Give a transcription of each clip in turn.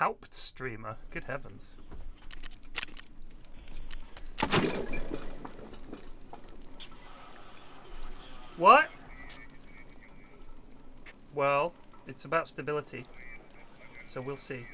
Hauptstreamer. Good heavens. What? Well, it's about stability. So we'll see.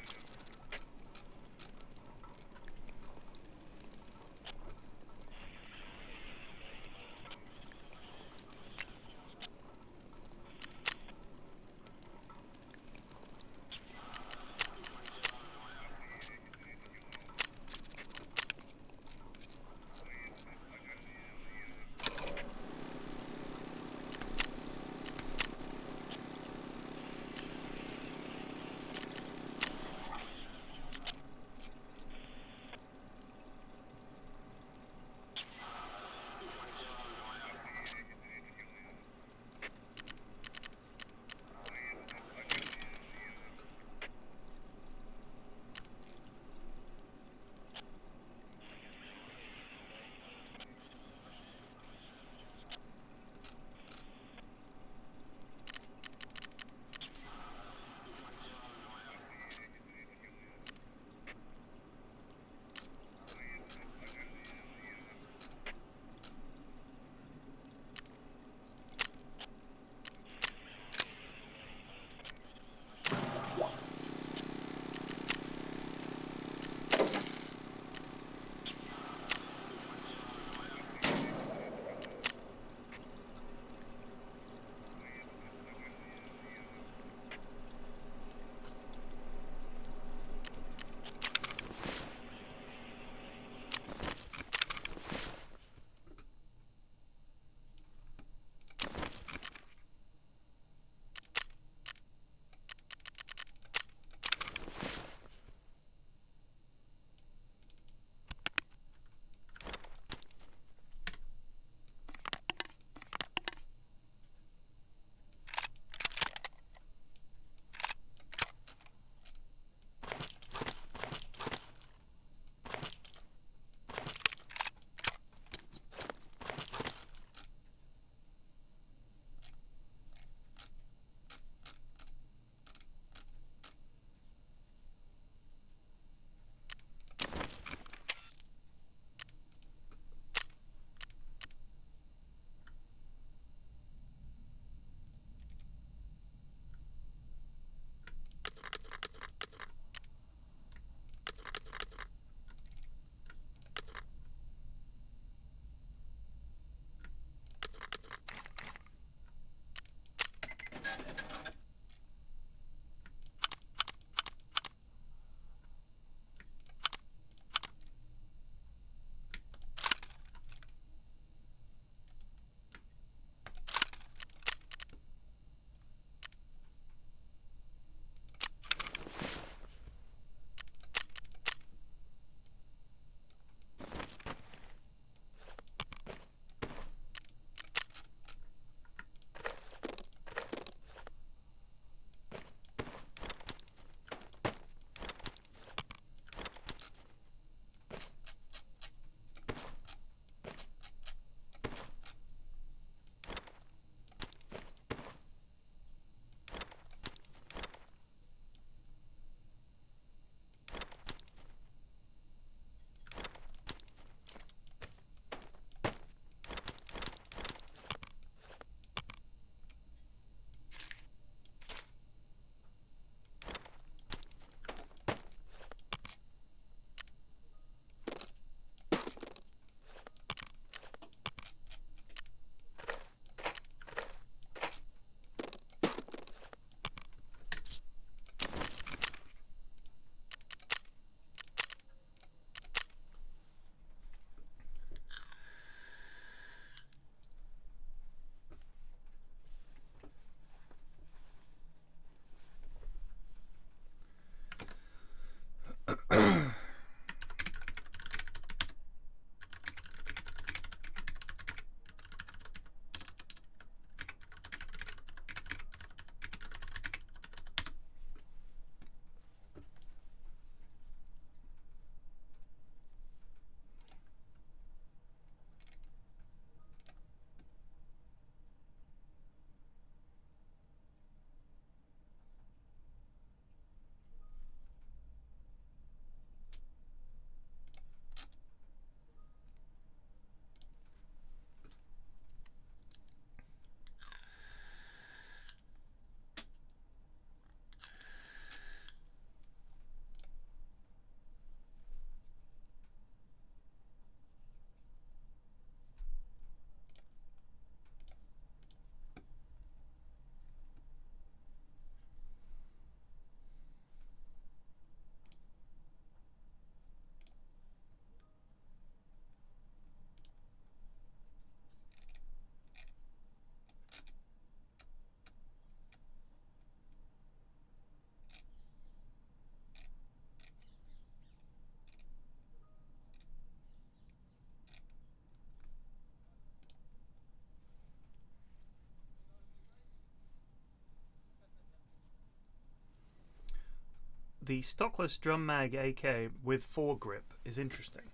the stockless drum mag AK with foregrip is interesting.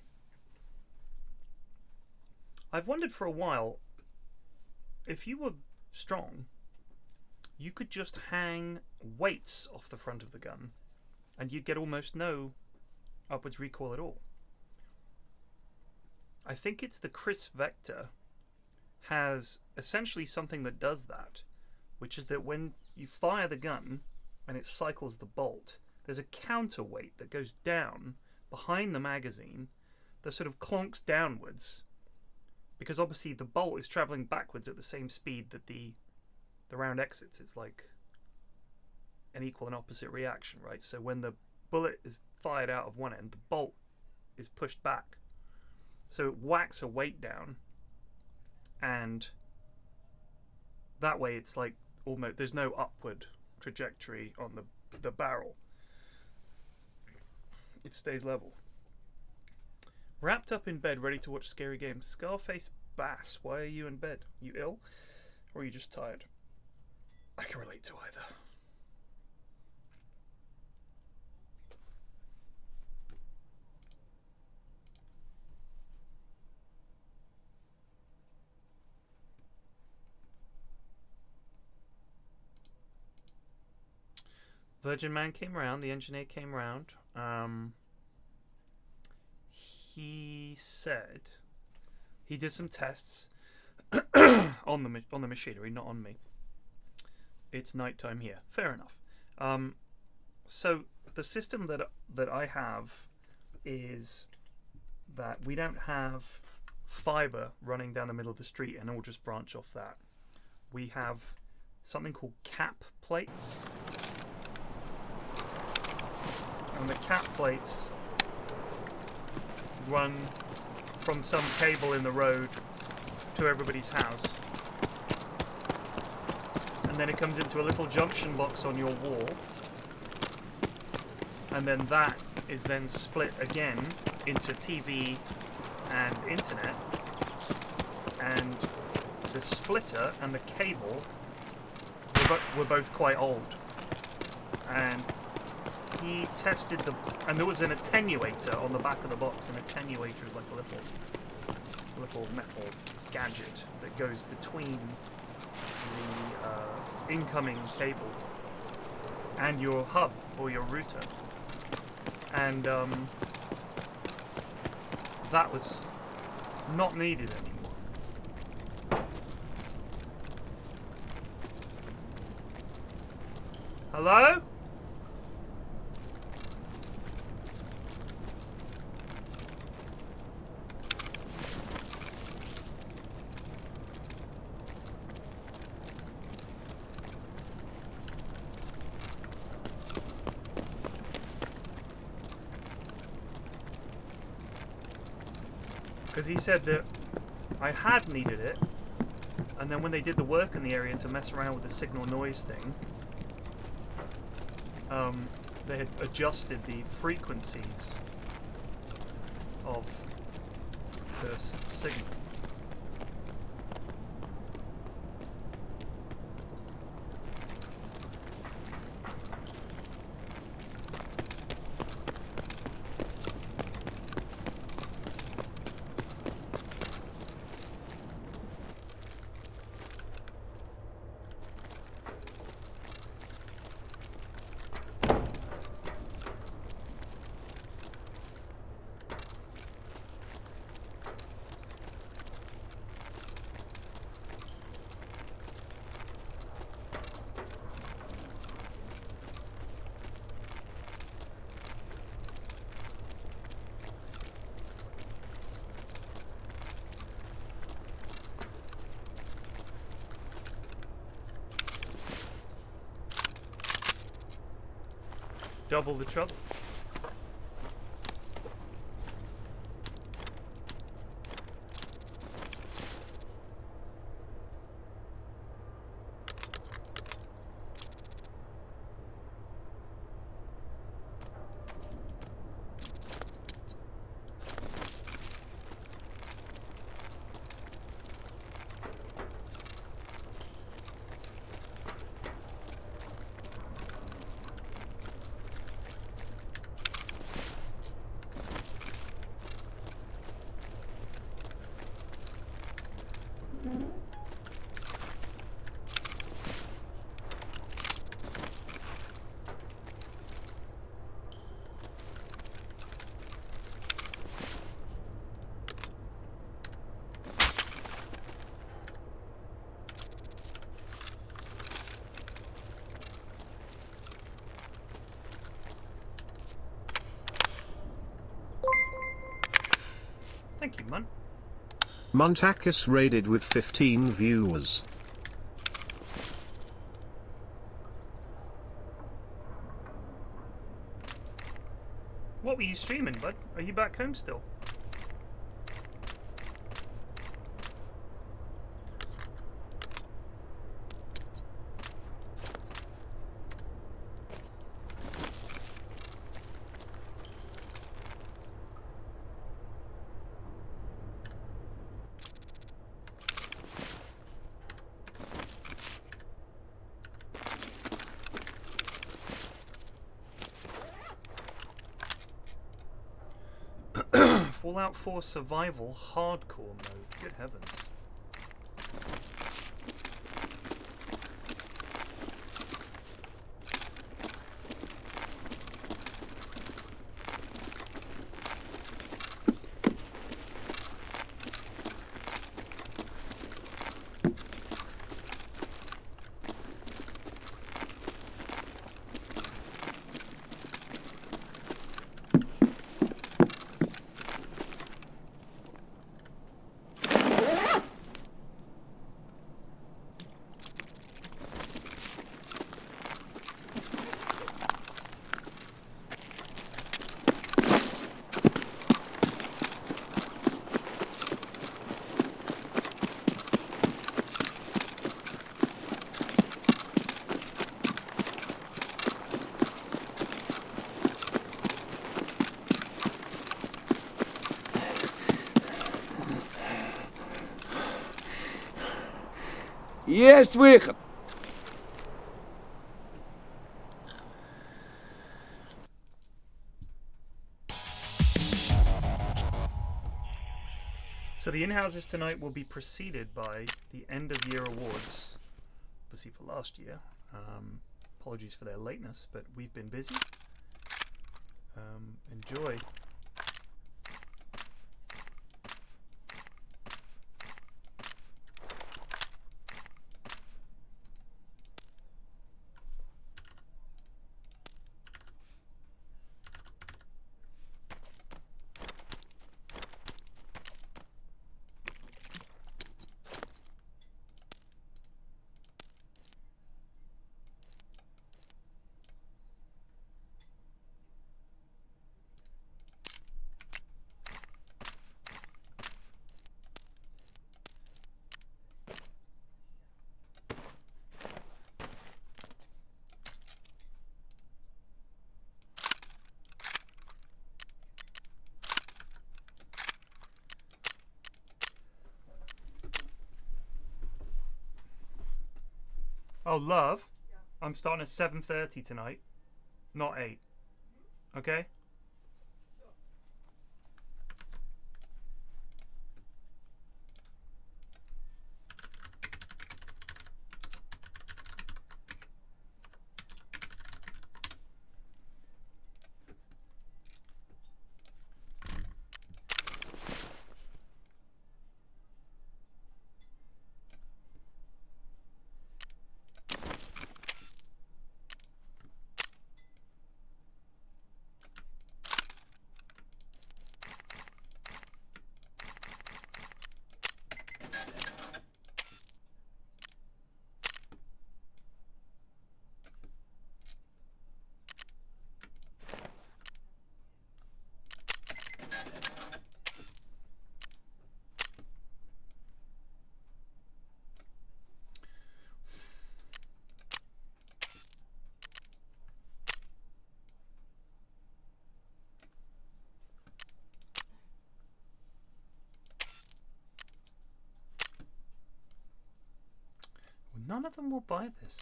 I've wondered for a while, if you were strong, you could just hang weights off the front of the gun and you'd get almost no upwards recoil at all. I think it's the Chris Vector has essentially something that does that, which is that when you fire the gun and it cycles the bolt, there's a counterweight that goes down behind the magazine that sort of clonks downwards, because obviously the bolt is traveling backwards at the same speed that the round exits. It's like an equal and opposite reaction, right? So when the bullet is fired out of one end, the bolt is pushed back. So it whacks a weight down, and that way it's like almost there's no upward trajectory on the barrel. It stays level. Wrapped up in bed, ready to watch scary games. Scarface Bass, why are you in bed? You ill? Or are you just tired? I can relate to either. Virgin Man came around, the engineer came around. He said he did some tests on the machinery, not on me. It's nighttime here. Fair enough. So the system that I have is that we don't have fiber running down the middle of the street and all just branch off that. We have something called cap plates. And the cap plates run from some cable in the road to everybody's house. And then it comes into a little junction box on your wall. And then that is then split again into TV and internet. And the splitter and the cable were both quite old. And he tested and there was an attenuator on the back of the box. An attenuator is like a little metal gadget that goes between the incoming cable and your hub or your router. And that was not needed anymore. Hello? Because he said that I had needed it, and then when they did the work in the area to mess around with the signal noise thing, they had adjusted the frequencies of the signal. Double the trouble. Thank you, Mun. Montakis raided with 15 viewers. What were you streaming, bud? Are you back home still? Fallout 4 Survival Hardcore mode. Good heavens. Есть выход! So the in-houses tonight will be preceded by the end-of-year awards, obviously for last year. Apologies for their lateness, but we've been busy. Enjoy. Oh, love, I'm starting at 7:30 tonight, not 8. Okay? None of them will buy this.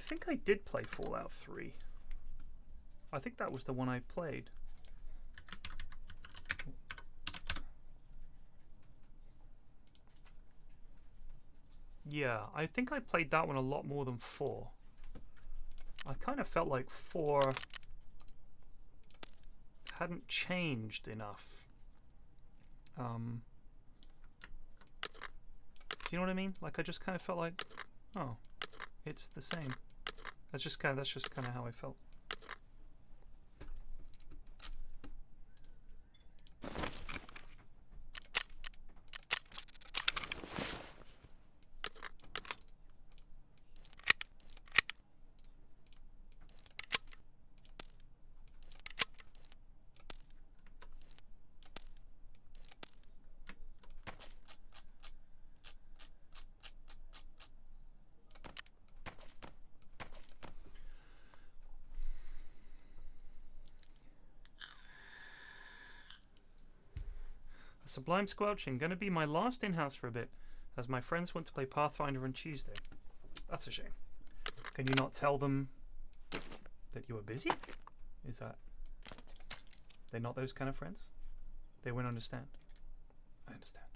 think I did play Fallout 3. I think that was the one I played. Yeah, I think I played that one a lot more than 4. I kind of felt like 4 hadn't changed enough. Do you know what I mean? Like I just kind of felt like, oh, it's the same. That's just kind of how I felt. Sublime Squelching, gonna be my last in-house for a bit, as my friends want to play Pathfinder on Tuesday. That's a shame. Can you not tell them that you are busy? Is that... They're not those kind of friends? They won't understand. I understand.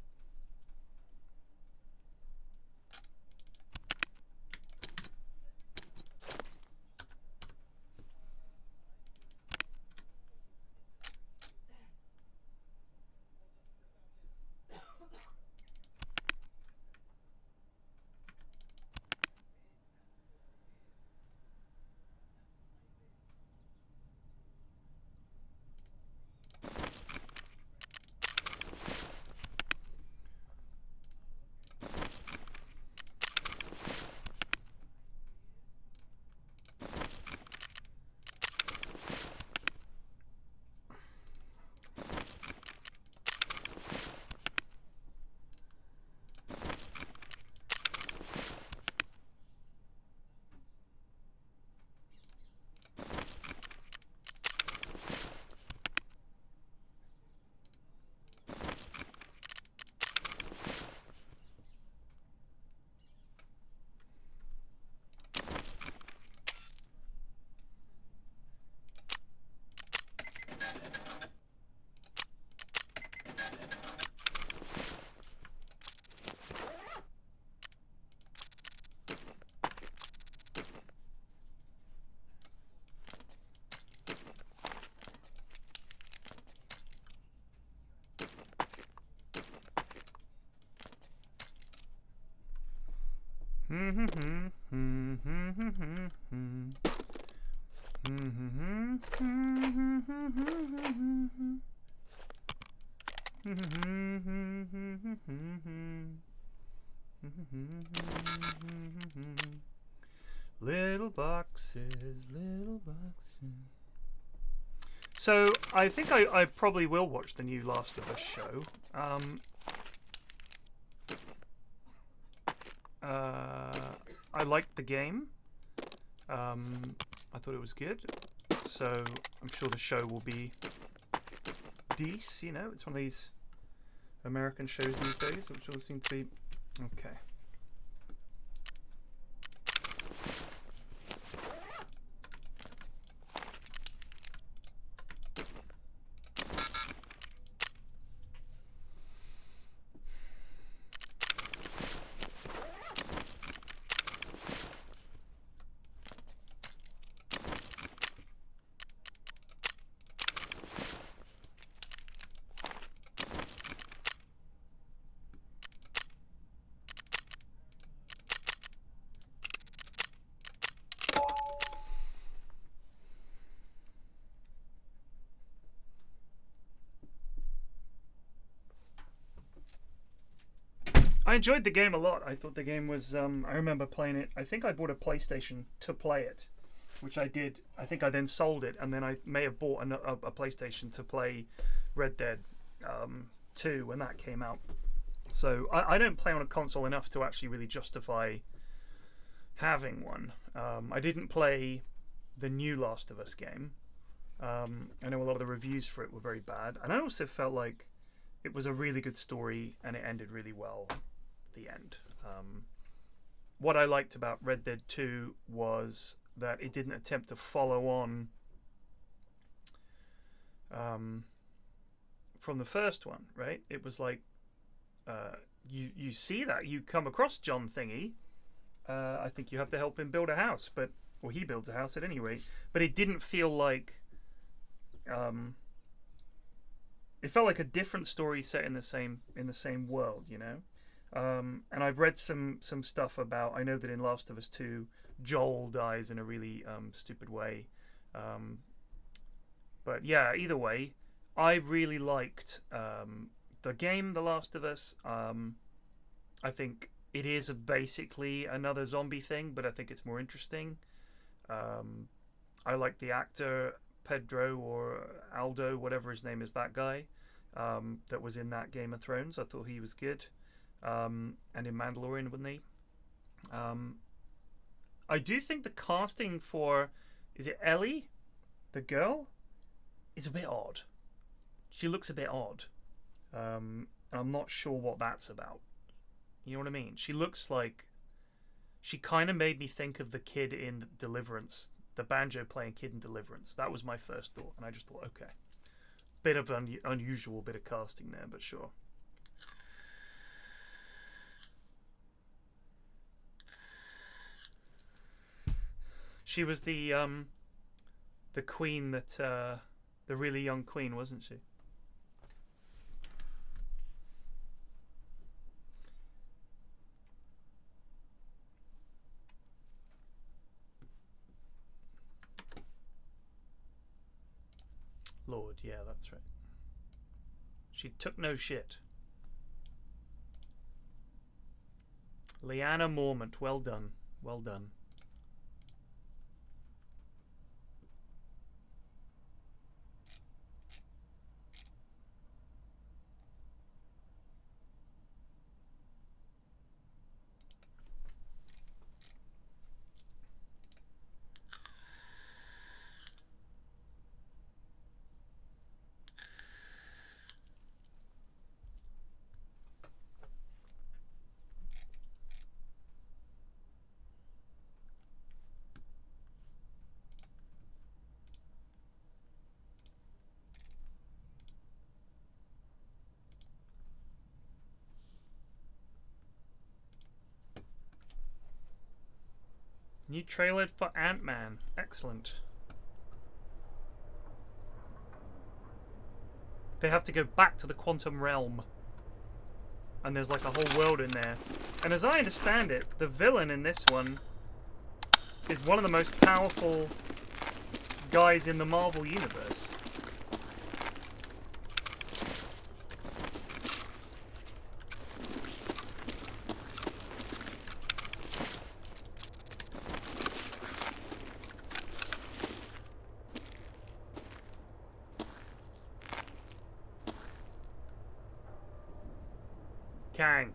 Little boxes, little boxes. So I think I probably will watch the new Last of Us show. I liked the game. I thought it was good. So I'm sure the show will be decent. You know, it's one of these American shows these days, which all seem to be okay. I enjoyed the game a lot. I thought the game was, I remember playing it. I think I bought a PlayStation to play it, which I did. I think I then sold it, and then I may have bought a PlayStation to play Red Dead 2 when that came out. So I don't play on a console enough to actually really justify having one. I didn't play the new Last of Us game. I know a lot of the reviews for it were very bad, and I also felt like it was a really good story and it ended really well at the end. what I liked about Red Dead 2 was that it didn't attempt to follow on from the first one, right? It was like you see that you come across John Thingy. I think you have to help him build a house, or he builds a house at any rate. But it didn't feel like it felt like a different story set in the same world, you know. And I've read some stuff about. I know that in Last of Us 2, Joel dies in a really stupid way. But yeah, either way, I really liked the game, The Last of Us. I think it is basically another zombie thing, but I think it's more interesting. I like the actor Pedro or Aldo, whatever his name is, that guy that was in that Game of Thrones. I thought he was good. And in Mandalorian, wasn't he? I do think the casting for, is it Ellie, the girl, is a bit odd. She looks a bit odd. And I'm not sure what that's about. You know what I mean? She looks like, she kind of made me think of the kid in Deliverance, the banjo playing kid in Deliverance. That was my first thought, and I just thought, okay, bit of unusual bit of casting there, but sure. She was the queen that the really young queen, wasn't she? Lord, yeah, that's right. She took no shit. Lyanna Mormont, well done. Well done. New trailer for Ant-Man. Excellent. They have to go back to the quantum realm. And there's like a whole world in there. And as I understand it, the villain in this one is one of the most powerful guys in the Marvel universe. Kang.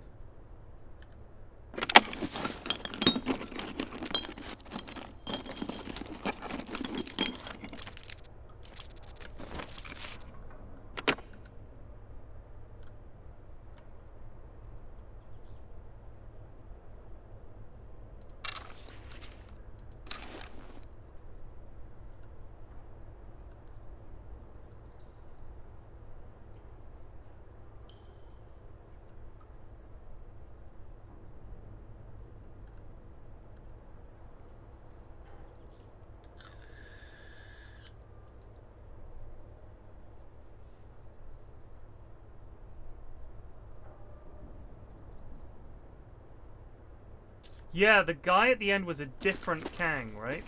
Yeah, the guy at the end was a different Kang, right?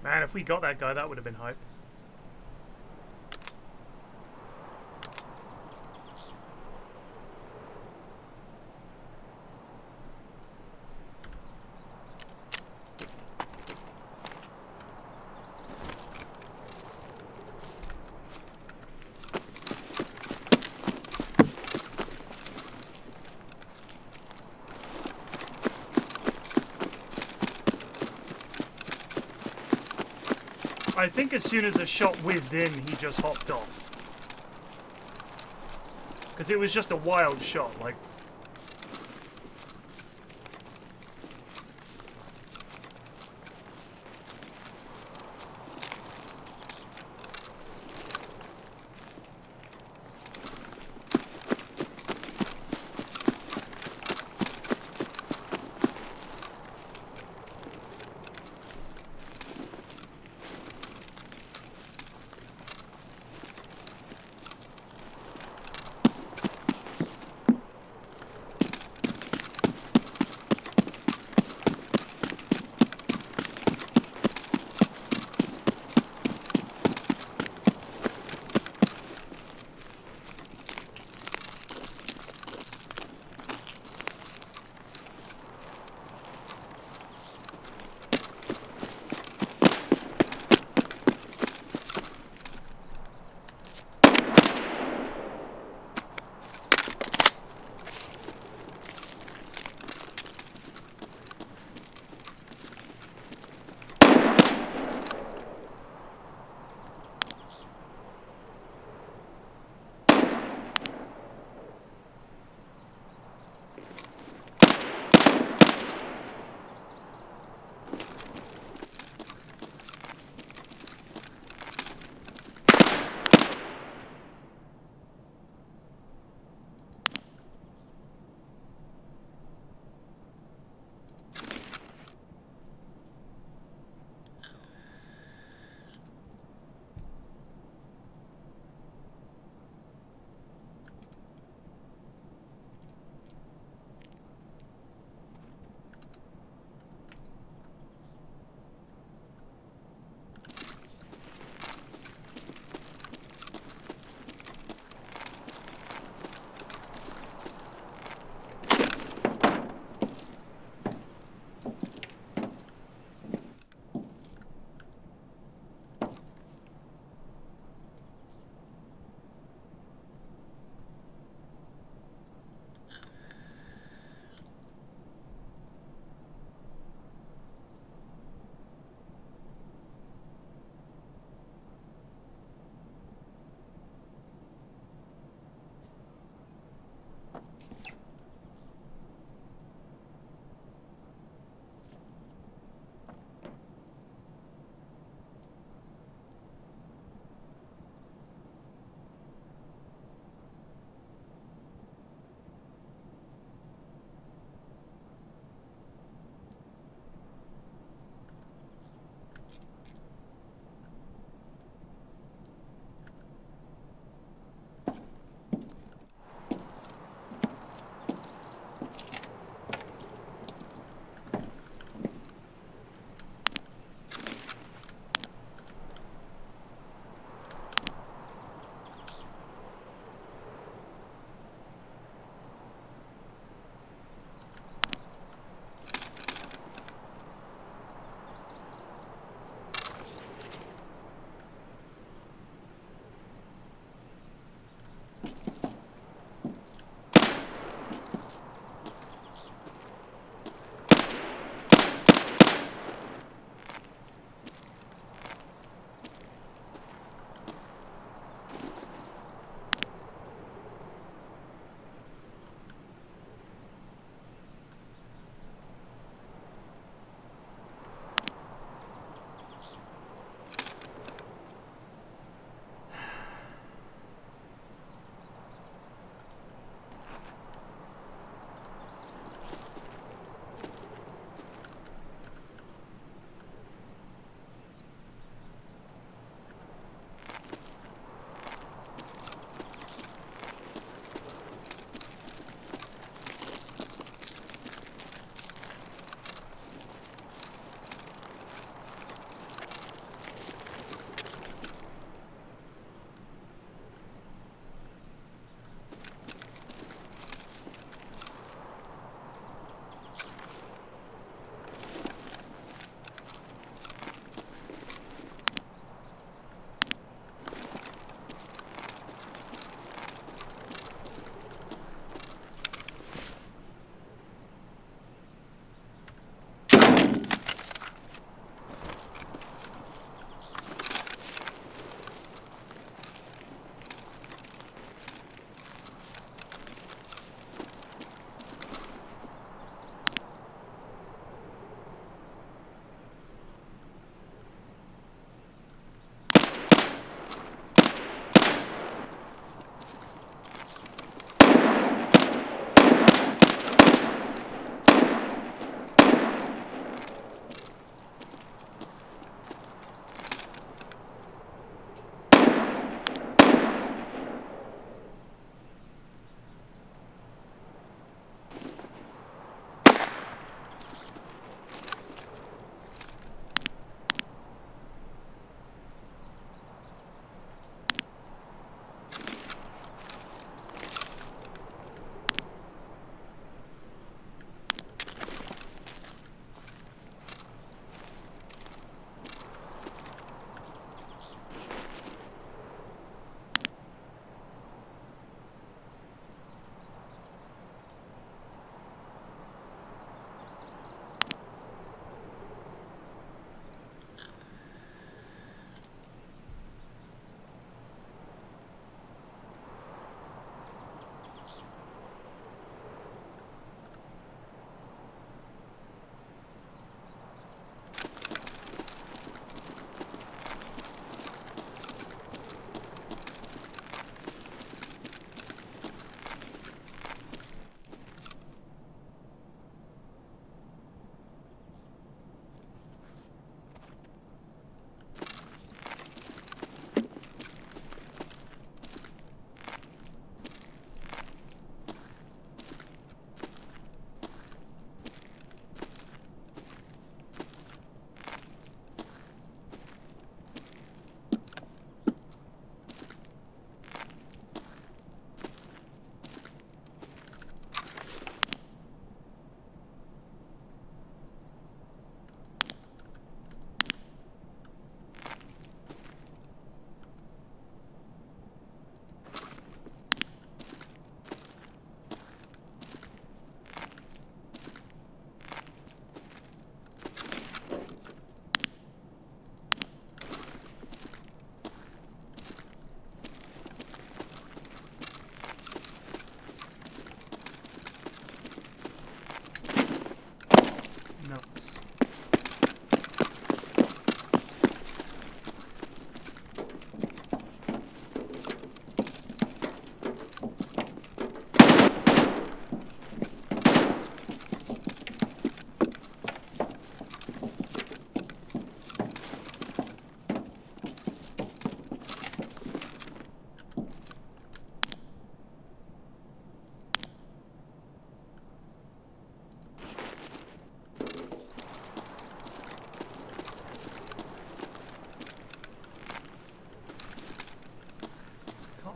Man, if we got that guy, that would have been hype. I think as soon as a shot whizzed in, he just hopped off. Because it was just a wild shot, like...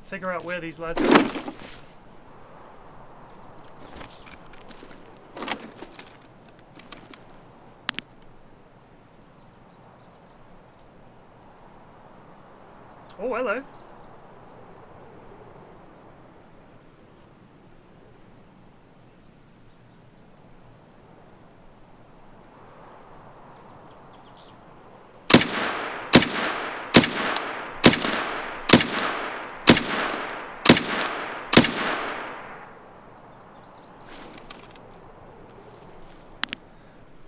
figure out where these lads are. Oh, hello.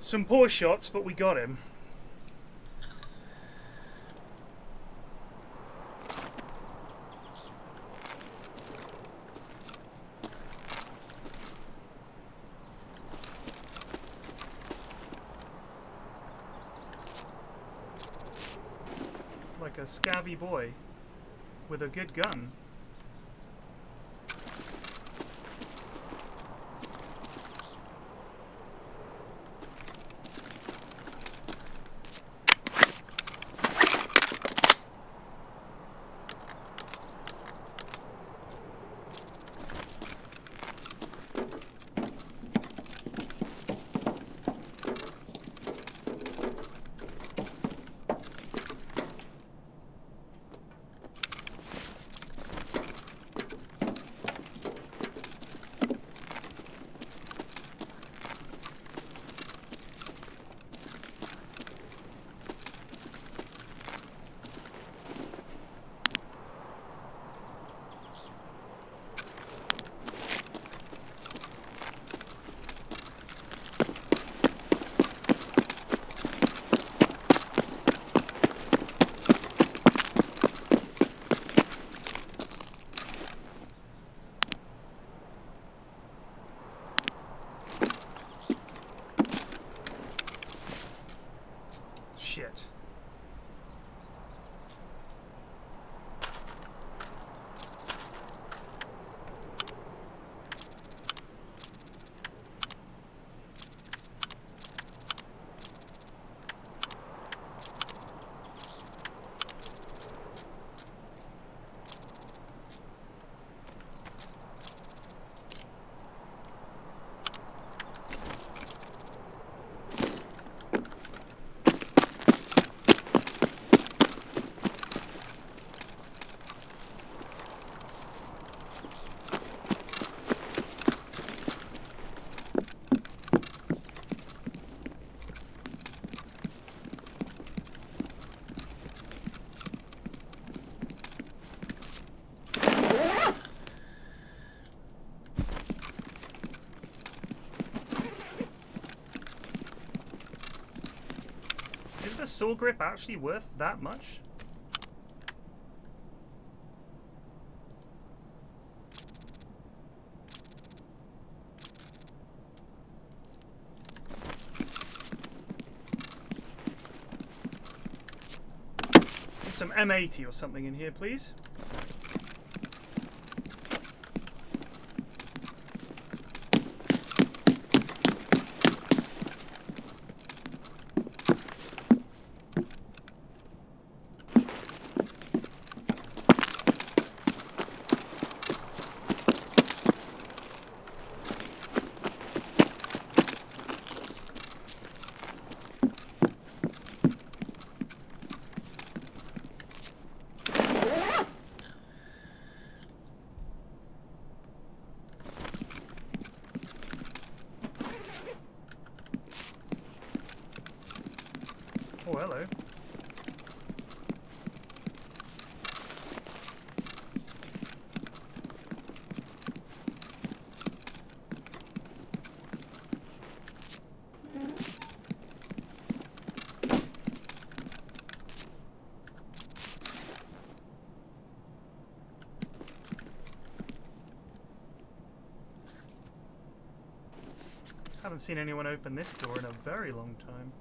Some poor shots, but we got him. Like a scabby boy with a good gun. Shit. Is the saw grip actually worth that much? Get some M80 or something in here, please. Oh, hello. Haven't seen anyone open this door in a very long time.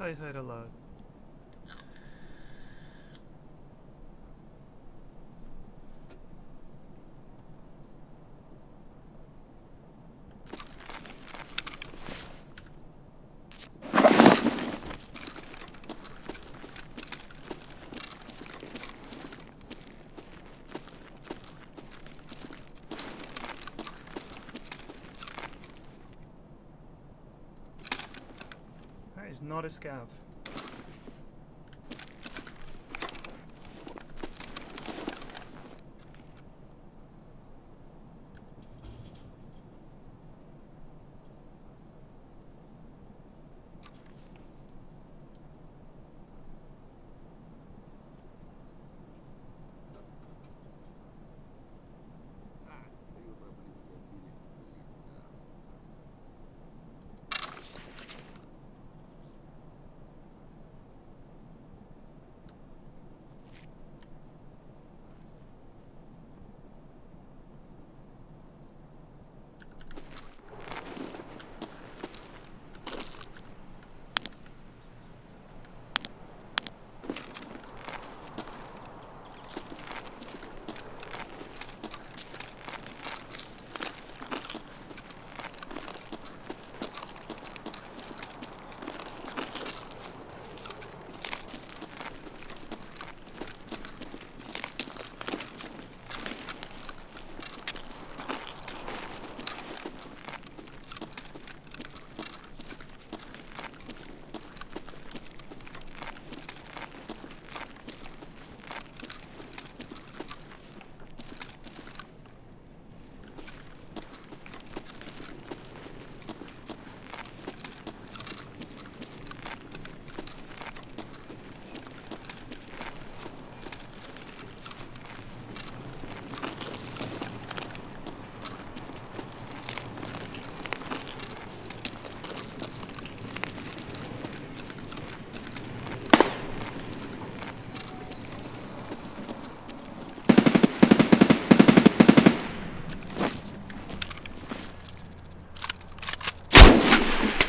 I heard a lot. That is not a scav.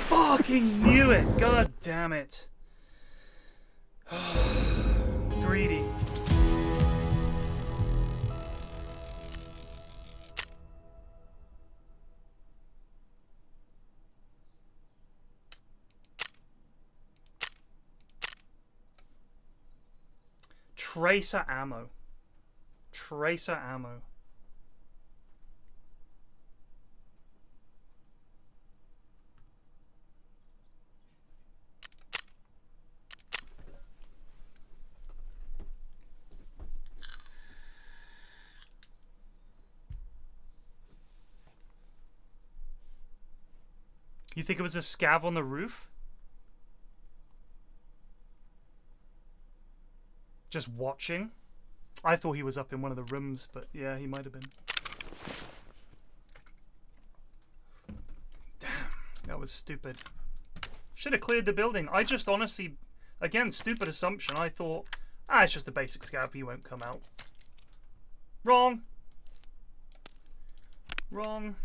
Fucking knew it! God damn it. Greedy. Tracer ammo. Tracer ammo. You think it was a scav on the roof? Just watching? I thought he was up in one of the rooms, but yeah, he might have been. Damn, that was stupid. Should have cleared the building. I just honestly, again, stupid assumption. I thought, it's just a basic scav, he won't come out. Wrong. Wrong.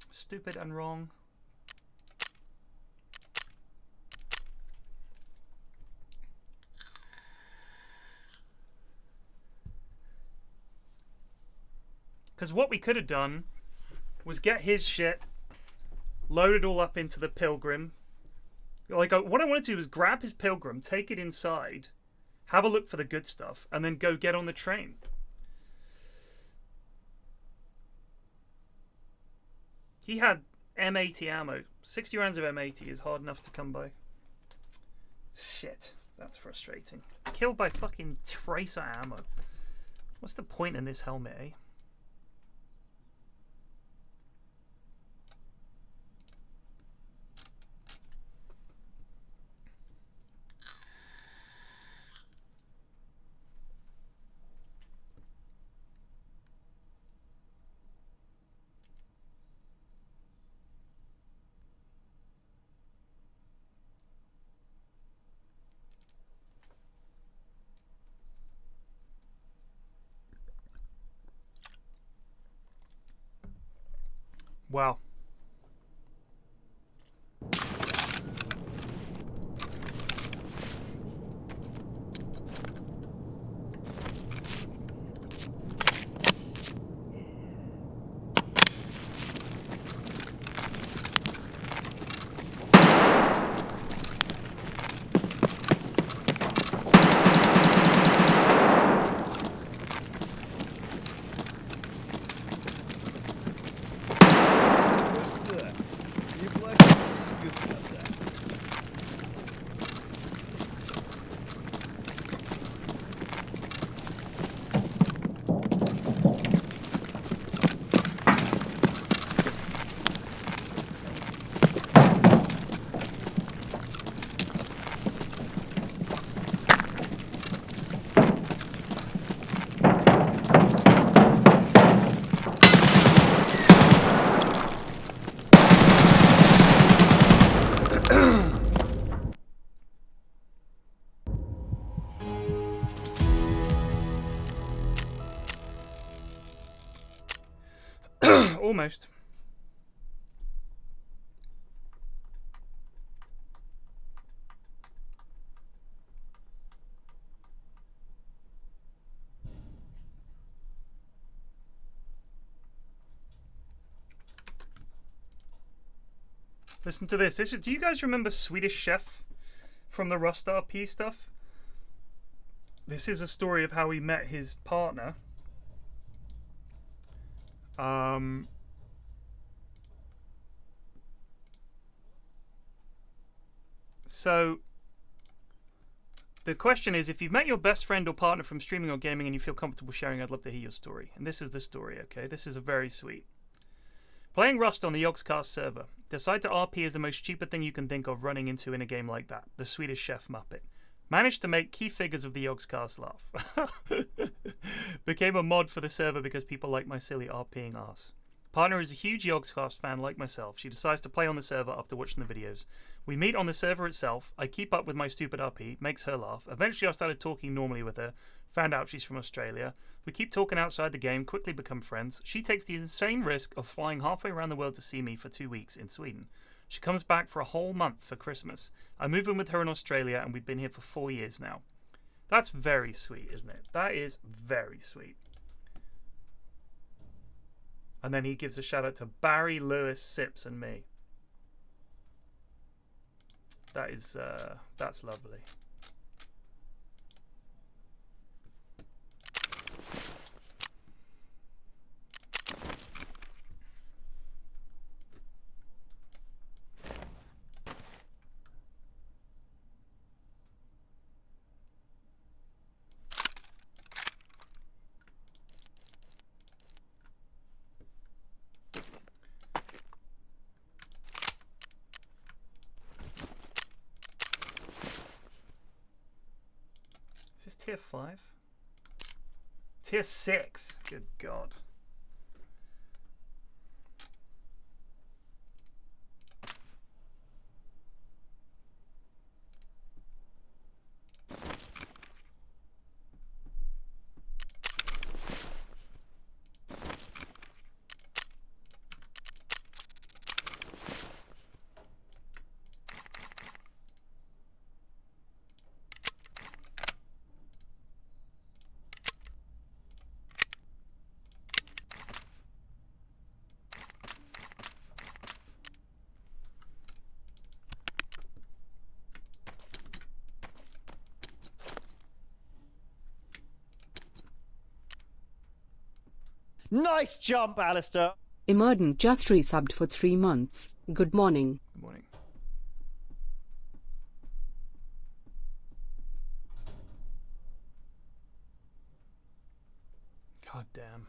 Stupid and wrong. Because what we could have done was get his shit, load it all up into the Pilgrim. Like, what I wanted to do was grab his Pilgrim, take it inside, have a look for the good stuff, and then go get on the train. He had M80 ammo. 60 rounds of M80 is hard enough to come by. Shit, that's frustrating. Killed by fucking tracer ammo. What's the point in this helmet, eh? Wow. Almost. Listen to this. Do you guys remember Swedish Chef from the Rust RP stuff? This is a story of how he met his partner. So the question is, if you've met your best friend or partner from streaming or gaming and you feel comfortable sharing, I'd love to hear your story. And this is the story, okay? This is a very sweet. Playing Rust on the Yogscast server. Decide to RP is the most stupid thing you can think of running into in a game like that. The Swedish Chef Muppet. Managed to make key figures of the Yogscast laugh. Became a mod for the server because people like my silly RPing arse. Partner is a huge Yogscast fan like myself. She decides to play on the server after watching the videos. We meet on the server itself. I keep up with my stupid RP, makes her laugh. Eventually I started talking normally with her. Found out she's from Australia. We keep talking outside the game, quickly become friends. She takes the insane risk of flying halfway around the world to see me for 2 weeks in Sweden. She comes back for a whole month for Christmas. I move in with her in Australia and we've been here for 4 years now. That's very sweet, isn't it? That is very sweet. And then he gives a shout out to Barry, Lewis, Sips and me. That is, that's lovely. Is this tier 5? Tier 6. Good God. Nice jump, Alistair. Emerden just resubbed for 3 months. Good morning. Good morning. God damn.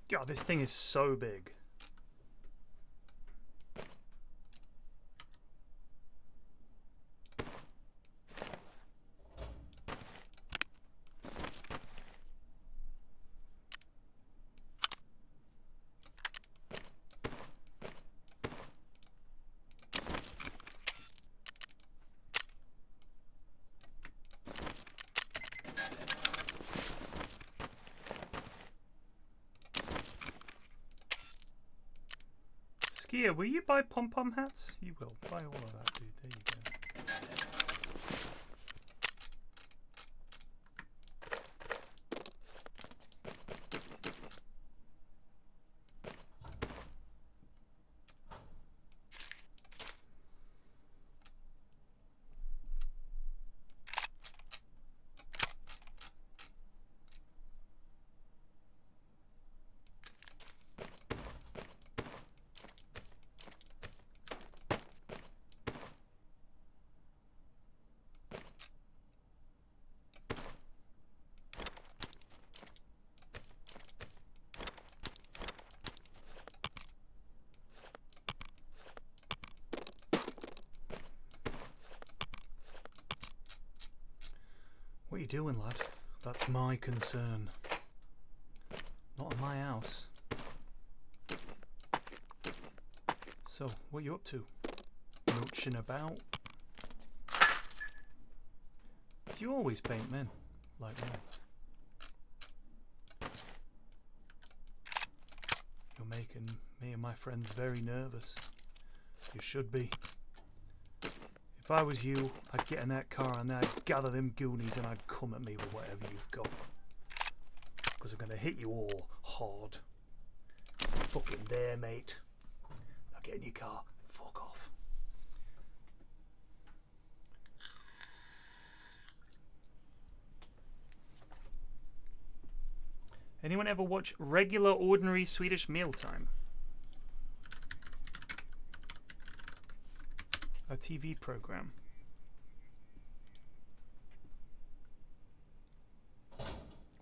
God, this thing is so big. Skier, will you buy pom-pom hats? You will. Buy all of that, dude. There you go. What are you doing, lad? That's my concern. Not in my house. So, what are you up to? Mooching about? Do you always paint men like me? You're making me and my friends very nervous. You should be. If I was you, I'd get in that car and then I'd gather them goonies and I'd come at me with whatever you've got. Because I'm going to hit you all hard. Fucking there, mate. Now get in your car and fuck off. Anyone ever watch Regular Ordinary Swedish Mealtime? A TV program.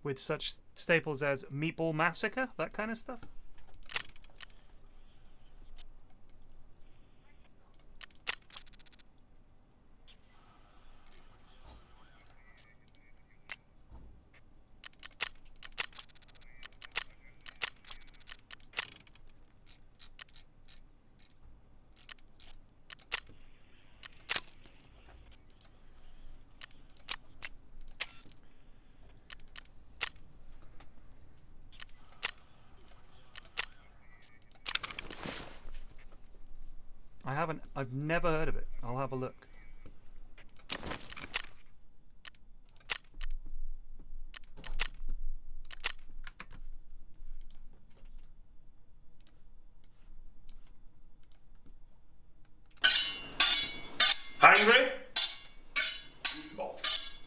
With such staples as Meatball Massacre, that kind of stuff. I've never heard of it. I'll have a look. Hungry? Boss.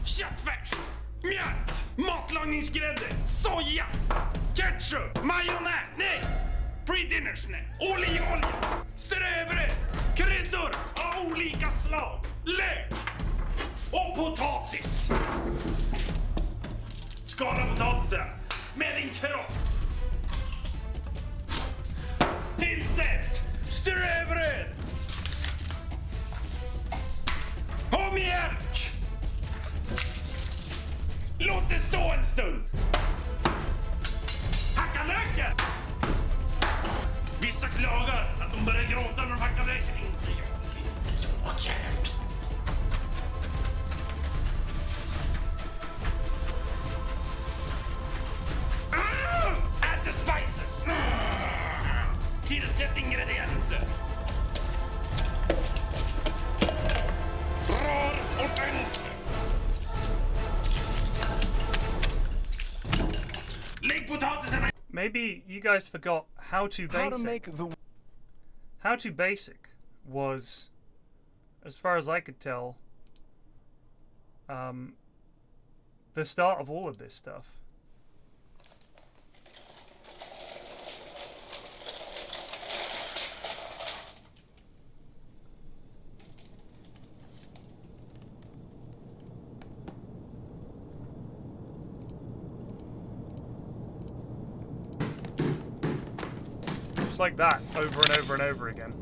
Köttfärs, mjölk, matlagningsgrädde, soja, ketchup, majonnäs, nej, pre-dinnersnäck, olivolja, ströbröd, kryddor av olika slag, lök och potatis. Skala potatisen med din kropp. Tillsätt ströbröd och mjölk. Låt det stå en stund. Hacka löken. Vissa klagar att de börjar gråta när de hackar löken. Inte jag. Okej. Add the spices. Tillsätt ingredienser. Rör ordentligt. Lägg potatisen. Maybe you guys forgot how to basic. How to basic was, as far as I could tell, the start of all of this stuff. Just like that, over and over and over again.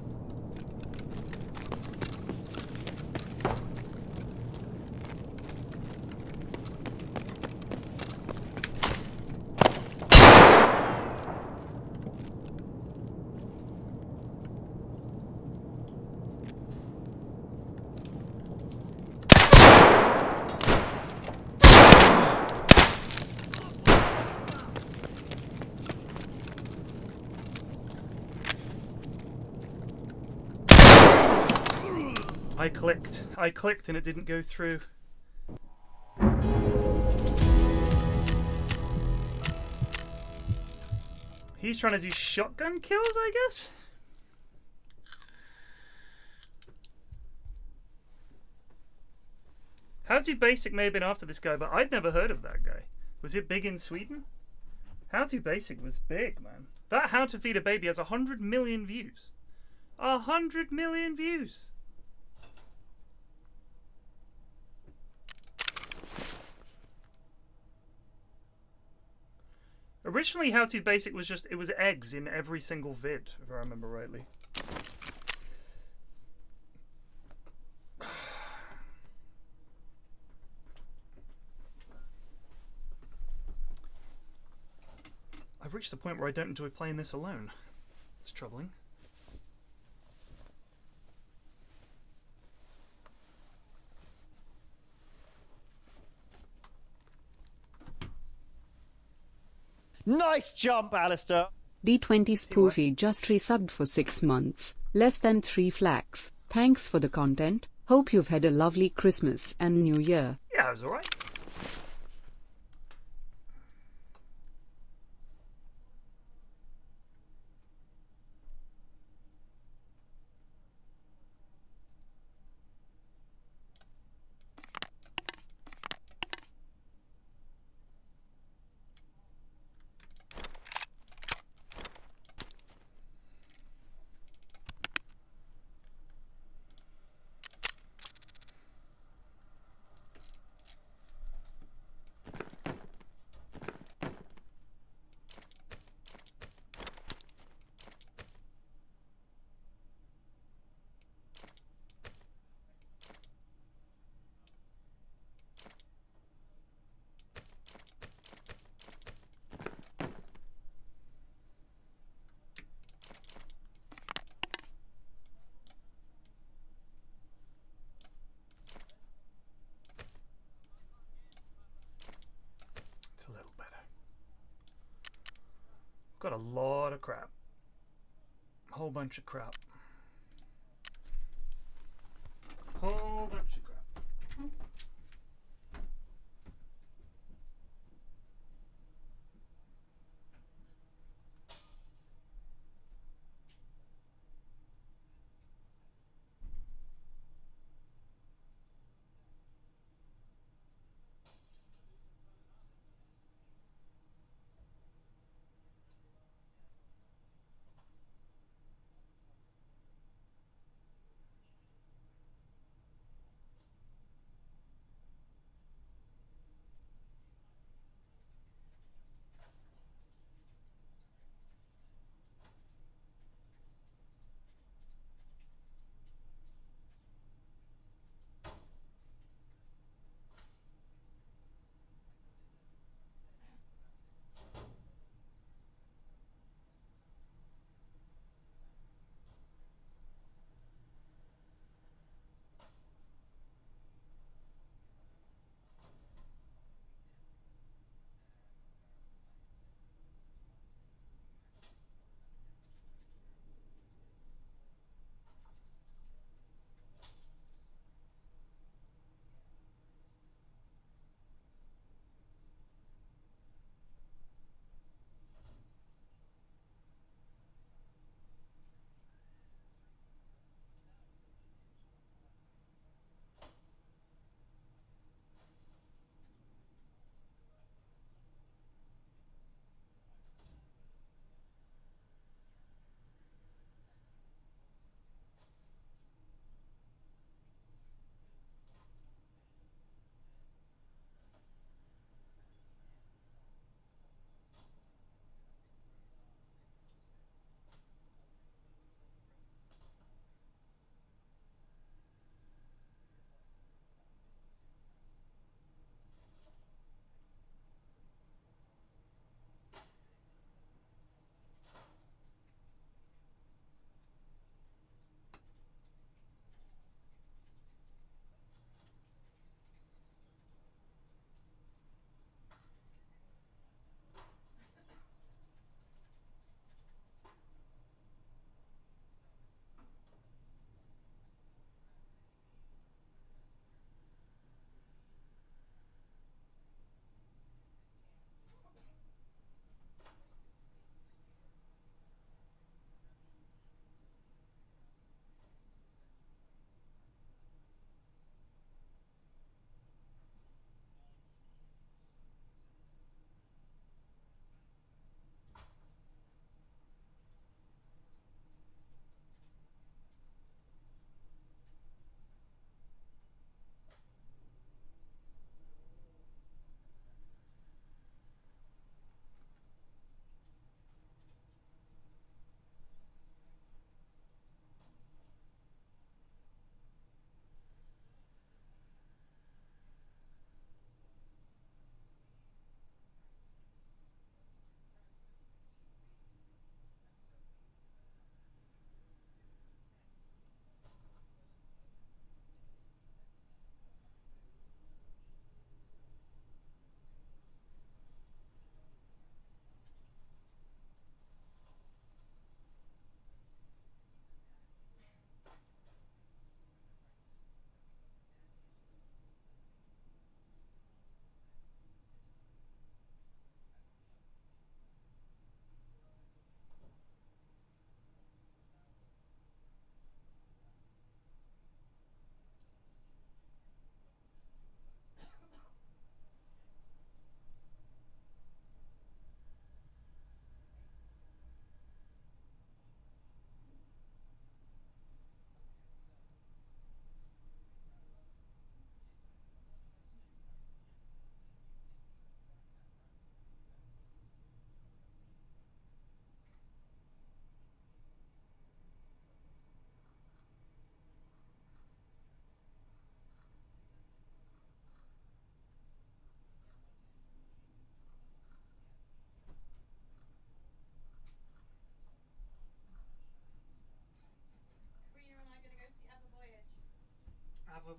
I clicked and it didn't go through. He's trying to do shotgun kills, I guess? How to Basic may have been after this guy, but I'd never heard of that guy. Was it big in Sweden? How to Basic was big, man. That How to Feed a Baby has 100 million views. 100 million views. Originally, How to Basic was just, it was eggs in every single vid, if I remember rightly. I've reached the point where I don't enjoy playing this alone. It's troubling. Nice jump, Alistair. D20 Spoofy just resubbed for 6 months. Less than 3 flax. Thanks for the content. Hope you've had a lovely Christmas and New Year. Yeah, it was alright. It's a little better. Got a lot of crap. Whole bunch of crap. Whole bunch of crap.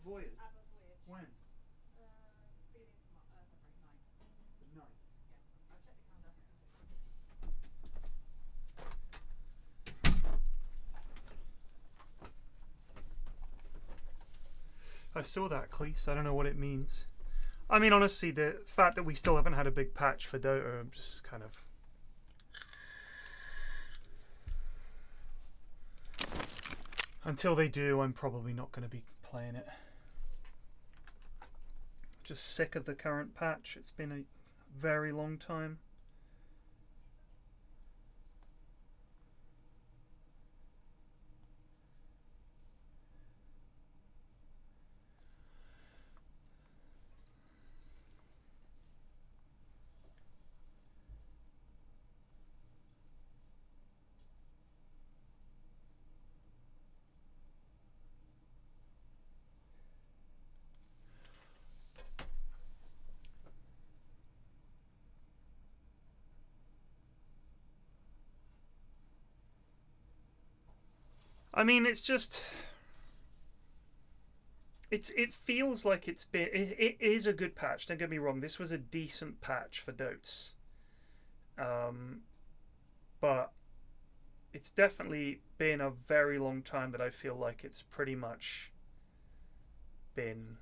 Voyage. When? The 9th. I saw that, Cleese. I don't know what it means. I mean, honestly, the fact that we still haven't had a big patch for Dota, I'm just kind of... Until they do, I'm probably not going to be playing it. Just sick of the current patch. It's been a very long time. I mean, it's just... It feels like it's been... It is a good patch, don't get me wrong. This was a decent patch for Dotes. But it's definitely been a very long time that I feel like it's pretty much been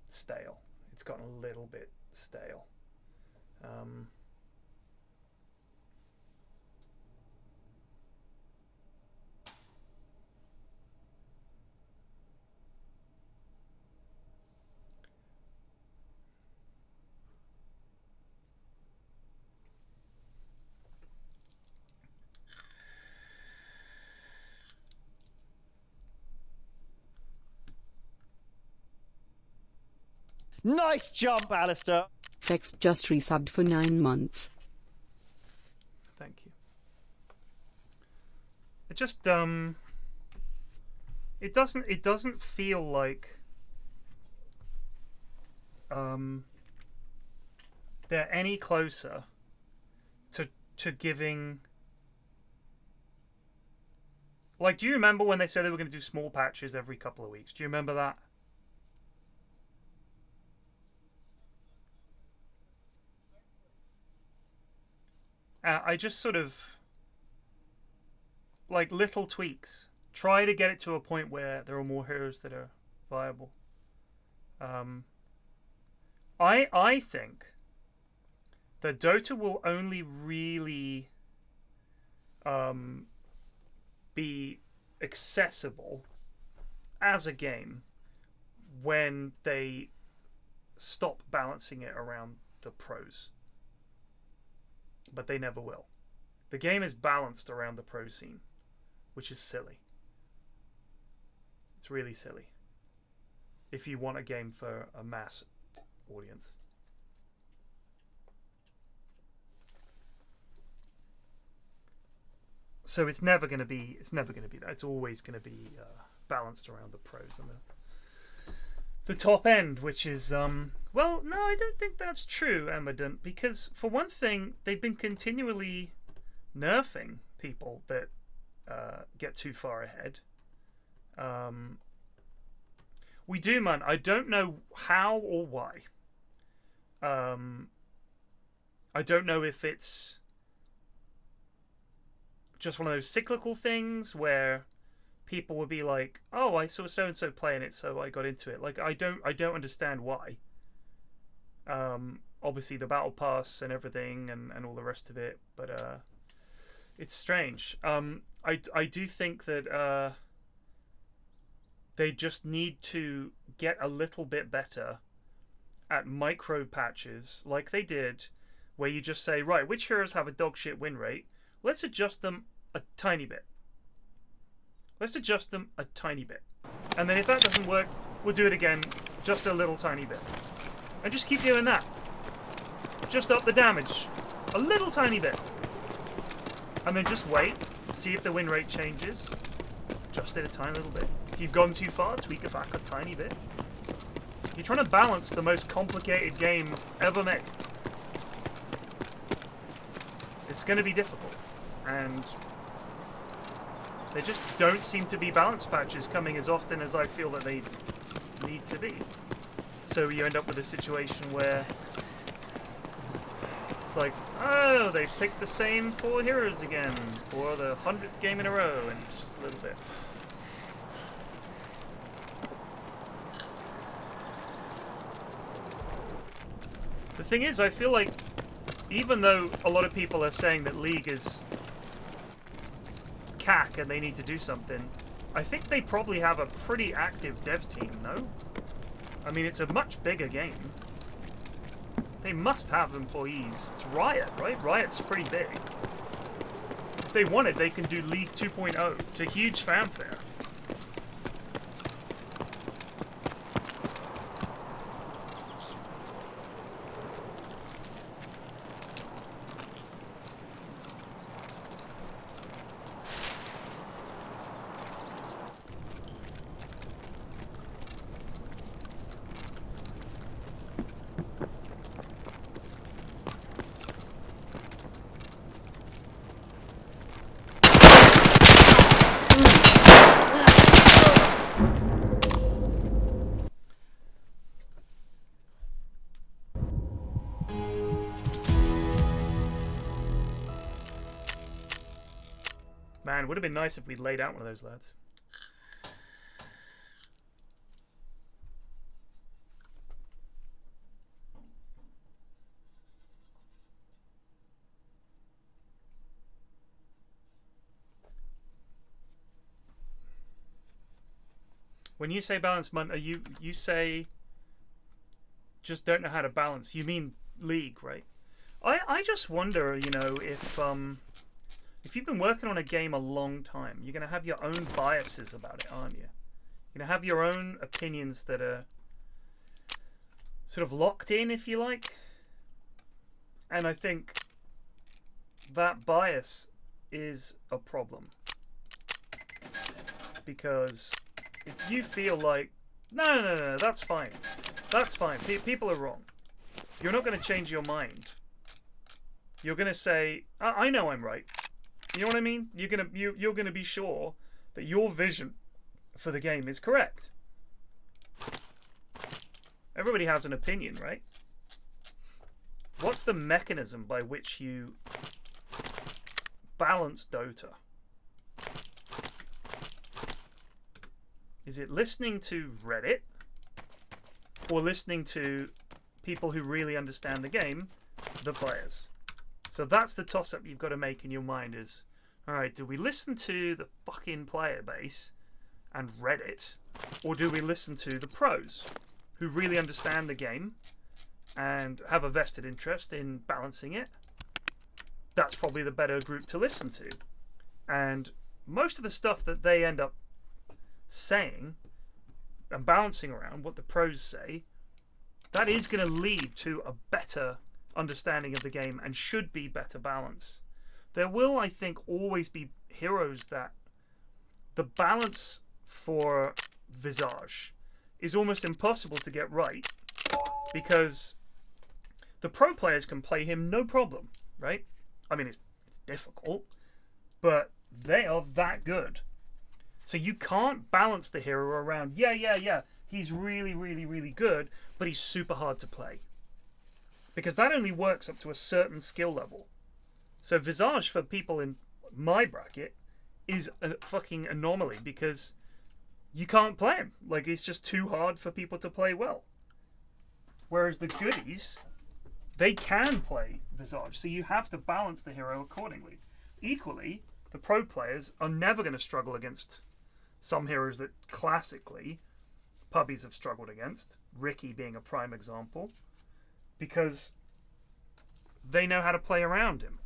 stale. It's gotten a little bit stale. Nice jump, Alistair. Fex just resubbed for 9 months. Thank you. It just it doesn't feel like they're any closer to giving. Like, do you remember when they said they were going to do small patches every couple of weeks? Do you remember that? I just sort of, like, little tweaks. Try to get it to a point where there are more heroes that are viable. I think that Dota will only really be accessible as a game when they stop balancing it around the pros. But they never will. The game is balanced around the pro scene, which is silly. It's really silly if you want a game for a mass audience. So it's never going to be that. It's always going to be balanced around the pros and the top end, which is well, no, I don't think that's true, Emergent, because for one thing, they've been continually nerfing people that get too far ahead. We do, man. I don't know how or why. I don't know if it's just one of those cyclical things where people would be like, "Oh, I saw so and so playing it, so I got into it." Like, I don't understand why. Obviously the battle pass and everything and all the rest of it, but it's strange. I do think that they just need to get a little bit better at micro patches like they did, where you just say, right, which heroes have a dog shit win rate? Let's adjust them a tiny bit. Let's adjust them a tiny bit. And then if that doesn't work, we'll do it again just a little tiny bit. And just keep doing that. Just up the damage a little tiny bit. And then just wait, see if the win rate changes. Adjust it a tiny little bit. If you've gone too far, tweak it back a tiny bit. You're trying to balance the most complicated game ever made. It's going to be difficult. And there just don't seem to be balance patches coming as often as I feel that they need to be. So you end up with a situation where it's like, oh, they picked the same 4 heroes again for the 100th game in a row, and it's just a little bit. The thing is, I feel like even though a lot of people are saying that League is cack and they need to do something, I think they probably have a pretty active dev team, no? I mean, it's a much bigger game. They must have employees. It's Riot, right? Riot's pretty big. If they wanted, they can do League 2.0. It's a huge fanfare. Man, would have been nice if we'd laid out one of those lads. When you say balance, Munt, you say just don't know how to balance. You mean League, right? I just wonder, you know, if you've been working on a game a long time, you're going to have your own biases about it, aren't you? You're going to have your own opinions that are sort of locked in, if you like. And I think that bias is a problem. Because if you feel like, no, that's fine. That's fine. People are wrong. You're not going to change your mind. You're going to say, I know I'm right. You know what I mean? You're gonna be sure that your vision for the game is correct. Everybody has an opinion, right? What's the mechanism by which you balance Dota? Is it listening to Reddit? Or listening to people who really understand the game, the players? So that's the toss-up you've got to make in your mind is, alright, do we listen to the fucking player base and Reddit? Or do we listen to the pros who really understand the game and have a vested interest in balancing it? That's probably the better group to listen to. And most of the stuff that they end up saying and bouncing around, what the pros say, that is going to lead to a better understanding of the game and should be better balance. There will, I think, always be heroes that the balance for Visage is almost impossible to get right because the pro players can play him no problem, right? I mean, it's difficult, but they are that good. So you can't balance the hero around, yeah, he's really, really, really good, but he's super hard to play. Because that only works up to a certain skill level. So Visage for people in my bracket is a fucking anomaly because you can't play him. Like, it's just too hard for people to play well. Whereas the goodies, they can play Visage. So you have to balance the hero accordingly. Equally, the pro players are never going to struggle against some heroes that classically pubbies have struggled against. Ricky being a prime example. Because they know how to play around him.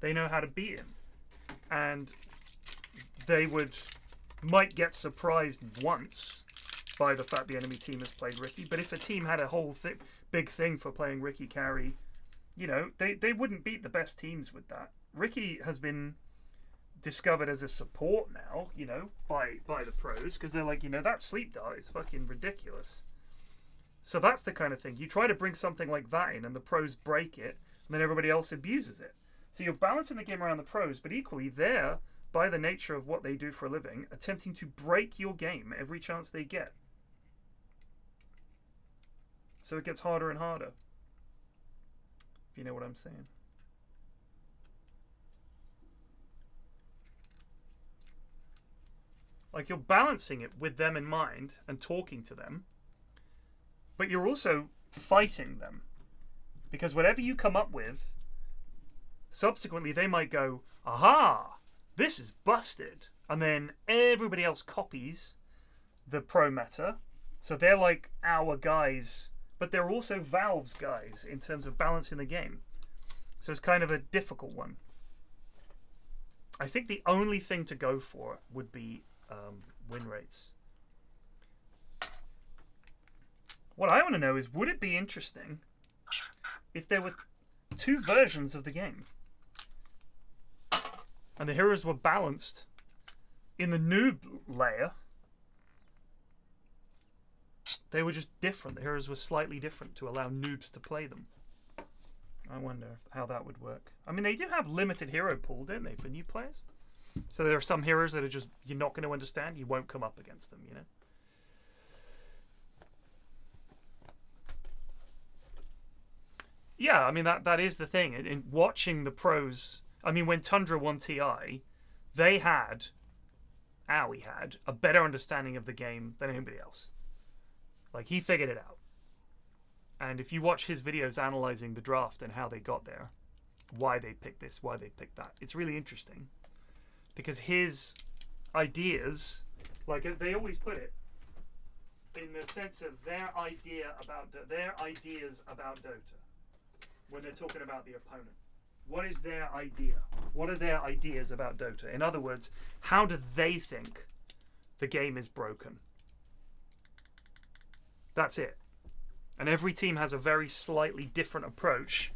They know how to beat him. And they might get surprised once by the fact the enemy team has played Ricky. But if a team had a whole big thing for playing Ricky carry, you know, they wouldn't beat the best teams with that. Ricky has been discovered as a support now, you know, by the pros. Because they're like, you know, that sleep dart is fucking ridiculous. So that's the kind of thing. You try to bring something like that in and the pros break it, and then everybody else abuses it. So you're balancing the game around the pros, but equally they're, by the nature of what they do for a living, attempting to break your game every chance they get. So it gets harder and harder. If you know what I'm saying. Like, you're balancing it with them in mind and talking to them, but you're also fighting them. Because whatever you come up with, subsequently they might go, aha, this is busted. And then everybody else copies the pro meta. So they're like our guys, but they're also Valve's guys in terms of balancing the game. So it's kind of a difficult one. I think the only thing to go for would be win rates. What I want to know is, would it be interesting if there were two versions of the game and the heroes were balanced in the noob layer? They were just different. The heroes were slightly different to allow noobs to play them. I wonder how that would work. I mean, they do have limited hero pool, don't they, for new players? So there are some heroes that are just, you're not going to understand. You won't come up against them, you know? Yeah, I mean, that is the thing. In watching the pros, I mean, when Tundra won TI, they had, Owie had, a better understanding of the game than anybody else. Like, he figured it out. And if you watch his videos analyzing the draft and how they got there, why they picked this, why they picked that, it's really interesting. Because his ideas, like they always put it, in the sense of their ideas about Dota, when they're talking about the opponent. What is their idea? What are their ideas about Dota? In other words, how do they think the game is broken? That's it. And every team has a very slightly different approach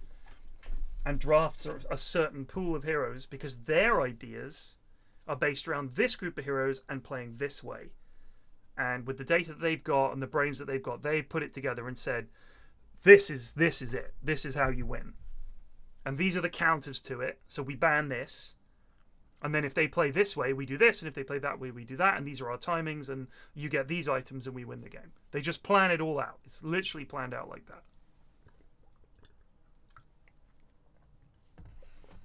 and drafts a certain pool of heroes because their ideas are based around this group of heroes and playing this way. And with the data that they've got and the brains that they've got, they put it together and said, this is it. This is how you win. And these are the counters to it. So we ban this. And then if they play this way, we do this. And if they play that way, we do that. And these are our timings. And you get these items and we win the game. They just plan it all out. It's literally planned out like that.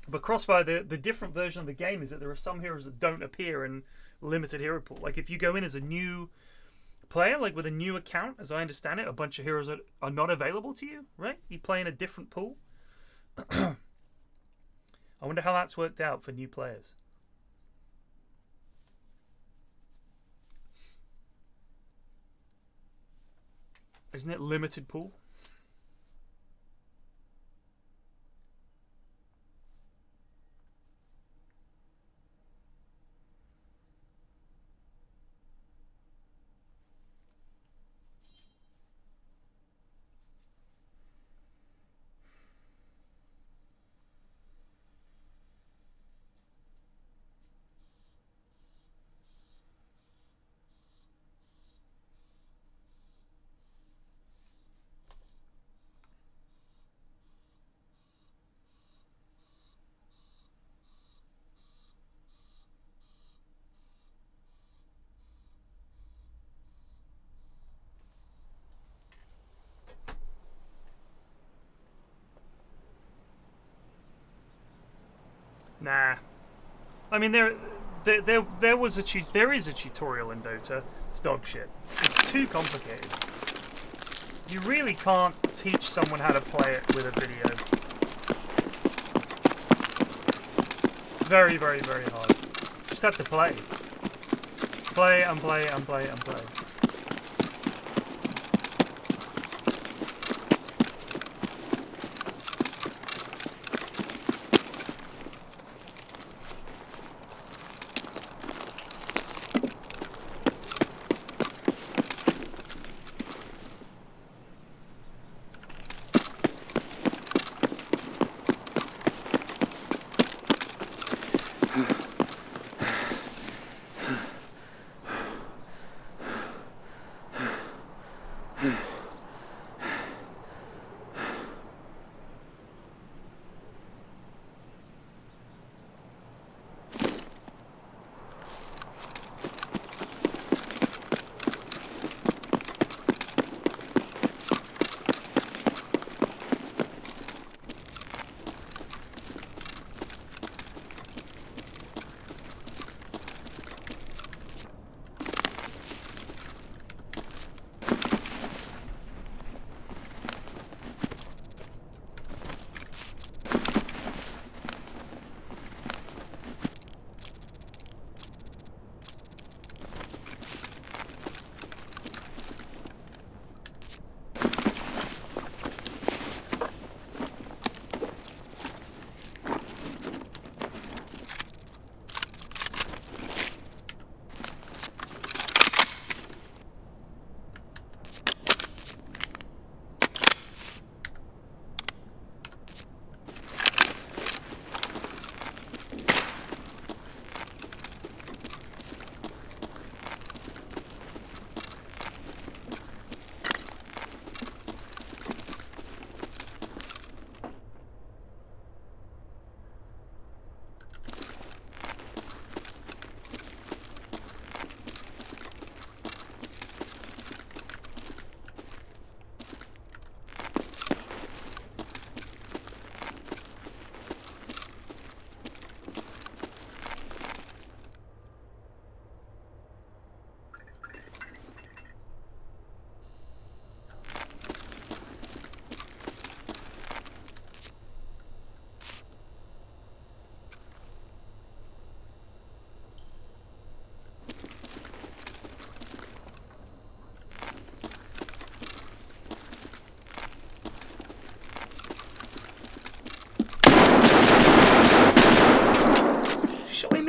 But Crossfire, the different version of the game is that there are some heroes that don't appear in limited hero pool. Like if you go in as a new player, like with a new account, as I understand it, a bunch of heroes that are not available to you, right? You play in a different pool. I wonder how that's worked out for new players. Isn't it limited pool? Nah. I mean, there is a tutorial in Dota. It's dog shit. It's too complicated. You really can't teach someone how to play it with a video. It's very, very, very hard. You just have to play. Play and play and play and play.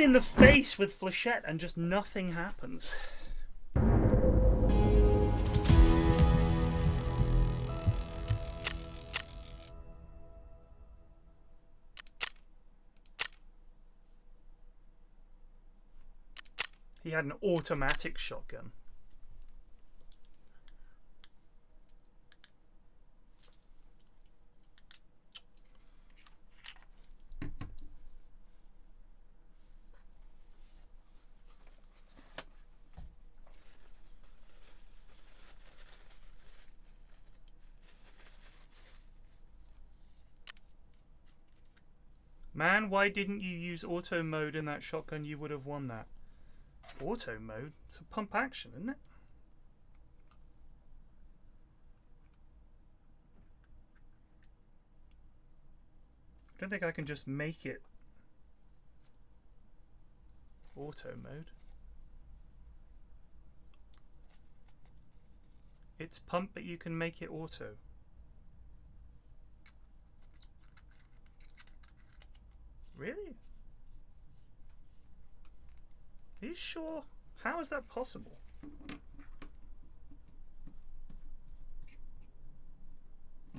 in the face with flechette and just nothing happens. He had an automatic shotgun. Man, why didn't you use auto mode in that shotgun? You would have won that. Auto mode? It's a pump action, isn't it? I don't think I can just make it auto mode. It's pump, but you can make it auto. Really? Are you sure? How is that possible?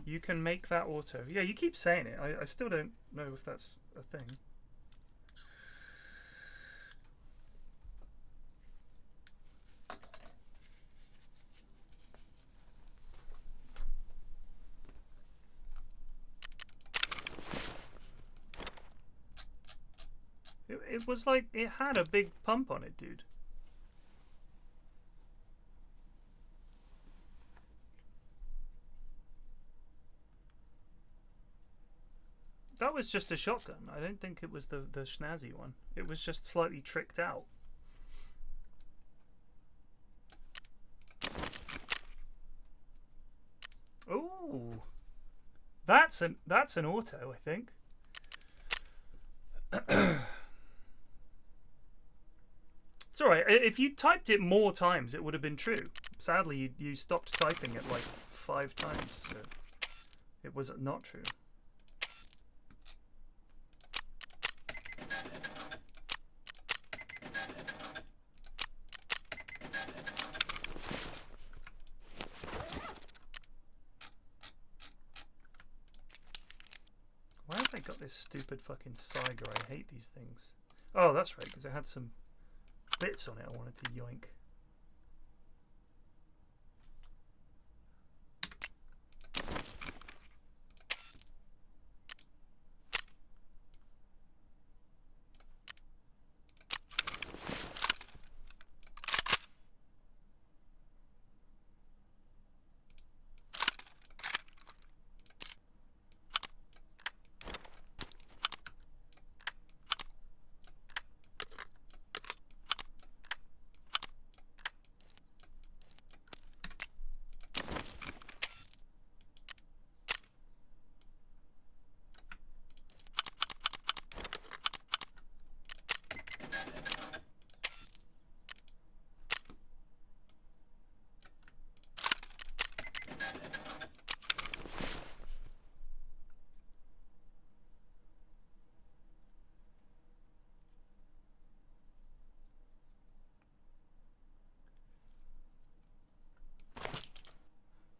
You can make that auto. Yeah, you keep saying it. I still don't know if that's a thing. It was like it had a big pump on it, dude. That was just a shotgun. I don't think it was the snazzy one. It was just slightly tricked out. Ooh, that's an auto, I think. It's alright. If you typed it more times, it would have been true. Sadly, you stopped typing it like 5 times, so it was not true. Why have I got this stupid fucking Saiga? I hate these things. Oh, that's right, because it had some bits on it I wanted to yoink.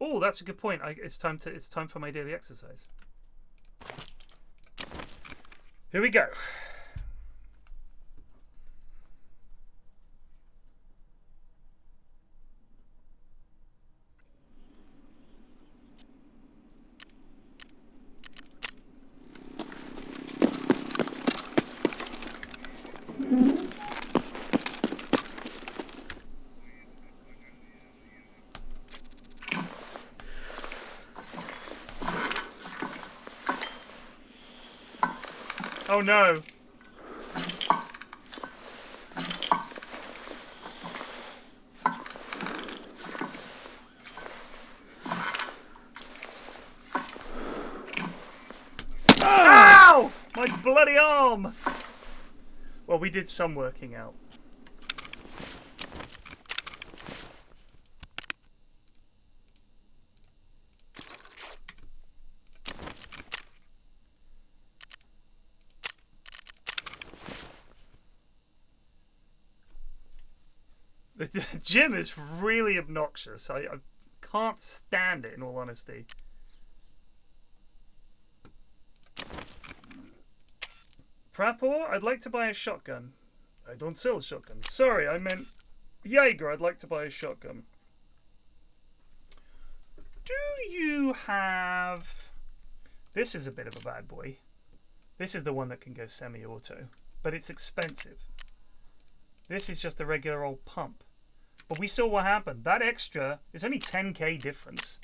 Oh, that's a good point. It's time for my daily exercise. Here we go. Oh no. Ow! My bloody arm! Well, we did some working out. The gym is really obnoxious. I can't stand it, in all honesty. Prapor, I'd like to buy a shotgun. I don't sell shotguns. Sorry, I meant Jaeger. I'd like to buy a shotgun. Do you have... This is a bit of a bad boy. This is the one that can go semi-auto, but it's expensive. This is just a regular old pump. But we saw what happened. That extra, it's only 10k difference,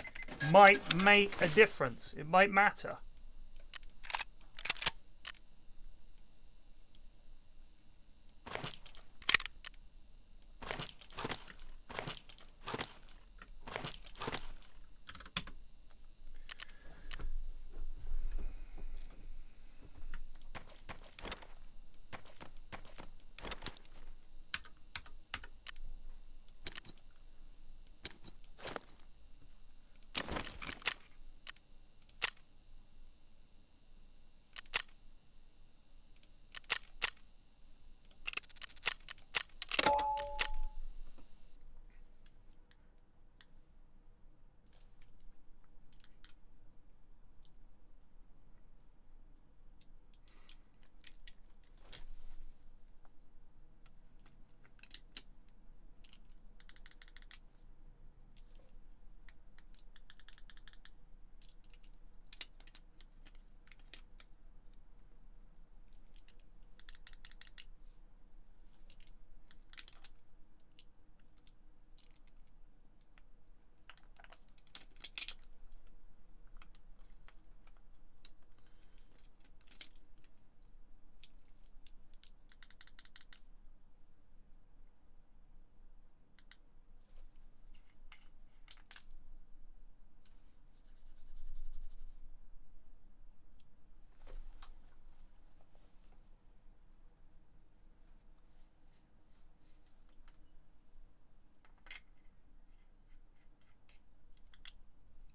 might make a difference. It might matter.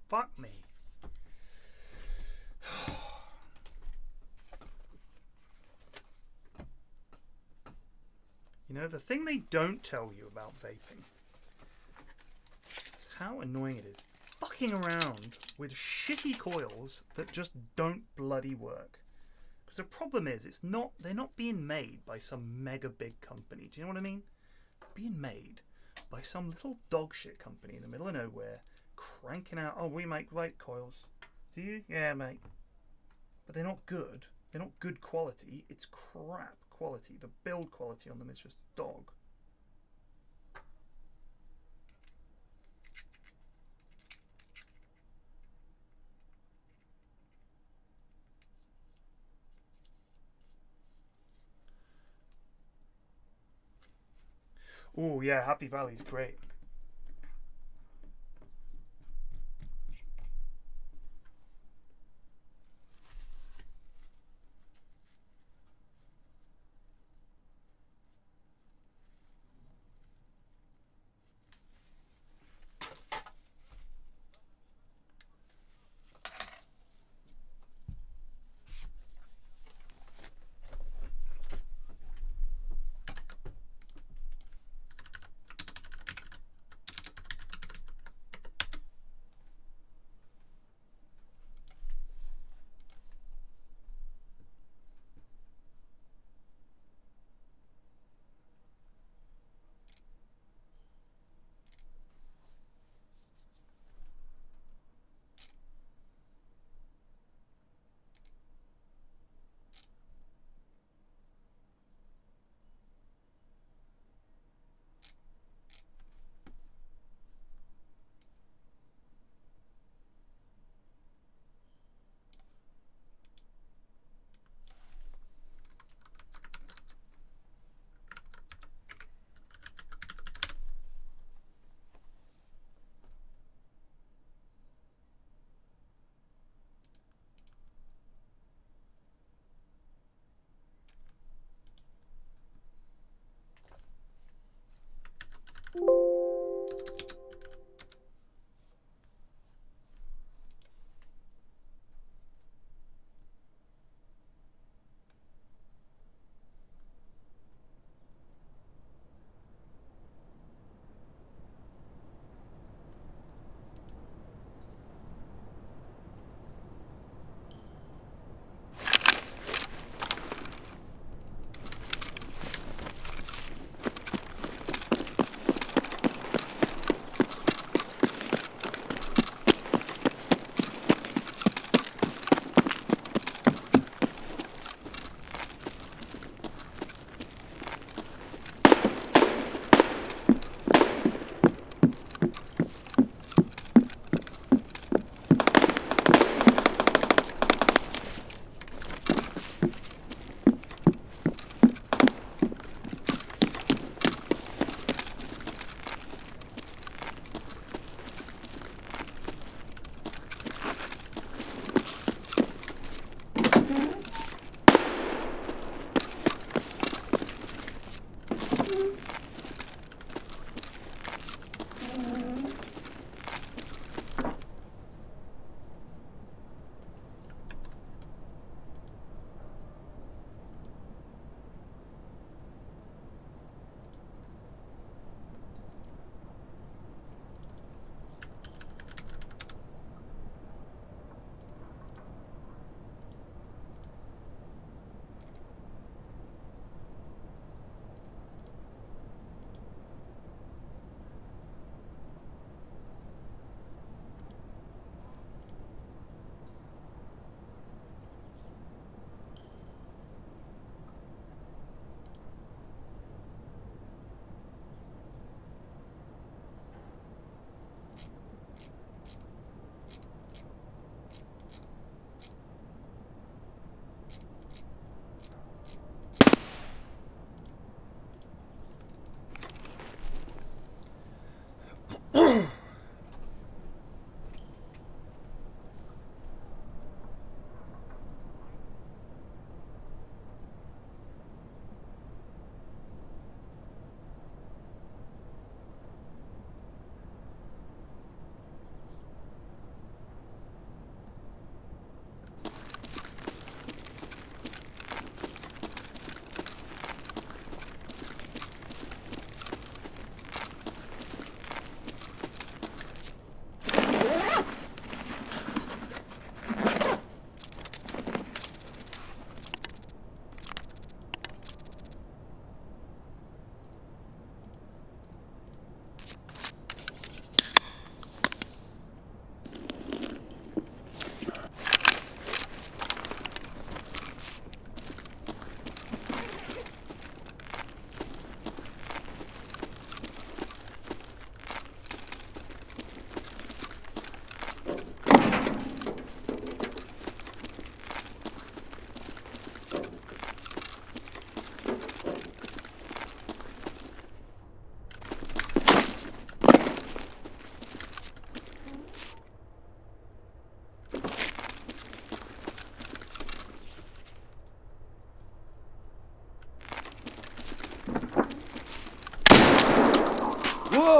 Fuck me. You know, the thing they don't tell you about vaping is how annoying it is fucking around with shitty coils that just don't bloody work. Because the problem is, they're not being made by some mega big company. Do you know what I mean? They're being made by some little dog shit company in the middle of nowhere, cranking out, oh, we make vape coils. Do you? Yeah, mate. But they're not good. They're not good quality. It's crap quality. The build quality on them is just dog. Oh, yeah, Happy Valley's great.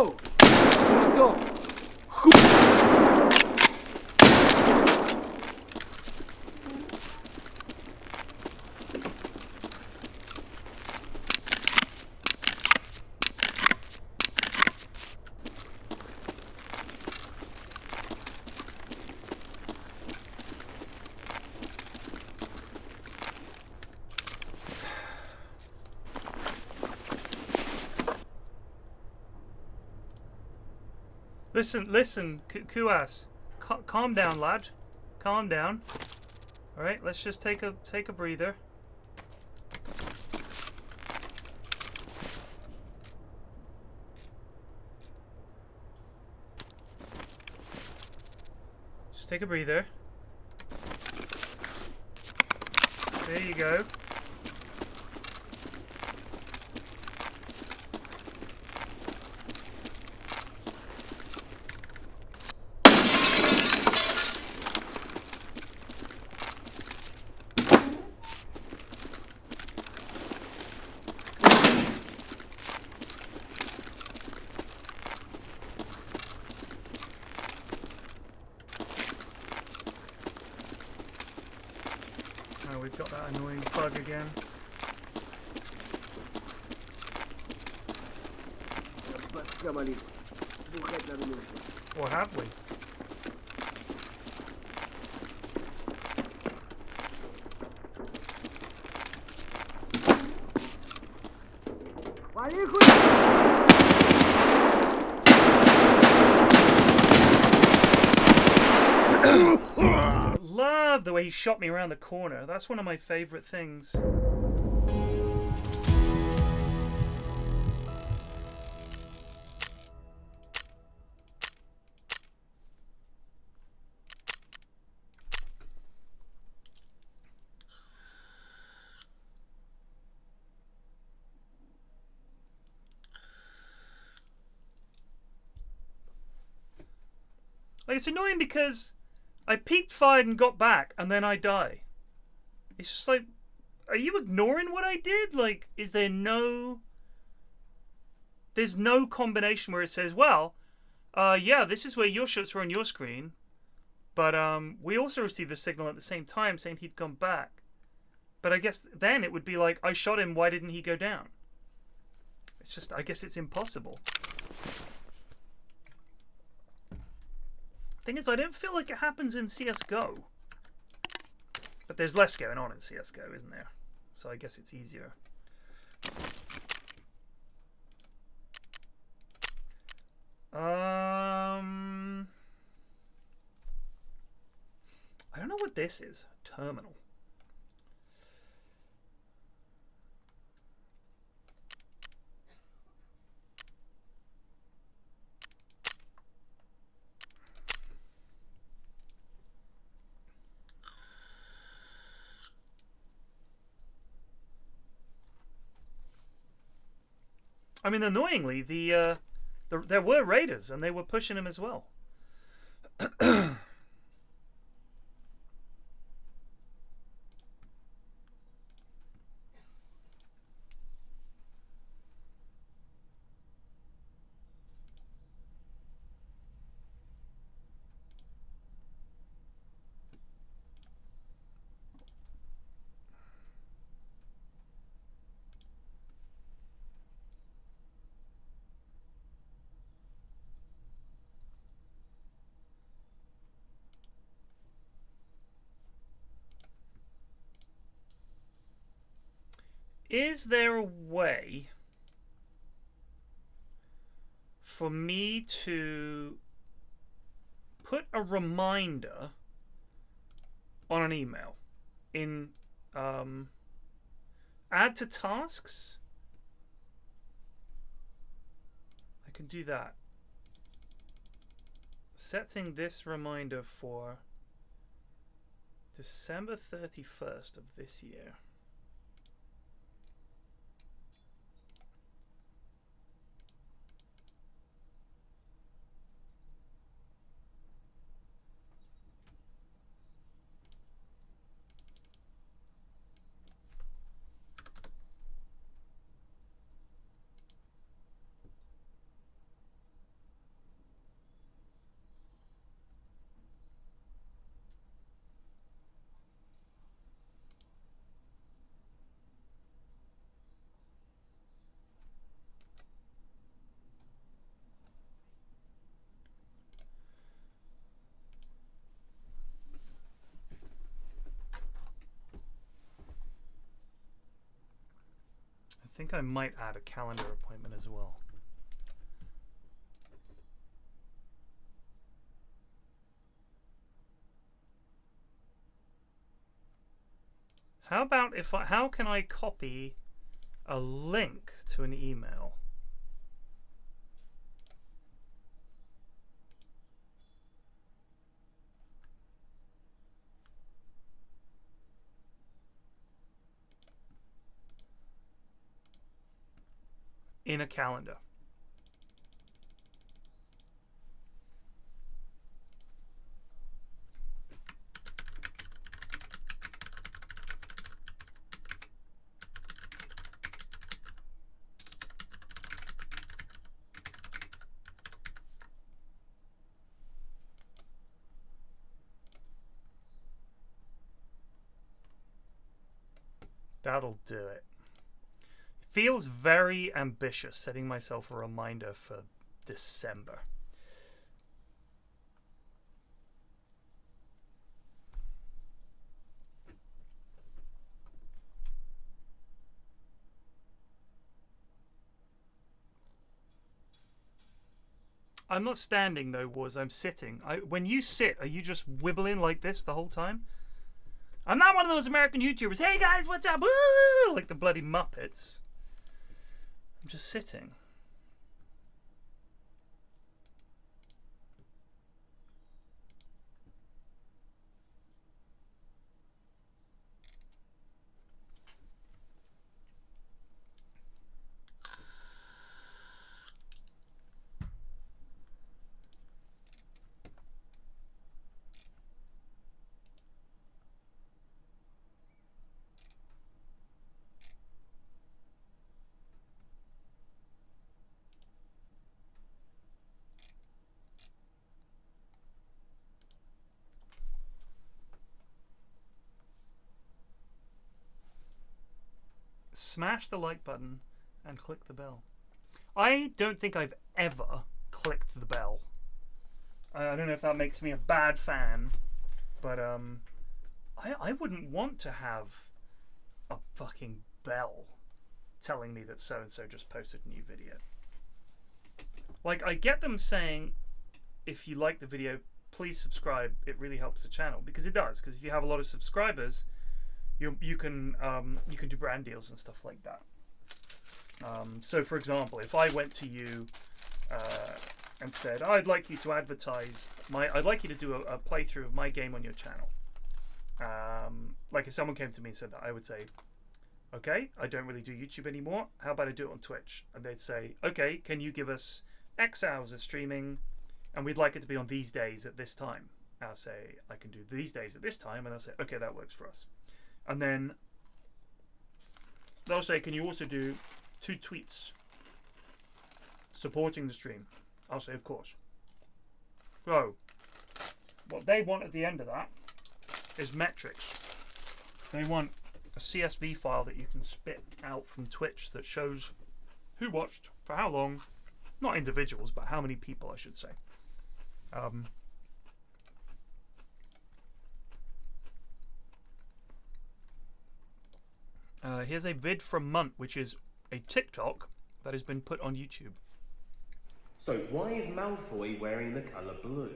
go! Let's go! Listen, Kuas. Calm down, lad. Calm down. All right, let's just take a breather. Just take a breather. There you go. We've got that annoying bug again. Or have we? Love the way he shot me around the corner. That's one of my favorite things. Like, it's annoying because I peeked, fired, and got back, and then I die. It's just like, are you ignoring what I did? Like, is there no... There's no combination where it says, well, yeah, this is where your shots were on your screen, but we also received a signal at the same time saying he'd gone back. But I guess then it would be like, I shot him, why didn't he go down? It's just, I guess it's impossible. Thing is, I don't feel like it happens in CSGO. But there's less going on in CSGO, isn't there? So I guess it's easier. I don't know what this is. Terminal. I mean, annoyingly, there were raiders, and they were pushing him as well. Is there a way for me to put a reminder on an email in add to tasks? I can do that. Setting this reminder for December 31st of this year. think I might add a calendar appointment as well. How about if how can I copy a link to an email? In a calendar. That'll do it. Feels very ambitious setting myself a reminder for December. I'm not standing though, Wars. I'm sitting. When you sit, are you just wibbling like this the whole time? I'm not one of those American YouTubers. Hey guys, what's up? Woo! Like the bloody Muppets. I'm just sitting. Smash the like button and click the bell. I don't think I've ever clicked the bell. I don't know if that makes me a bad fan, but I wouldn't want to have a fucking bell telling me that so-and-so just posted a new video. Like, I get them saying, if you like the video, please subscribe. It really helps the channel, because it does. Because if you have a lot of subscribers, you can do brand deals and stuff like that. So, for example, if I went to you and said, I'd like you to advertise I'd like you to do a playthrough of my game on your channel. Like if someone came to me and said that, I would say, okay, I don't really do YouTube anymore. How about I do it on Twitch? And they'd say, okay, can you give us X hours of streaming? And we'd like it to be on these days at this time. I'll say, I can do these days at this time. And they'll say, okay, that works for us. And then they'll say, can you also do 2 tweets supporting the stream? I'll say, of course. So, what they want at the end of that is metrics. They want a CSV file that you can spit out from Twitch that shows who watched, for how long, not individuals, but how many people, I should say. Here's a vid from Munt, which is a TikTok that has been put on YouTube. So why is Malfoy wearing the colour blue?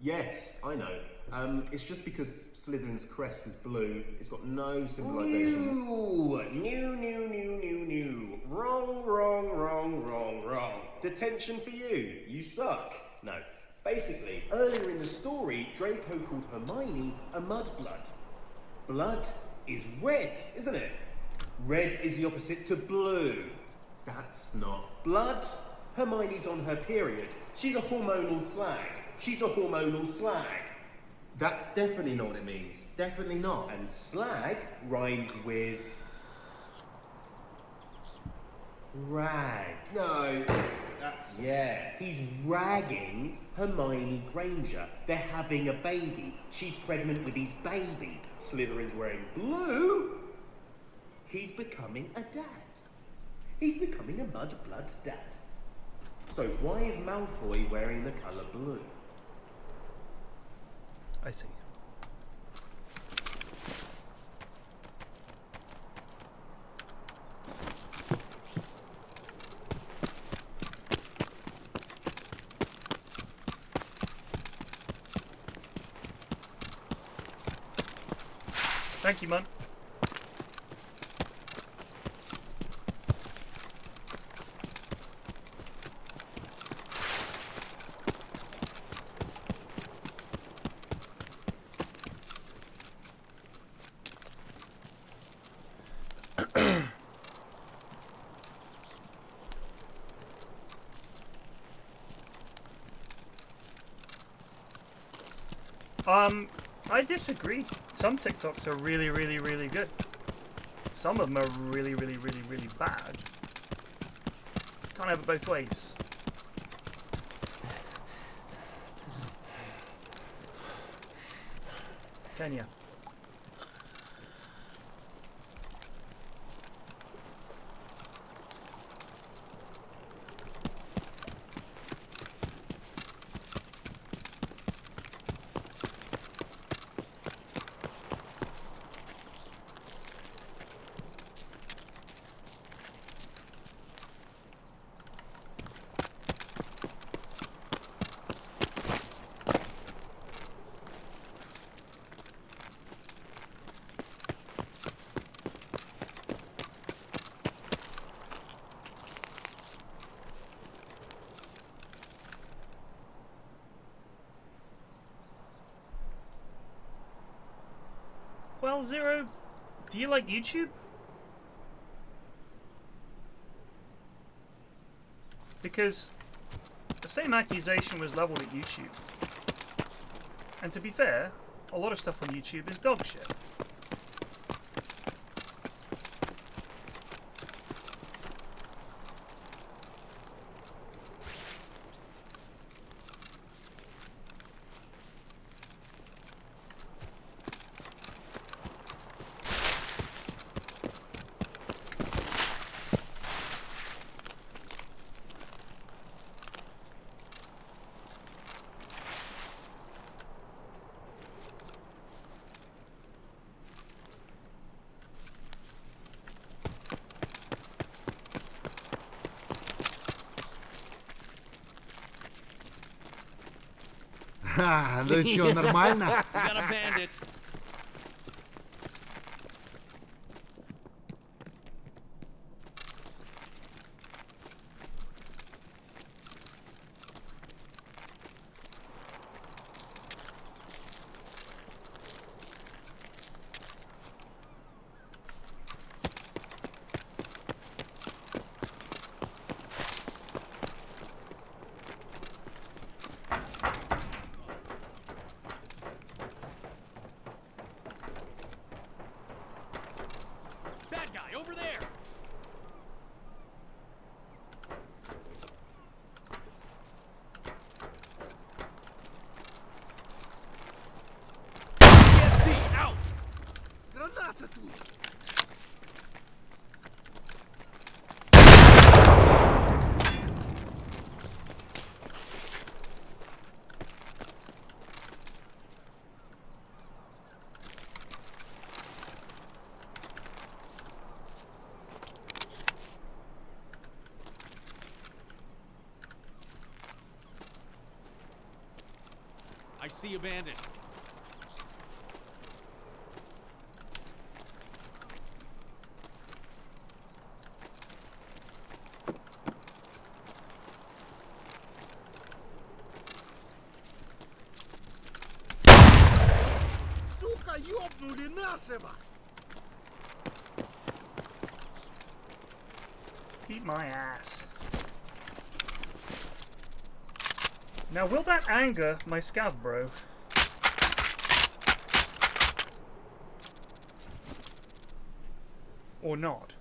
Yes, I know. It's just because Slytherin's crest is blue. It's got no symbolisation. New. Wrong. Detention for you. You suck. No. Basically, earlier in the story, Draco called Hermione a mudblood. Blood is red, isn't it? Red is the opposite to blue. That's not blood. Hermione's on her period. She's a hormonal slag. That's definitely not what it means. Definitely not. And slag rhymes with rag. No, that's... Yeah, he's ragging Hermione Granger. They're having a baby. She's pregnant with his baby. Slytherin's wearing blue. He's becoming a dad. He's becoming a mudblood dad. So why is Malfoy wearing the colour blue? I see. Thank you, man. I disagree. Some TikToks are really, really, really good. Some of them are really, really, really, really bad. Can't have it both ways. Can ya? Well, Zero, do you like YouTube? Because the same accusation was leveled at YouTube. And to be fair, a lot of stuff on YouTube is dog shit. Ха, ну чё, нормально? We got a bandit. Bad guy over there. PFD out. Граната тут! I see a bandit. Сука, ёбнули нашего! Beat my ass. Now, will that anger my scav bro? Or not?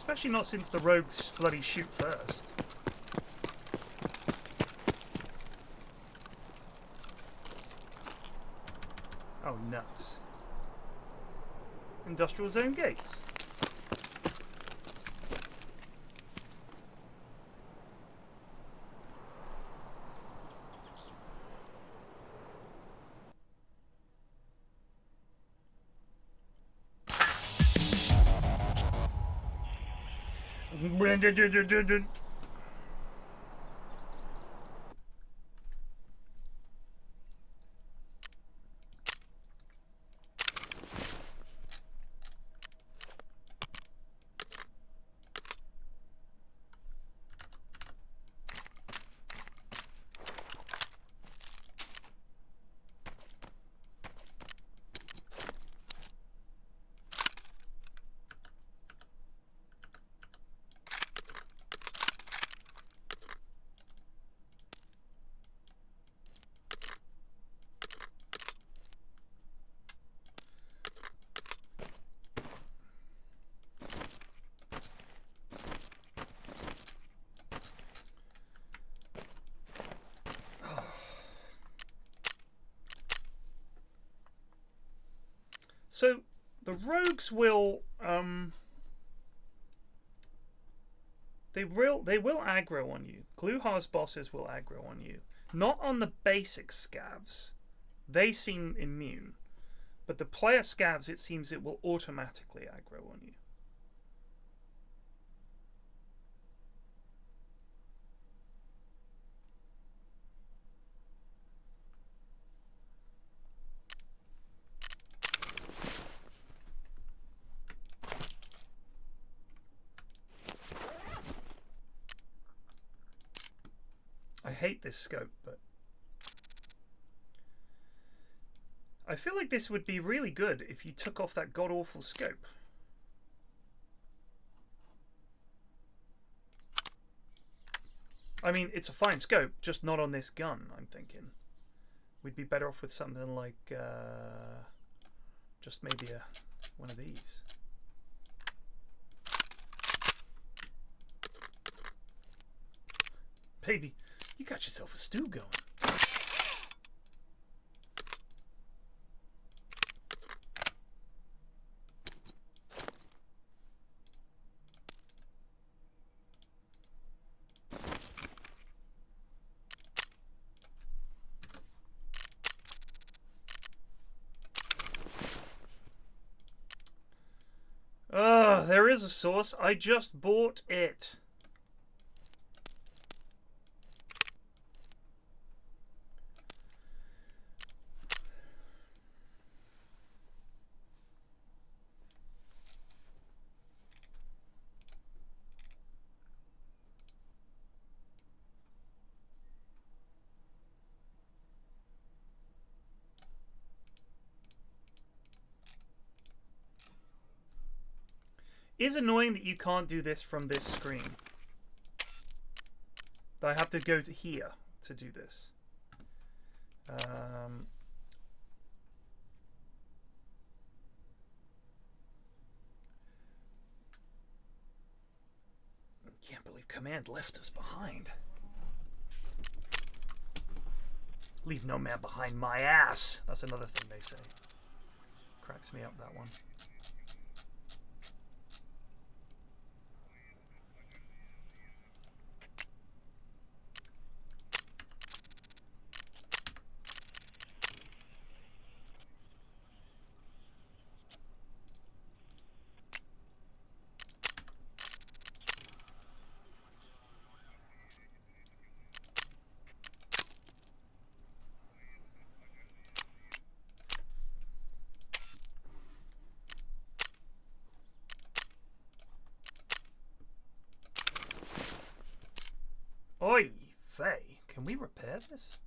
Especially not since the rogues bloody shoot first. Oh, nuts. Industrial zone gates. So the rogues will they will aggro on you. Gluhar's bosses will aggro on you. Not on the basic scavs. They seem immune. But the player scavs, it seems it will automatically aggro on you. I hate this scope, but I feel like this would be really good if you took off that god-awful scope. I mean, it's a fine scope, just not on this gun, I'm thinking. We'd be better off with something like just maybe one of these. Baby, you got yourself a stew going. There is a source. I just bought it. It's annoying that you can't do this from this screen. That I have to go to here to do this. Can't believe Command left us behind. Leave no man behind my ass. That's another thing they say. Cracks me up, that one. Oi, Faye, can we repair this?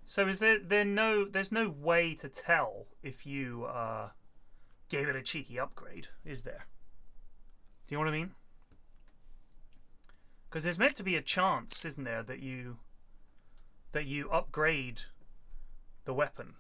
So is there's no way to tell if you gave it a cheeky upgrade, is there? Do you know what I mean? Because there's meant to be a chance, isn't there, that that you upgrade the weapon.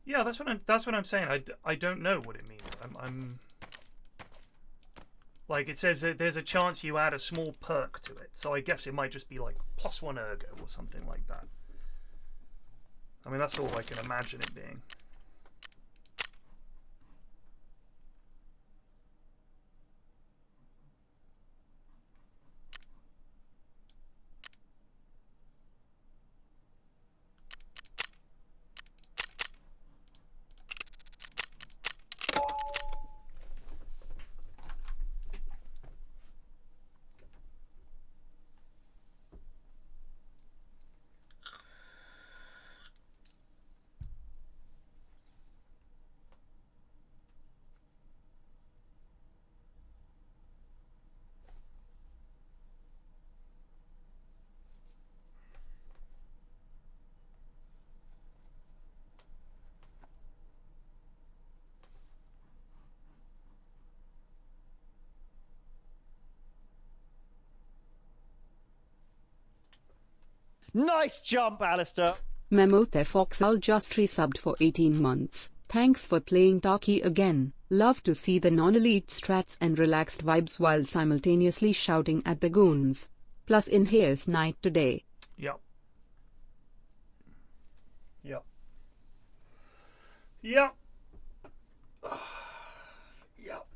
Yeah, that's what I'm saying. I don't know what it means. I'm like, it says that there's a chance you add a small perk to it, so I guess it might just be like +1 ergo or something like that. I mean, that's all I can imagine it being. Nice jump, Alistair. Memo PFlax just resubbed for 18 months. Thanks for playing Taki again. Love to see the non-elite strats and relaxed vibes while simultaneously shouting at the goons. Plus in here's night today. Yep. Yep. Yep. Yep.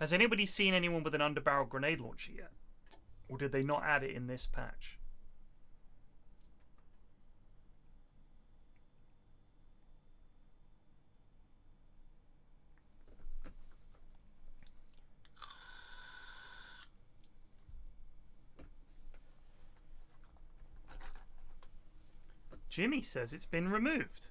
Has anybody seen anyone with an underbarrel grenade launcher yet? Or did they not add it in this patch? Jimmy says it's been removed.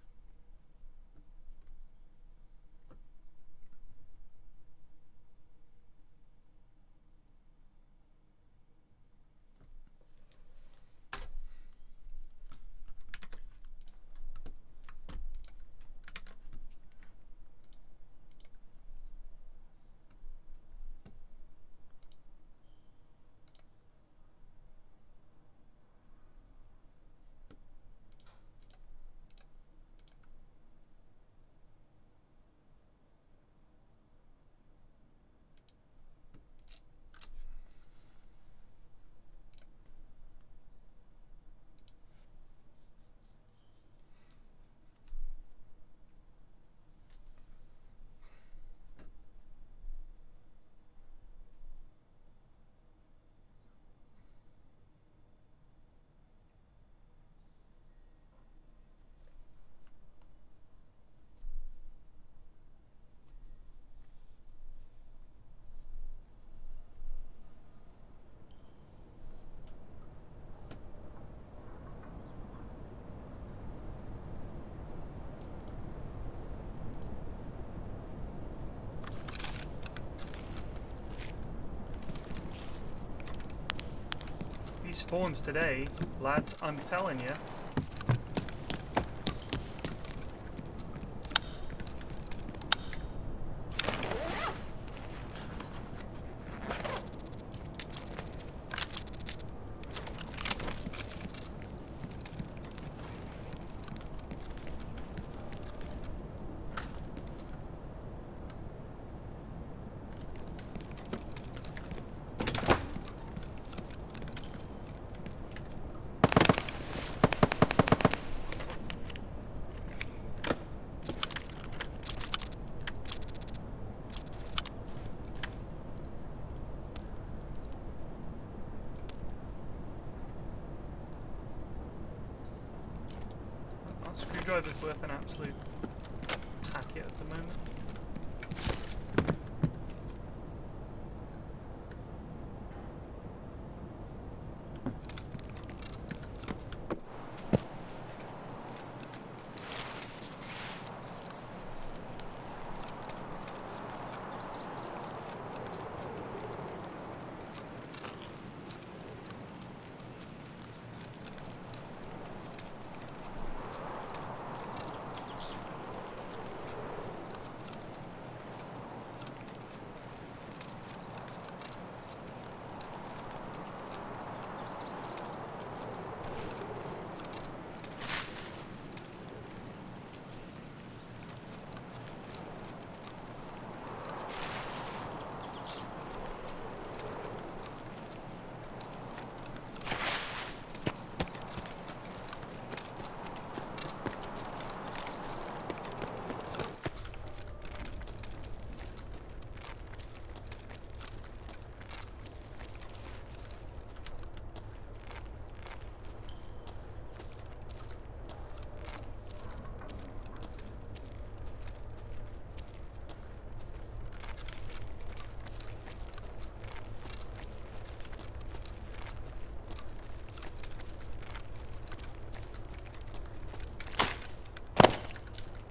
These spawns today, lads, I'm telling you. Screwdriver's worth an absolute packet at the moment.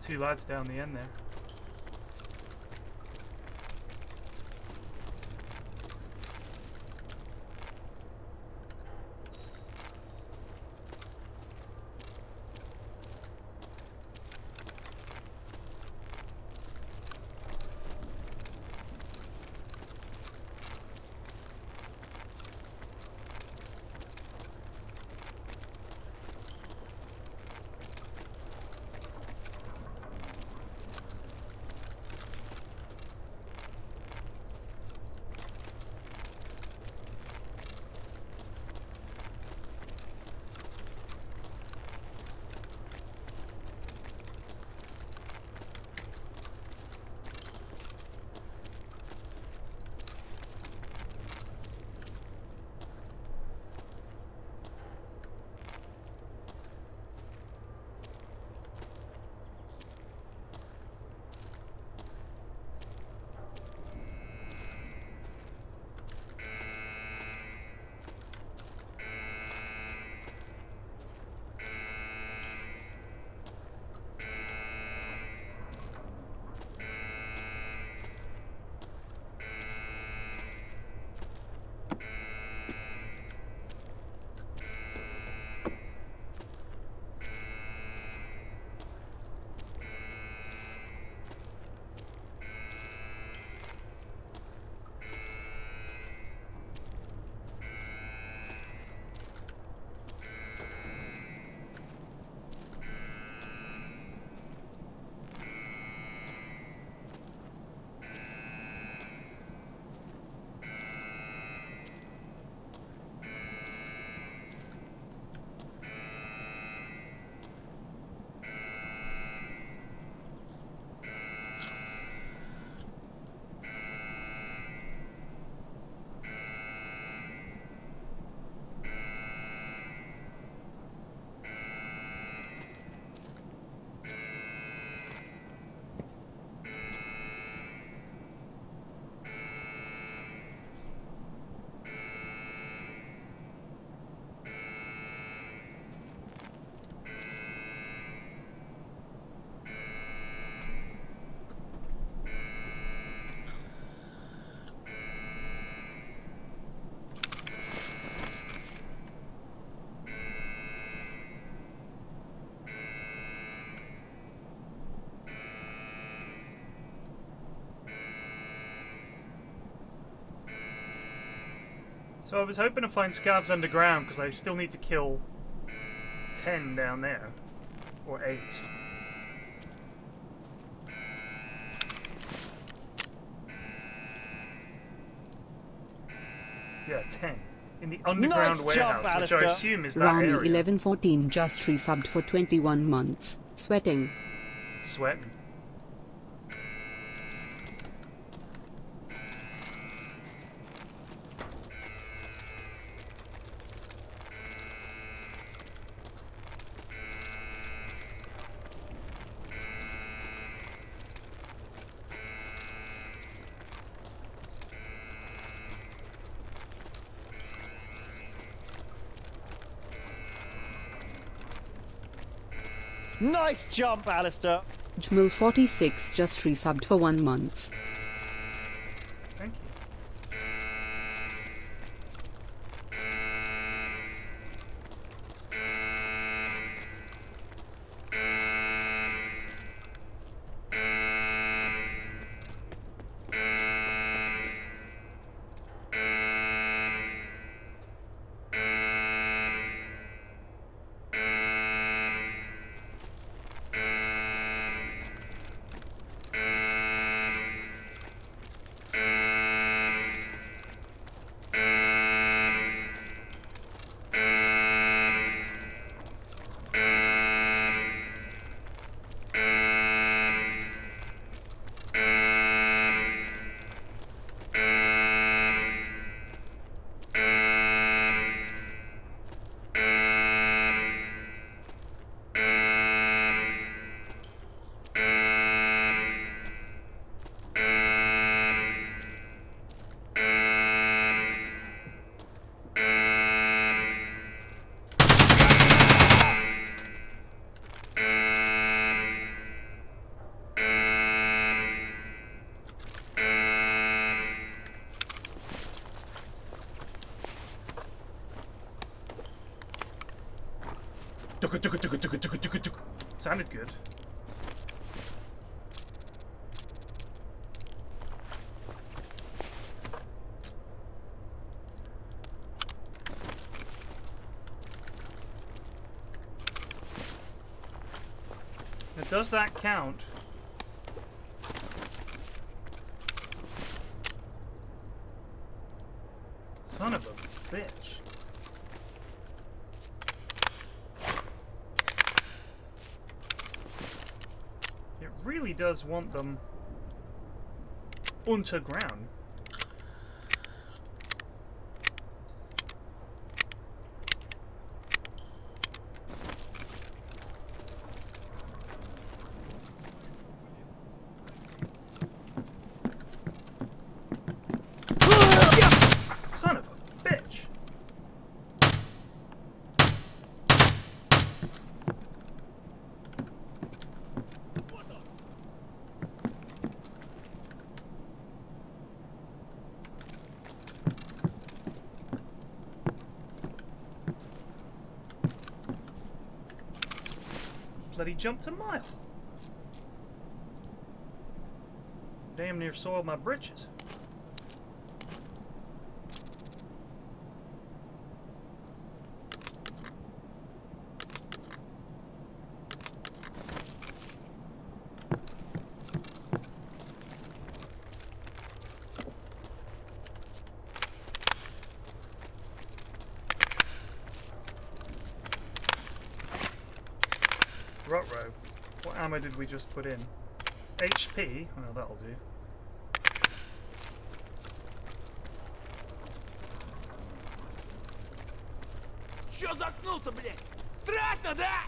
two lads down the end there. So I was hoping to find scavs underground because I still need to kill 10 down there. Or 8. Yeah, 10. In the underground Nice jump, warehouse, which I Alistair. assume is that Rami area. 1114 just resubbed for 21 months. Sweating. Sweatin. Nice jump, Alistair. Jmil 46 just resubbed for 1 month. Thank you. Sounded good. Now, does that count? Son of a bitch. It really does want them underground. Son of a bitch. Bloody jumped a mile. Damn near soiled my britches. Ruh-roh. What ammo did we just put in? HP? Well, that'll do. Чё заткнулся, блядь? Страшно, да?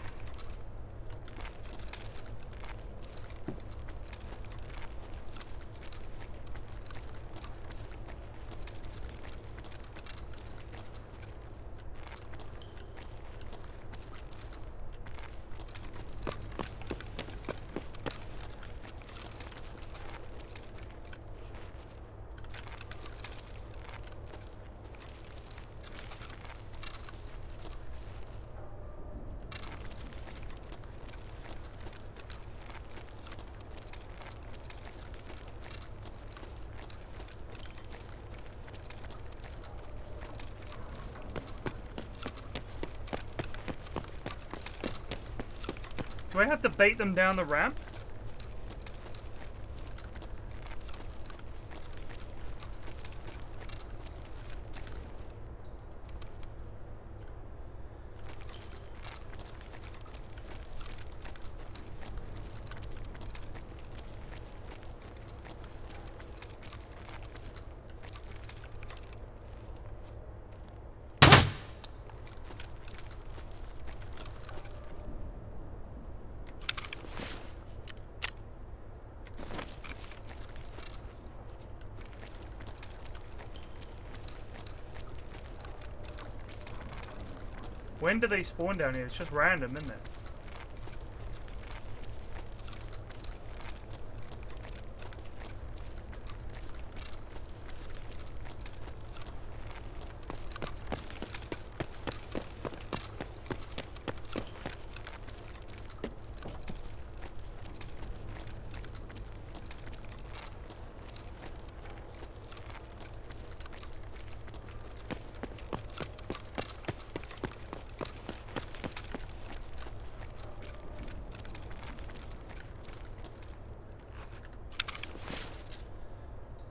Do I have to bait them down the ramp? When do they spawn down here? It's just random, isn't it?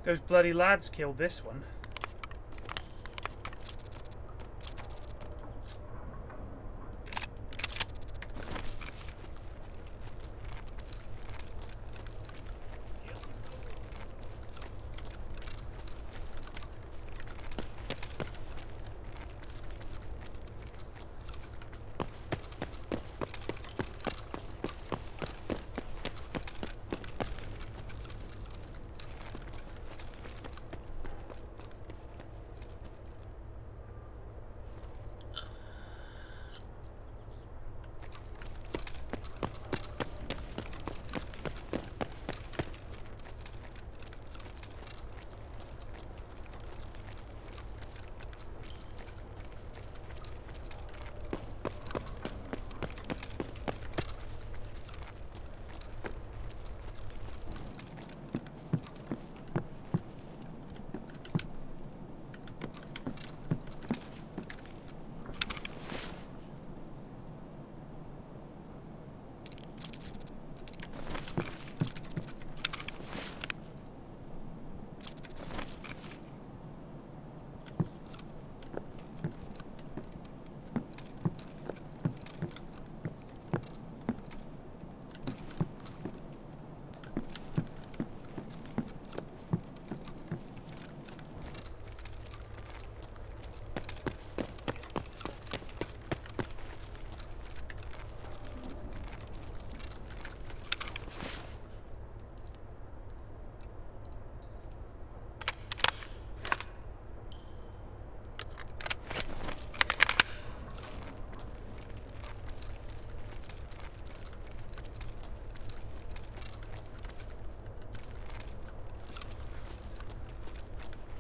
Those bloody lads killed this one.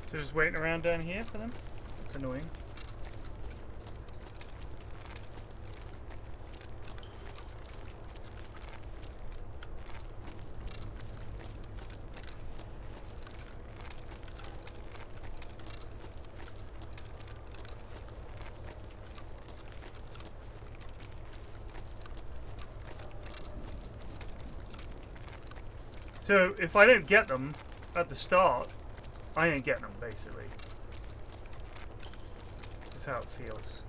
So just waiting around down here for them? That's annoying. So if I don't get them at the start, I ain't getting them, basically. That's how it feels.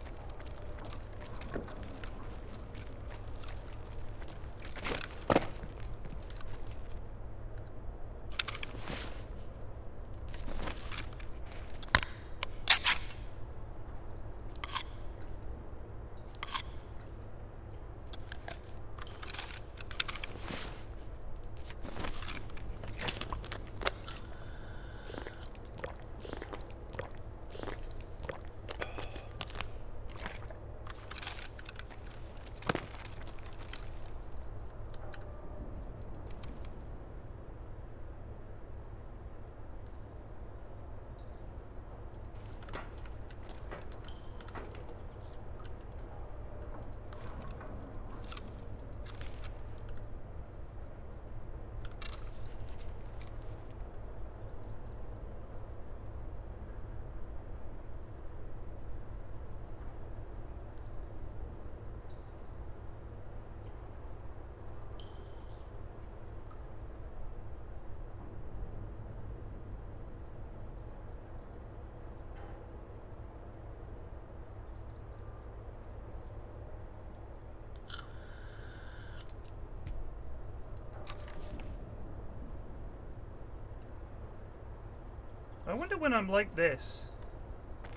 I wonder when I'm like this,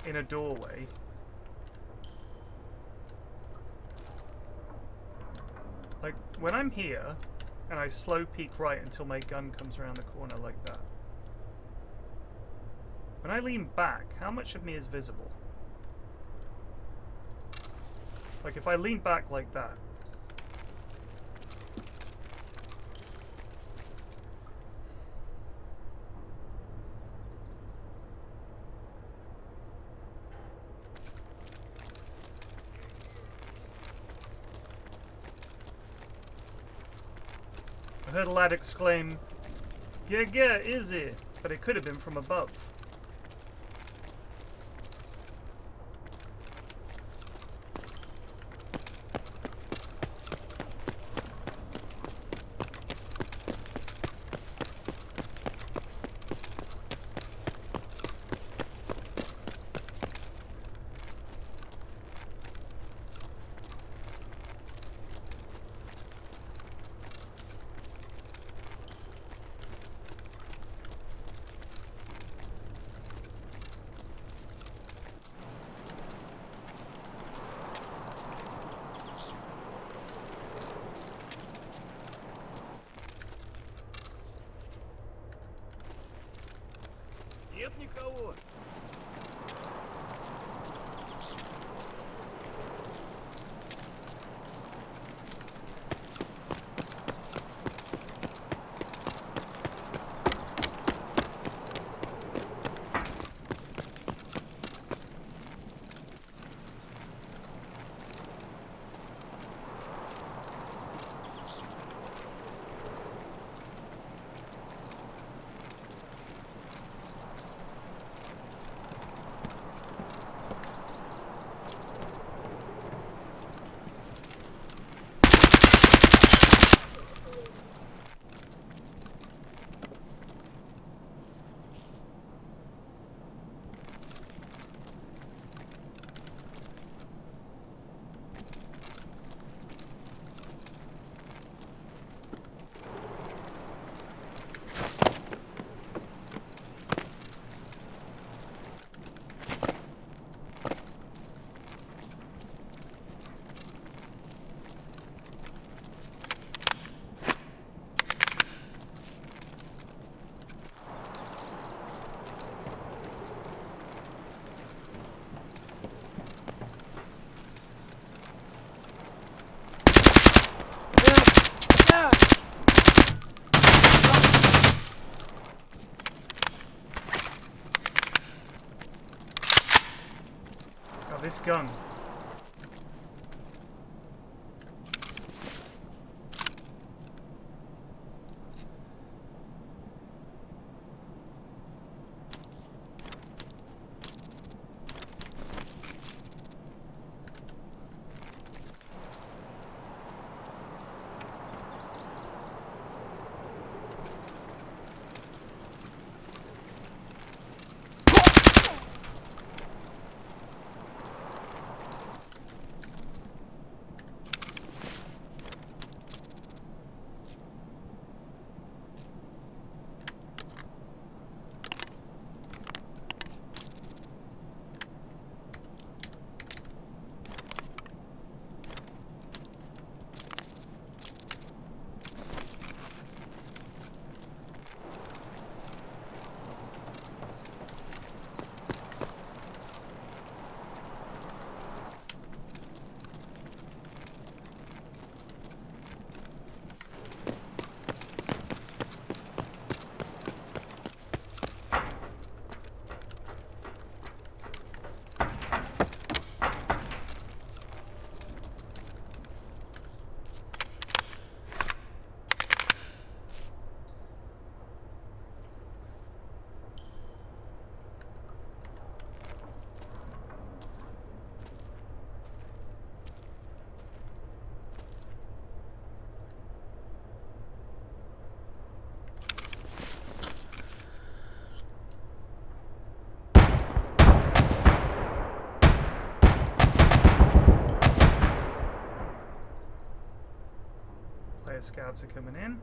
in a doorway. Like, when I'm here, and I slow peek right until my gun comes around the corner like that. When I lean back, how much of me is visible? Like, if I lean back like that. I heard a lad exclaim, "Yeah, is it?" But it could have been from above. Нет никого. this gun. Scavs are coming in.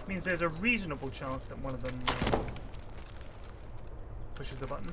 Means there's a reasonable chance that one of them pushes the button.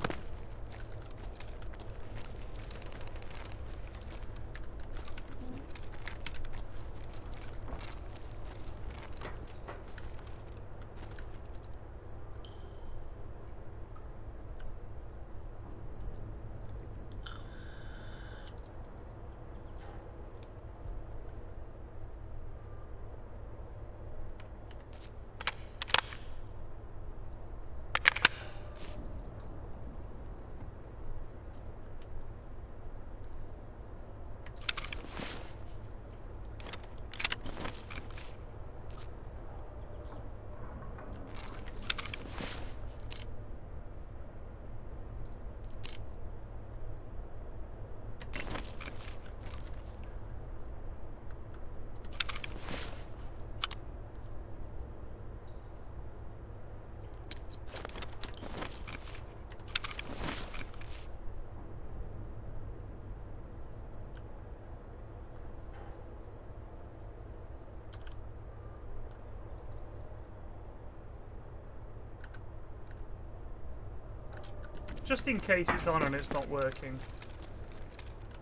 Just in case it's on and it's not working.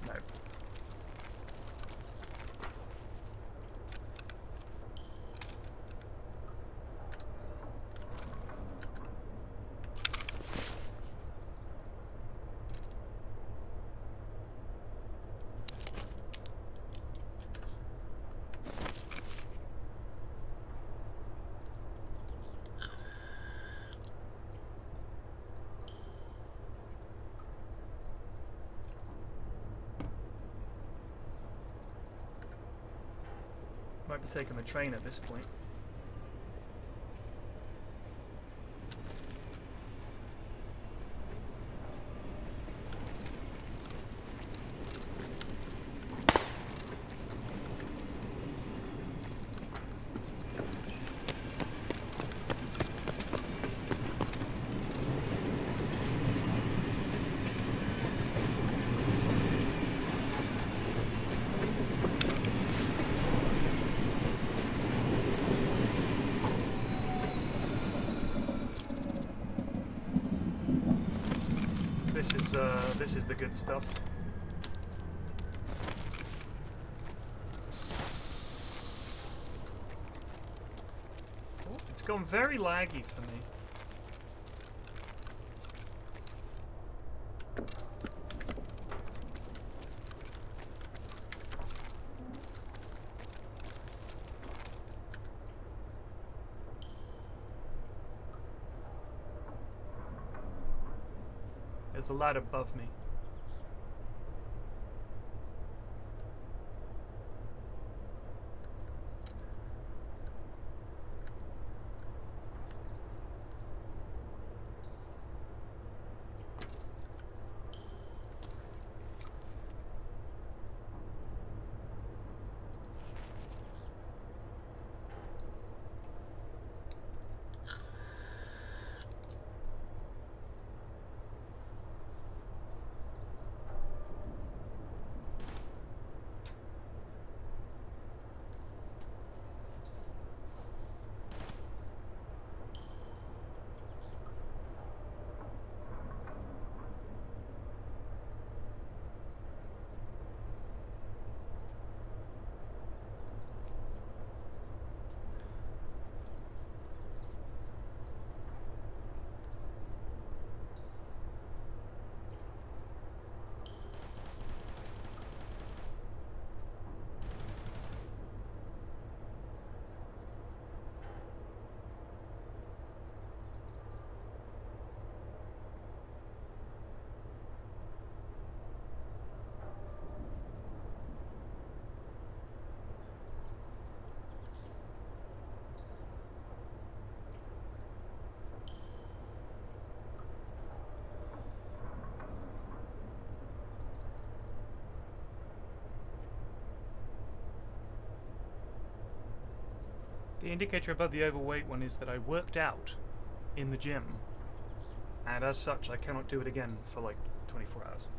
No. Might be taking the train at this point. This is the good stuff. It's gone very laggy for me. There's a lad above me. The indicator above the overweight one is that I worked out in the gym, and as such I cannot do it again for like 24 hours.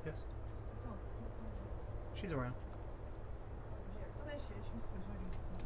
Yes? She's around. Oh, there she is. She must have been hiding somewhere.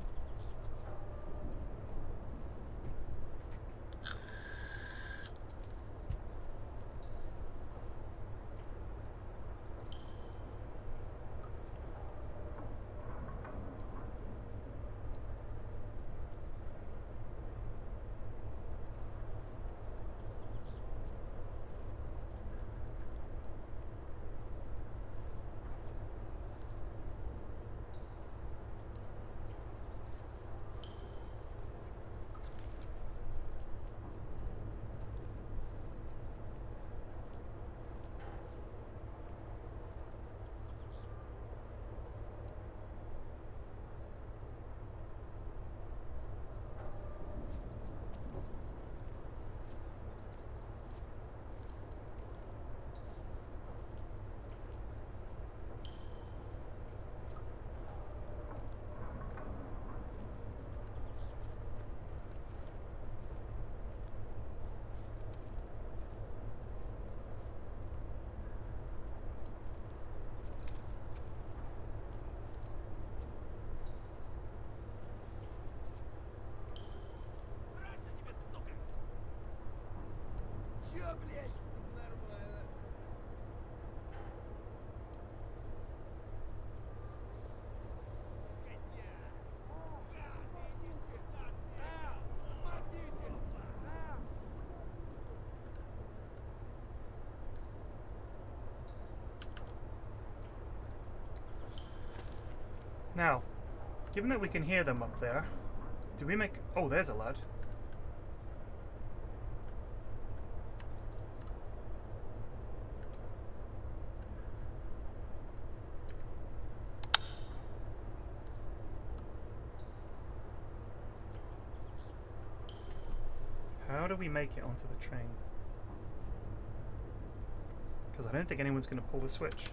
Чё, блядь? Нормально. Now, given that we can hear them up there, do we make... Oh, there's a lad. How do we make it onto the train? Because I don't think anyone's going to pull the switch.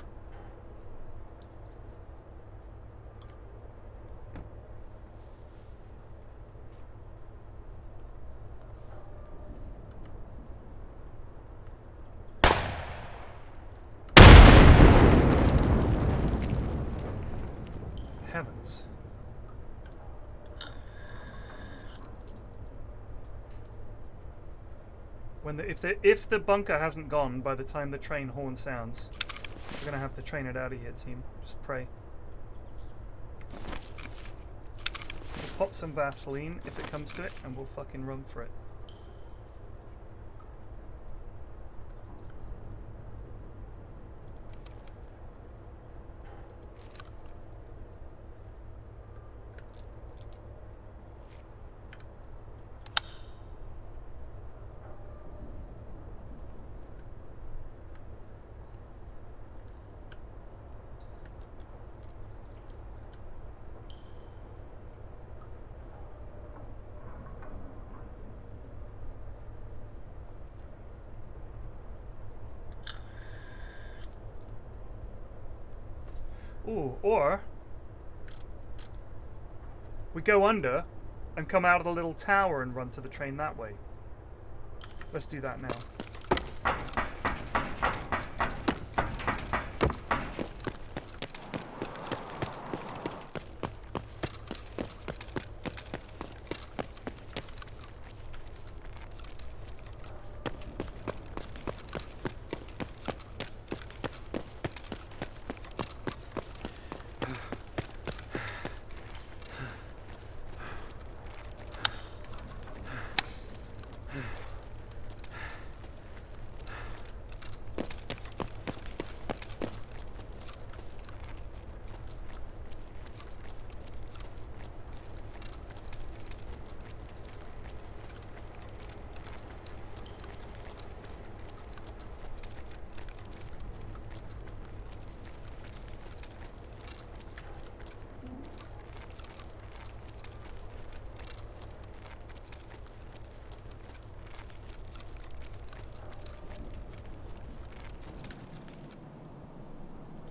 Heavens. When if the bunker hasn't gone by the time the train horn sounds, we're gonna have to train it out of here, team. Just pray. We'll pop some Vaseline if it comes to it, and we'll fucking run for it. Ooh, or we go under and come out of the little tower and run to the train that way. Let's do that now.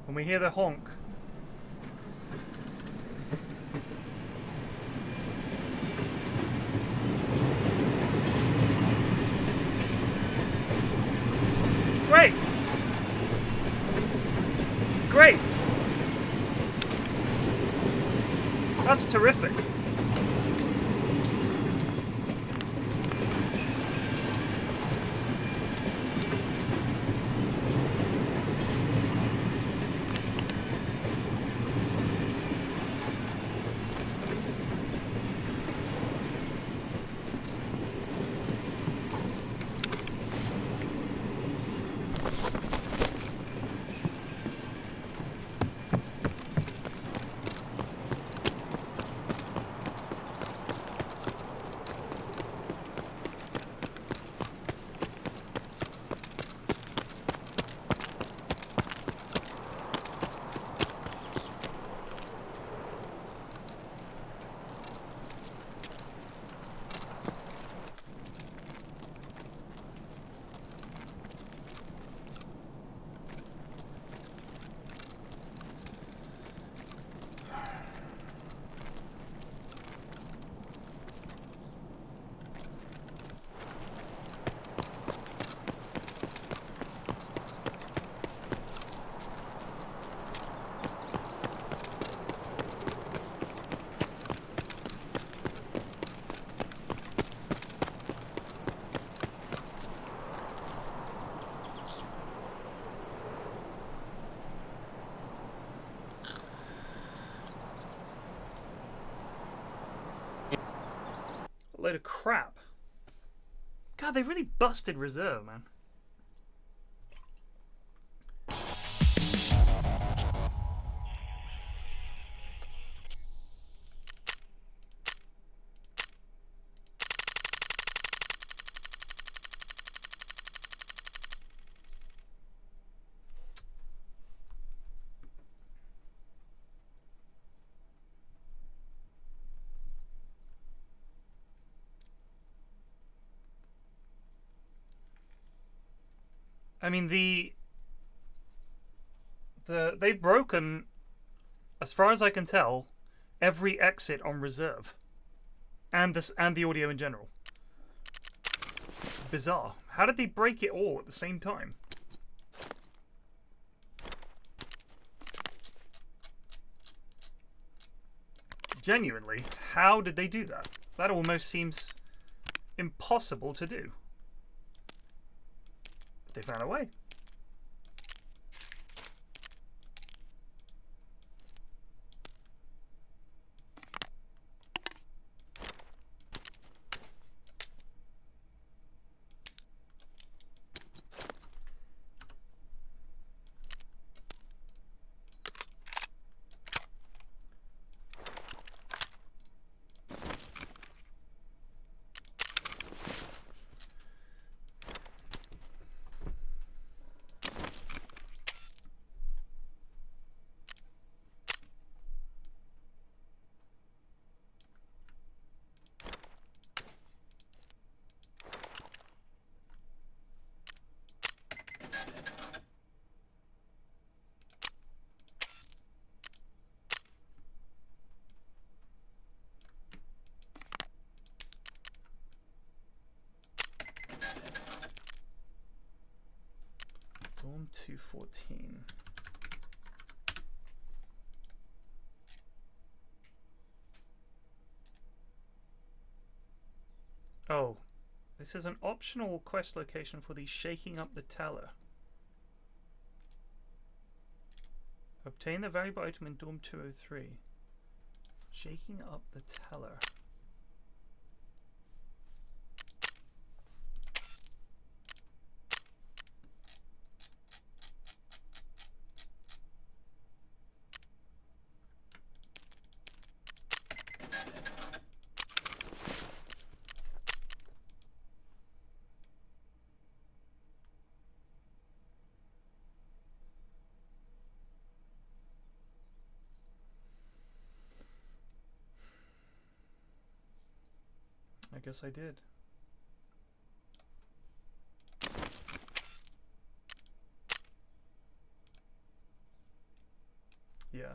When we hear the honk, great! Great! That's terrific. Load of crap. God, they really busted reserve, man. I mean, they've broken, as far as I can tell, every exit on reserve, and the audio in general. Bizarre. How did they break it all at the same time? Genuinely, how did they do that? That almost seems impossible to do. They ran away. Dorm 214. Oh, this is an optional quest location for the Shaking Up the Teller. Obtain the valuable item in Dorm 203. Shaking Up the Teller. I guess I did. Yeah.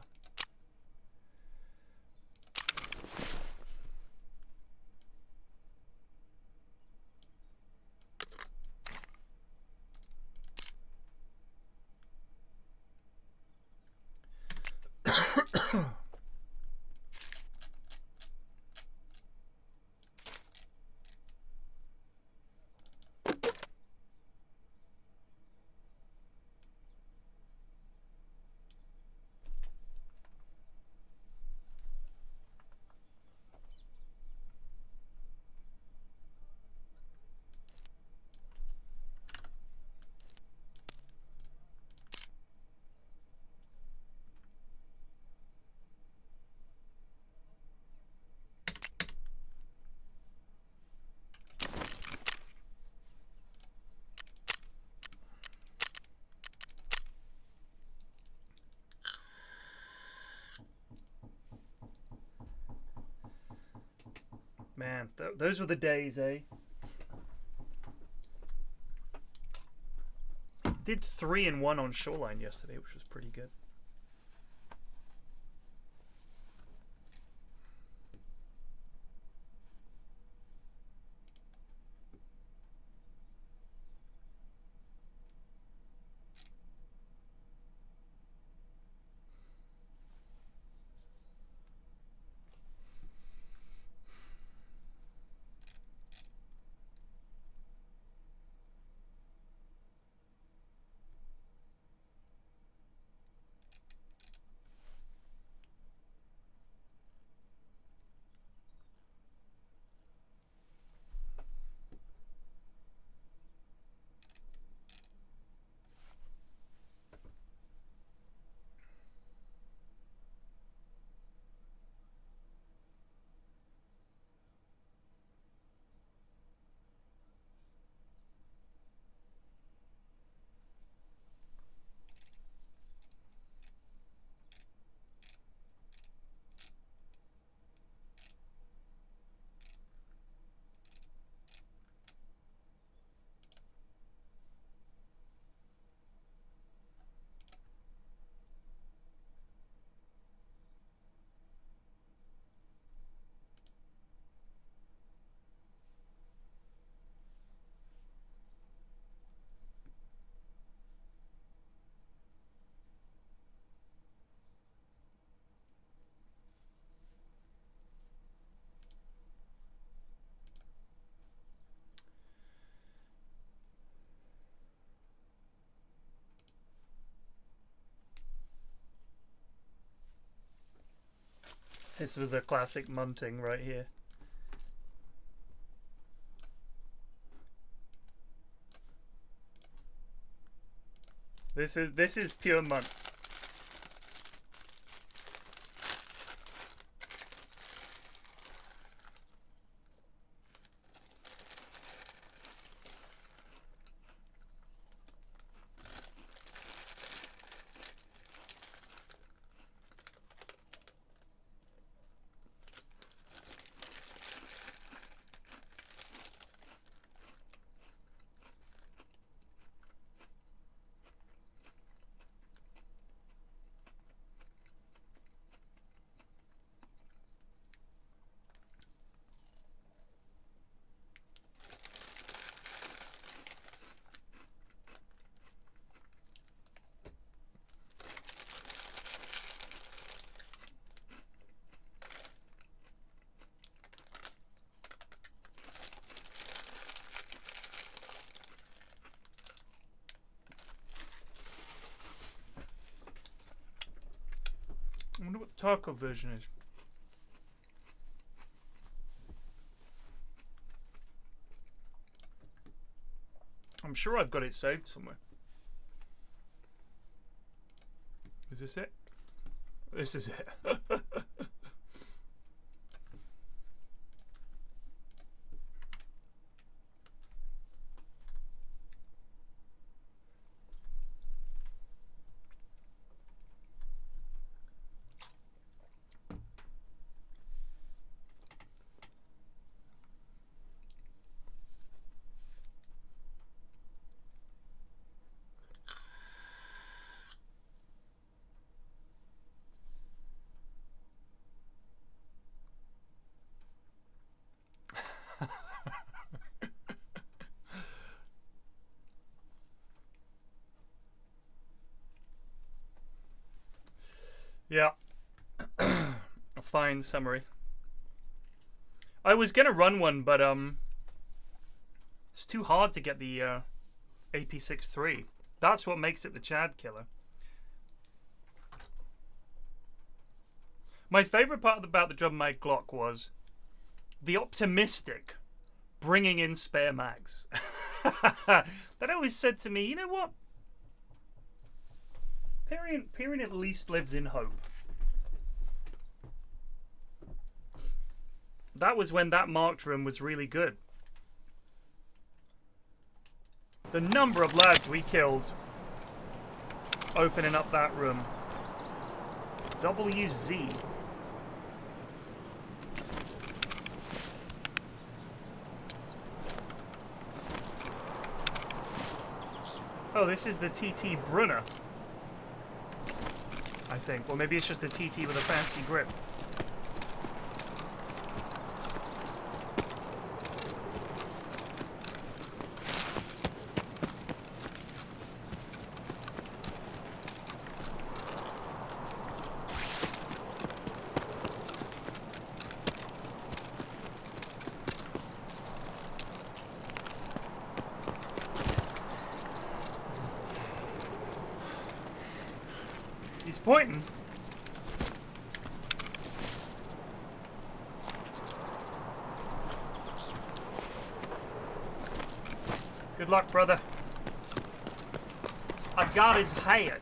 Man, those were the days, eh? Did 3 and 1 on Shoreline yesterday, which was pretty good. This was a classic munting right here. This is pure munt. I wonder what the Tarkov version is. I'm sure I've got it saved somewhere. Is this it? This is it. Yeah. A fine summary. I was gonna run one, but it's too hard to get the AP63. That's what makes it the Chad killer. My favorite part about the drum mag Glock was the optimistic bringing in spare mags. That always said to me, you know what? Pyrian at least lives in hope. That was when that marked room was really good. The number of lads we killed opening up that room. WZ. Oh, this is the TT Brunner. I think. Or maybe it's just a TT with a fancy grip. He's pointing. Good luck, brother. I got his head.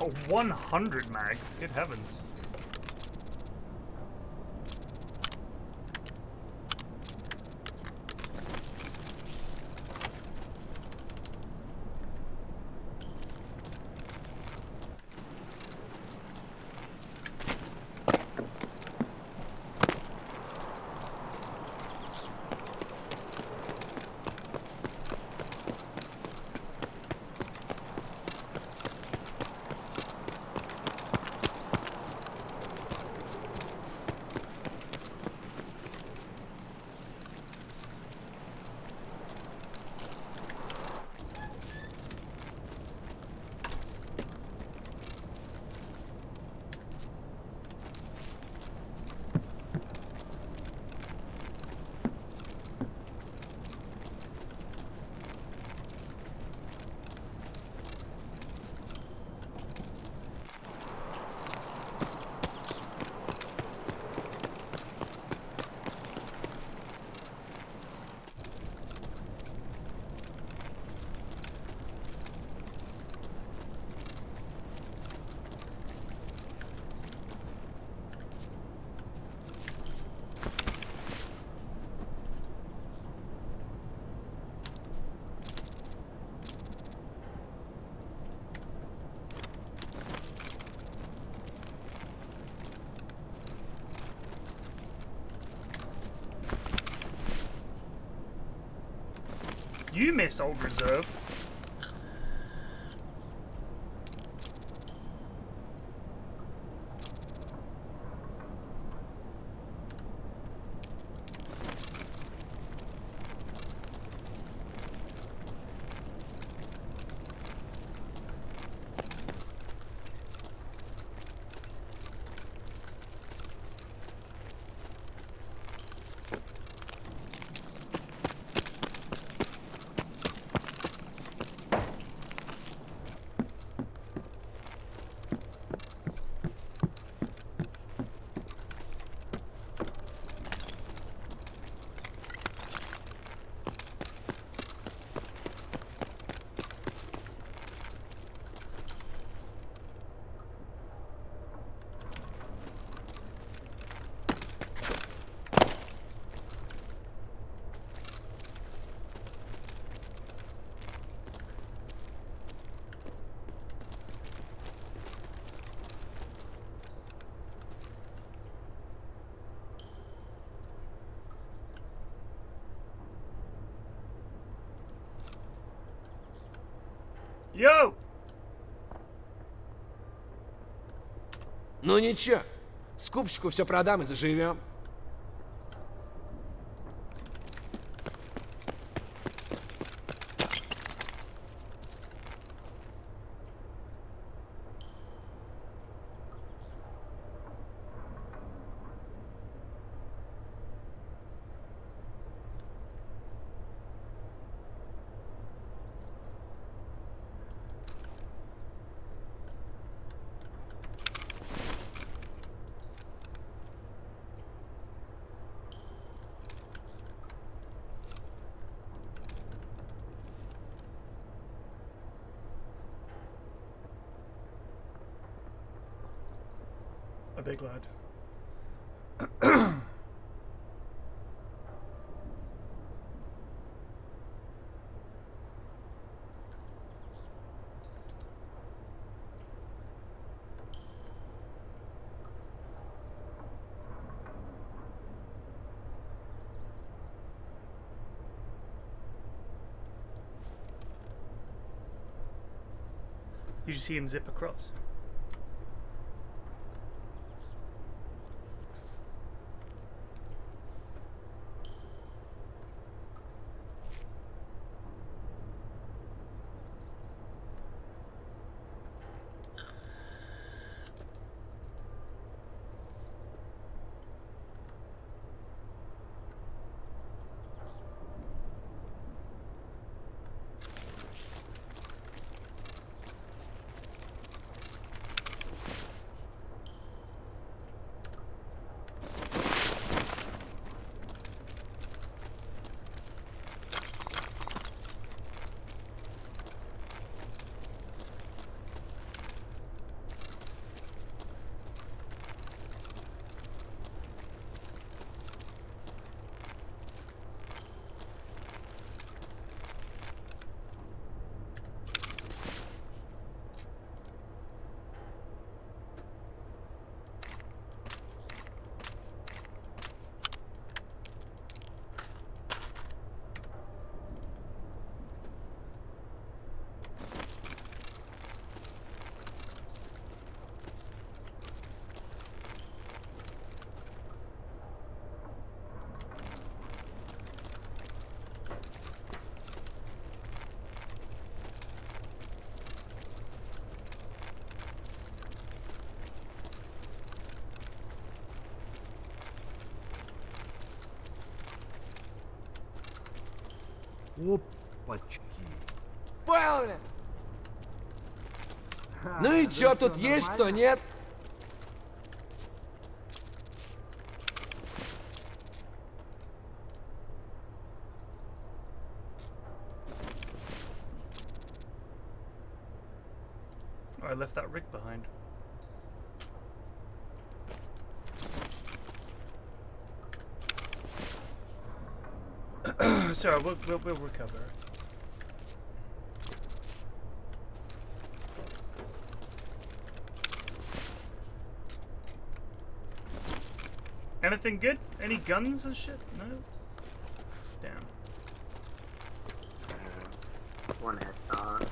Oh, 100 mag. Good heavens. You miss, Old Reserve. Yo! Ну ничего, скупщику все продам и заживем. A big lad. Did you see him zip across? Опачки. Понял, бля? Ну и чё, тут есть кто, нет? Oh, I left that rig behind. Sorry, we'll recover. Anything good? Any guns and shit? No? Damn. One SR.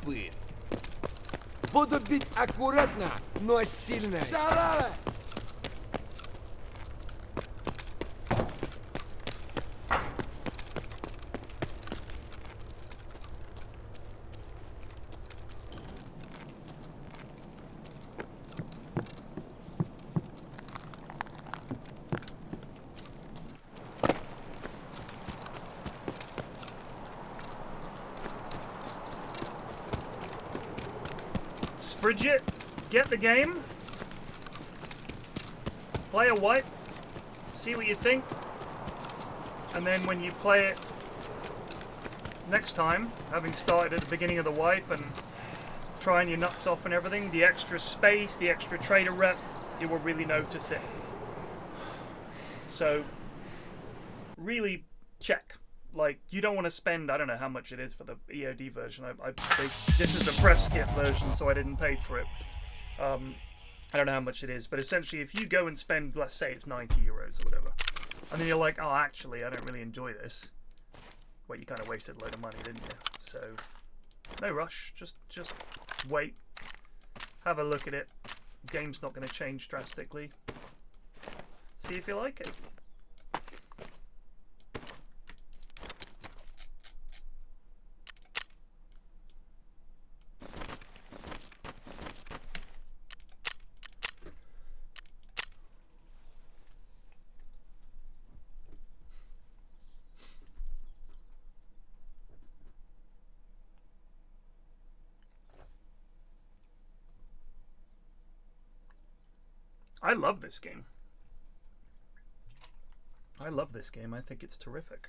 Тупые. Буду бить аккуратно, но сильно. Шалава! Bridget, get the game, play a wipe, see what you think, and then when you play it next time, having started at the beginning of the wipe and trying your nuts off and everything, the extra space, the extra trader rep, you will really notice it. So, really check. Like, you don't want to spend, I don't know how much it is for the EOD version. This is the press skip version, so I didn't pay for it. I don't know how much it is, but essentially if you go and spend, let's say it's 90 euros or whatever, and then you're like, oh, actually, I don't really enjoy this. Well, you kind of wasted a load of money, didn't you? So, no rush. Just wait. Have a look at it. Game's not going to change drastically. See if you like it. I love this game. I love this game. I think it's terrific.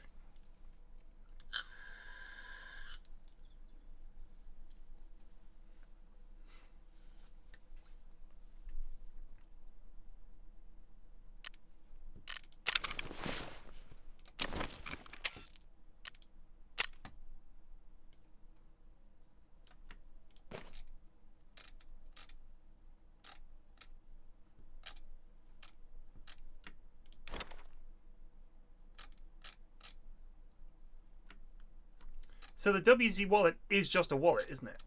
So the WZ wallet is just a wallet, isn't it?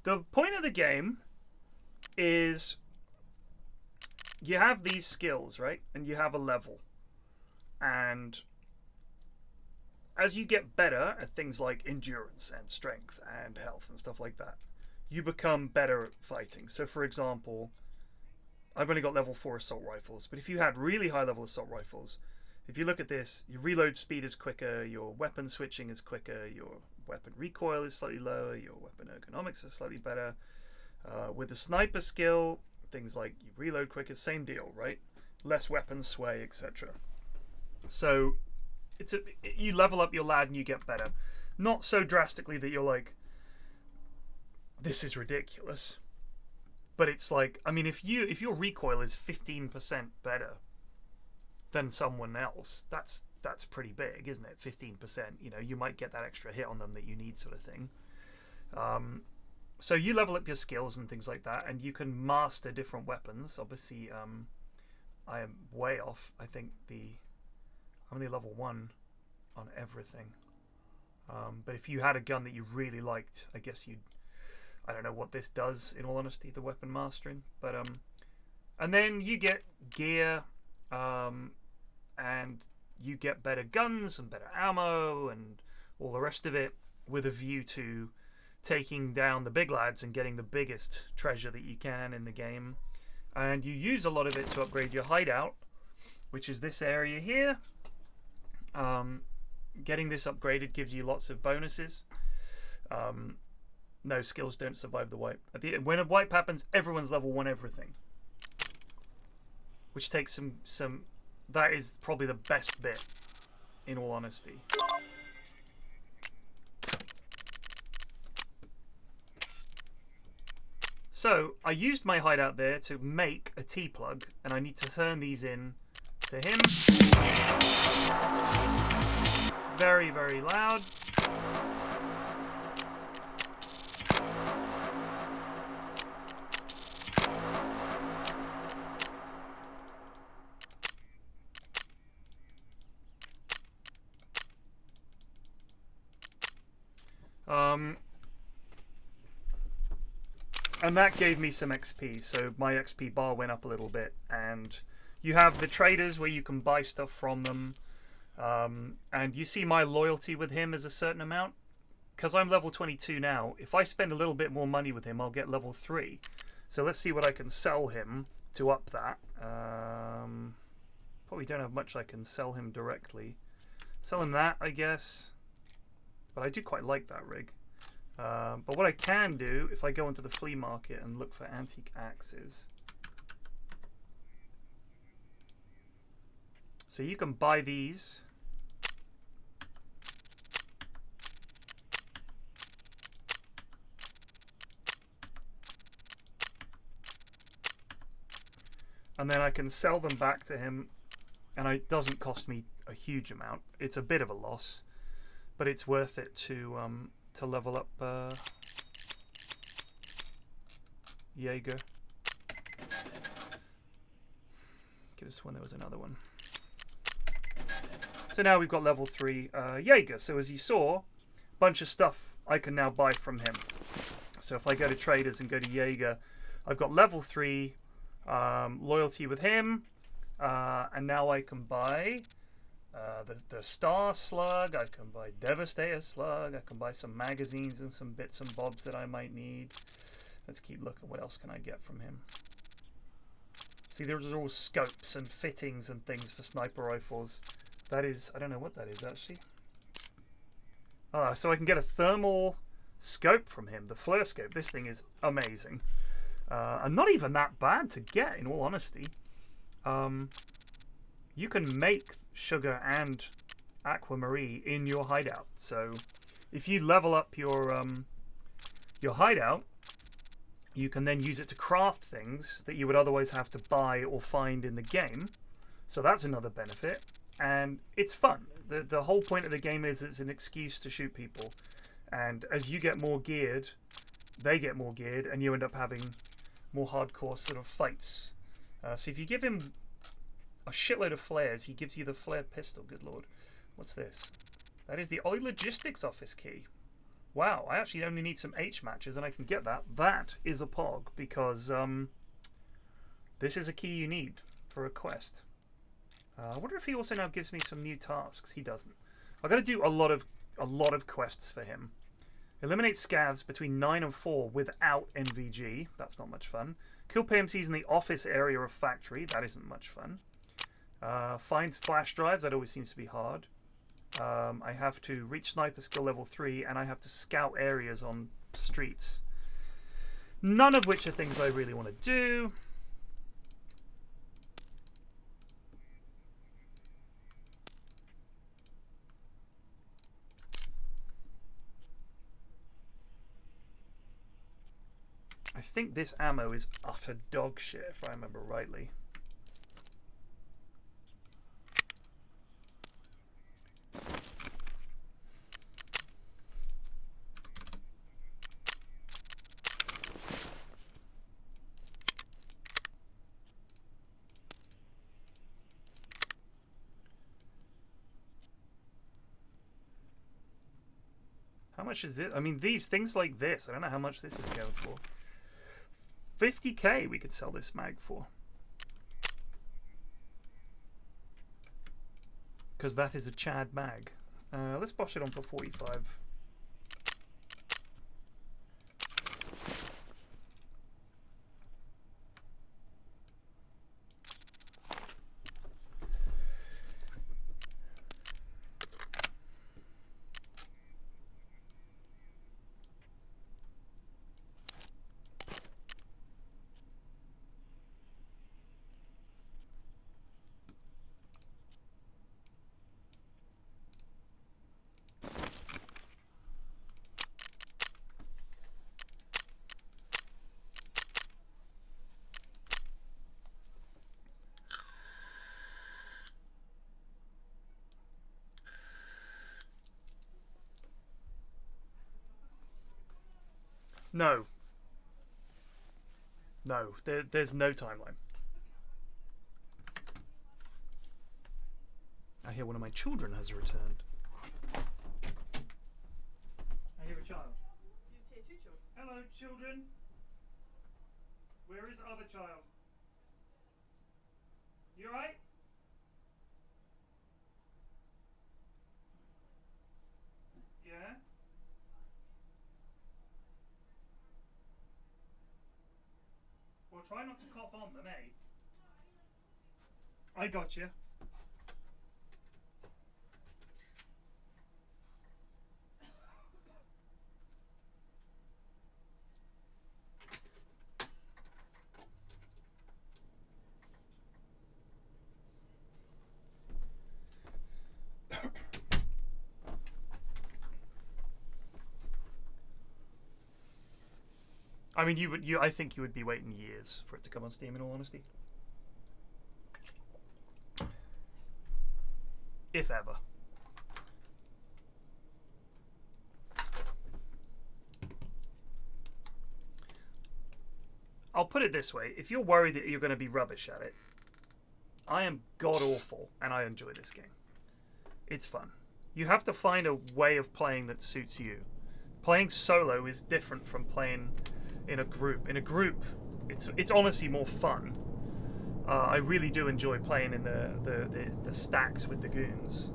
The point of the game is you have these skills, right? And you have a level. And as you get better at things like endurance and strength and health and stuff like that, you become better at fighting. So for example, I've only got level 4 assault rifles, but if you had really high level assault rifles, if you look at this, your reload speed is quicker, your weapon switching is quicker, your weapon recoil is slightly lower, your weapon ergonomics is slightly better. With the sniper skill, things like you reload quicker, same deal, right? Less weapon sway, etc. So you level up your lad and you get better. Not so drastically that you're like, this is ridiculous. But it's like, I mean, if your recoil is 15% better than someone else, that's pretty big, isn't it? 15%. You know, you might get that extra hit on them that you need, sort of thing. So you level up your skills and things like that, and you can master different weapons. Obviously, I am way off. I think I'm only level 1 on everything. But if you had a gun that you really liked, I guess you'd... I don't know what this does, in all honesty, the weapon mastering. But and then you get gear, and you get better guns and better ammo and all the rest of it, with a view to taking down the big lads and getting the biggest treasure that you can in the game. And you use a lot of it to upgrade your hideout, which is this area here. Getting this upgraded gives you lots of bonuses. No, skills don't survive the wipe. When a wipe happens, everyone's level 1 everything, which takes some. That is probably the best bit, in all honesty. So I used my hideout there to make a T-plug, and I need to turn these in to him. Very, very loud. And that gave me some XP, so my XP bar went up a little bit. And you have the traders where you can buy stuff from them. And you see my loyalty with him is a certain amount. Because I'm level 22 now, if I spend a little bit more money with him, I'll get level 3. So let's see what I can sell him to up that. Probably don't have much I can sell him directly. Sell him that, I guess. But I do quite like that rig. But what I can do, if I go into the flea market and look for antique axes. So you can buy these. And then I can sell them back to him. And it doesn't cost me a huge amount. It's a bit of a loss. But it's worth it to level up Jaeger. Could have sworn there was another one. So now we've got level 3 Jaeger. So as you saw, a bunch of stuff I can now buy from him. So if I go to traders and go to Jaeger, I've got level 3 loyalty with him. And now I can buy the Star Slug, I can buy Devastator Slug, I can buy some magazines and some bits and bobs that I might need. Let's keep looking. What else can I get from him? See, there's all scopes and fittings and things for sniper rifles. That is, I don't know what that is actually. So I can get a thermal scope from him, the flare scope. This thing is amazing. And not even that bad to get, in all honesty. You can make sugar and aquamarine in your hideout. So if you level up your hideout, you can then use it to craft things that you would otherwise have to buy or find in the game. So that's another benefit, and it's fun. The whole point of the game is it's an excuse to shoot people, and as you get more geared, they get more geared, and you end up having more hardcore sort of fights. So if you give him a shitload of flares, he gives you the flare pistol. Good lord. What's this? That is the oil logistics office key. Wow, I actually only need some H matches and I can get that. That is a pog, because this is a key you need for a quest. I wonder if he also now gives me some new tasks. He doesn't. I've got to do a lot of quests for him. Eliminate scavs between 9 and 4 without NVG. That's not much fun. Kill PMCs in the office area of factory. That isn't much fun. Find flash drives. That always seems to be hard. I have to reach sniper skill level 3, and I have to scout areas on streets. None of which are things I really want to do. I think this ammo is utter dog shit, if I remember rightly. much is it? I mean, these things like this, I don't know how much this is going for. 50k we could sell this mag for. Because that is a Chad mag. Let's bosh it on for 45. No. No, there's no timeline. I hear one of my children has returned. I hear a child. You hear two children. Hello, children. Where is the other child? You alright? Yeah? Well, try not to cough on them, eh? I got you. I mean, I think you would be waiting years for it to come on Steam, in all honesty. If ever. I'll put it this way. If you're worried that you're going to be rubbish at it, I am god-awful, and I enjoy this game. It's fun. You have to find a way of playing that suits you. Playing solo is different from playing in a group. In a group, it's honestly more fun. I really do enjoy playing in the stacks with the goons.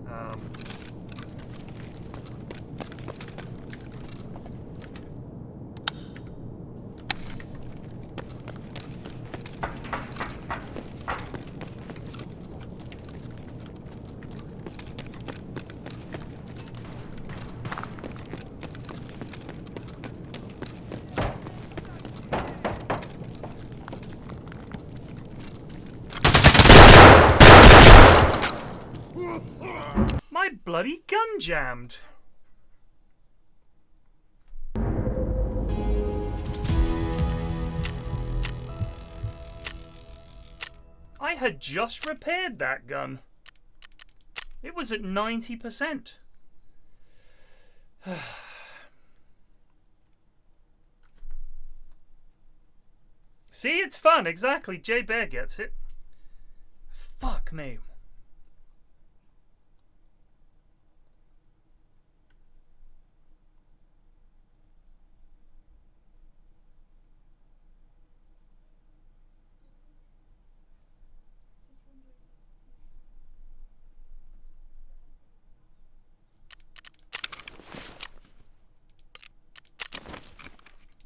My bloody gun jammed. I had just repaired that gun. It was at 90%. See, it's fun. Exactly. J Bear gets it. Fuck me.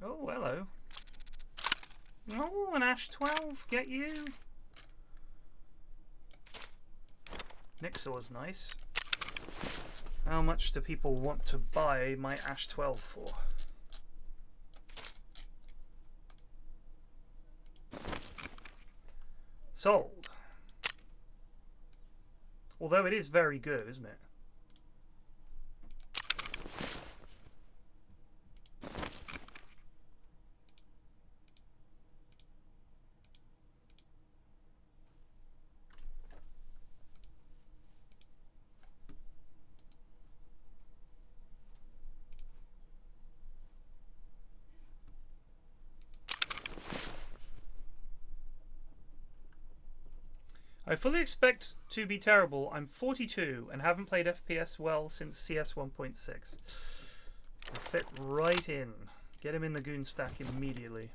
Oh, hello. Oh, an Ash 12. Get you. Nixor's nice. How much do people want to buy my Ash 12 for? Sold. Although it is very good, isn't it? I fully expect to be terrible. I'm 42 and haven't played FPS well since CS 1.6. He'll fit right in. Get him in the goon stack immediately.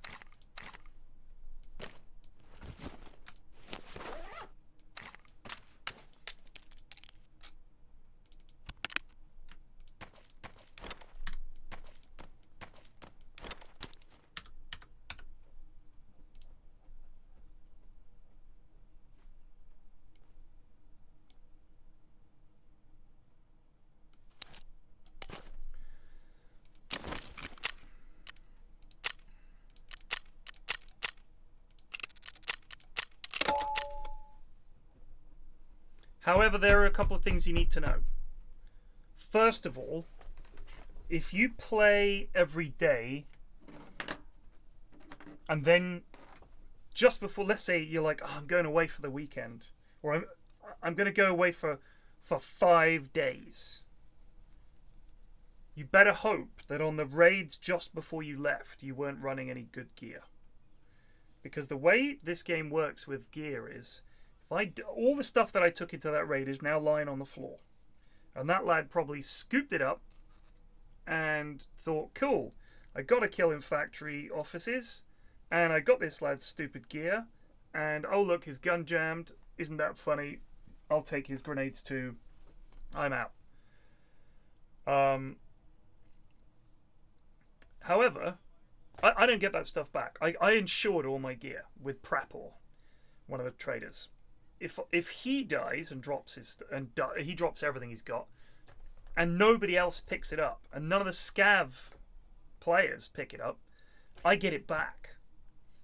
However, there are a couple of things you need to know. First of all, if you play every day and then just before, let's say you're like, oh, I'm going away for the weekend, or I'm going to go away for 5 days. You better hope that on the raids just before you left, you weren't running any good gear. Because the way this game works with gear is, all the stuff that I took into that raid is now lying on the floor. And that lad probably scooped it up and thought, cool, I got a kill in factory offices, and I got this lad's stupid gear, and oh look, his gun jammed. Isn't that funny? I'll take his grenades too. I'm out. However, I don't get that stuff back. I insured all my gear with Prapor, one of the traders. If he dies and drops he drops everything he's got, and nobody else picks it up, and none of the scav players pick it up, I get it back.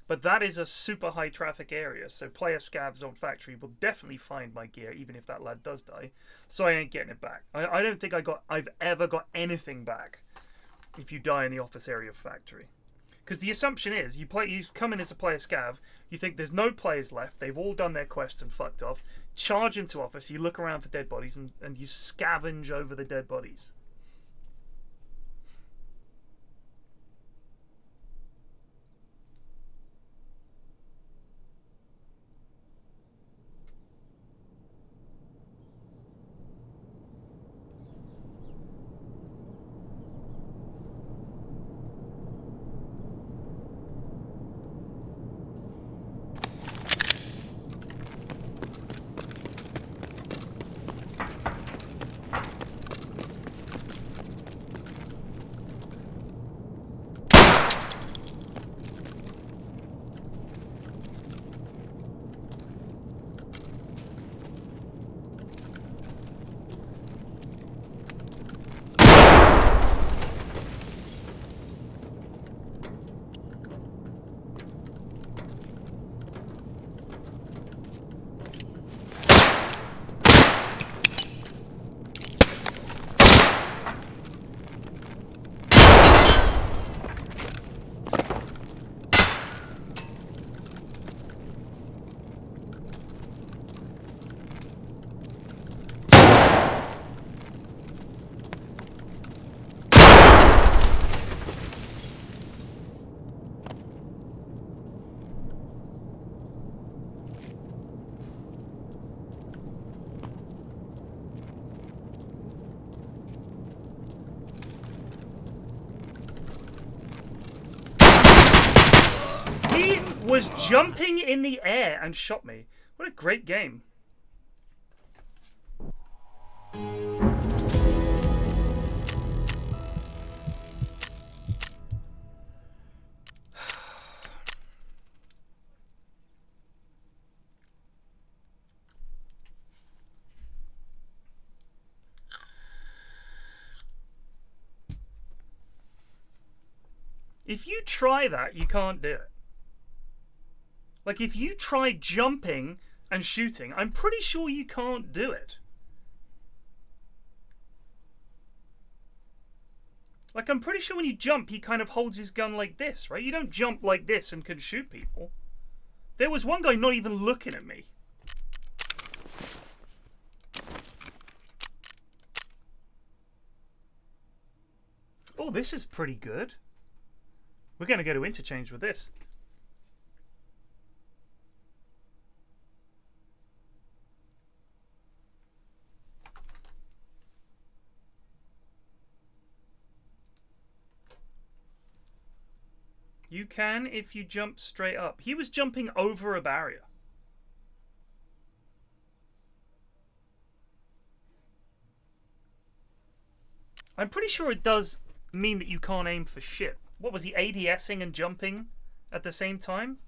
But that is a super high traffic area, so player scavs on factory will definitely find my gear, even if that lad does die. So I ain't getting it back. I don't think I've ever got anything back if you die in the office area of factory. Because the assumption is, you come in as a player scav, you think there's no players left, they've all done their quest and fucked off, charge into office, you look around for dead bodies, and you scavenge over the dead bodies. Was jumping in the air and shot me. What a great game. If you try that, you can't do it. Like, if you try jumping and shooting, I'm pretty sure you can't do it. Like, I'm pretty sure when you jump, he kind of holds his gun like this, right? You don't jump like this and can shoot people. There was one guy not even looking at me. Oh, this is pretty good. We're going to go to interchange with this. You can if you jump straight up. He was jumping over a barrier. I'm pretty sure it does mean that you can't aim for shit. What was he ADSing and jumping at the same time?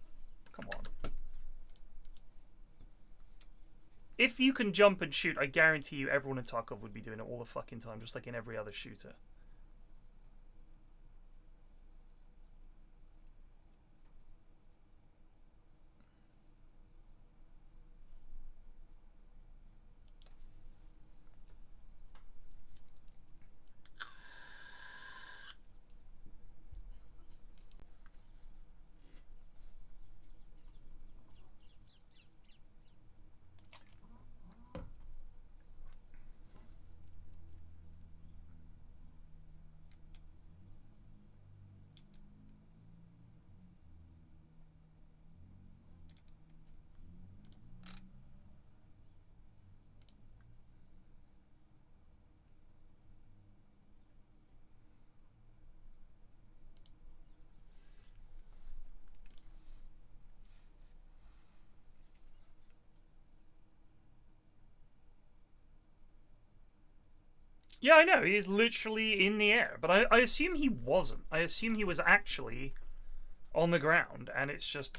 Come on. If you can jump and shoot, I guarantee you everyone in Tarkov would be doing it all the fucking time, just like in every other shooter. Yeah, I know. He is literally in the air. But I assume he wasn't. I assume he was actually on the ground. And it's just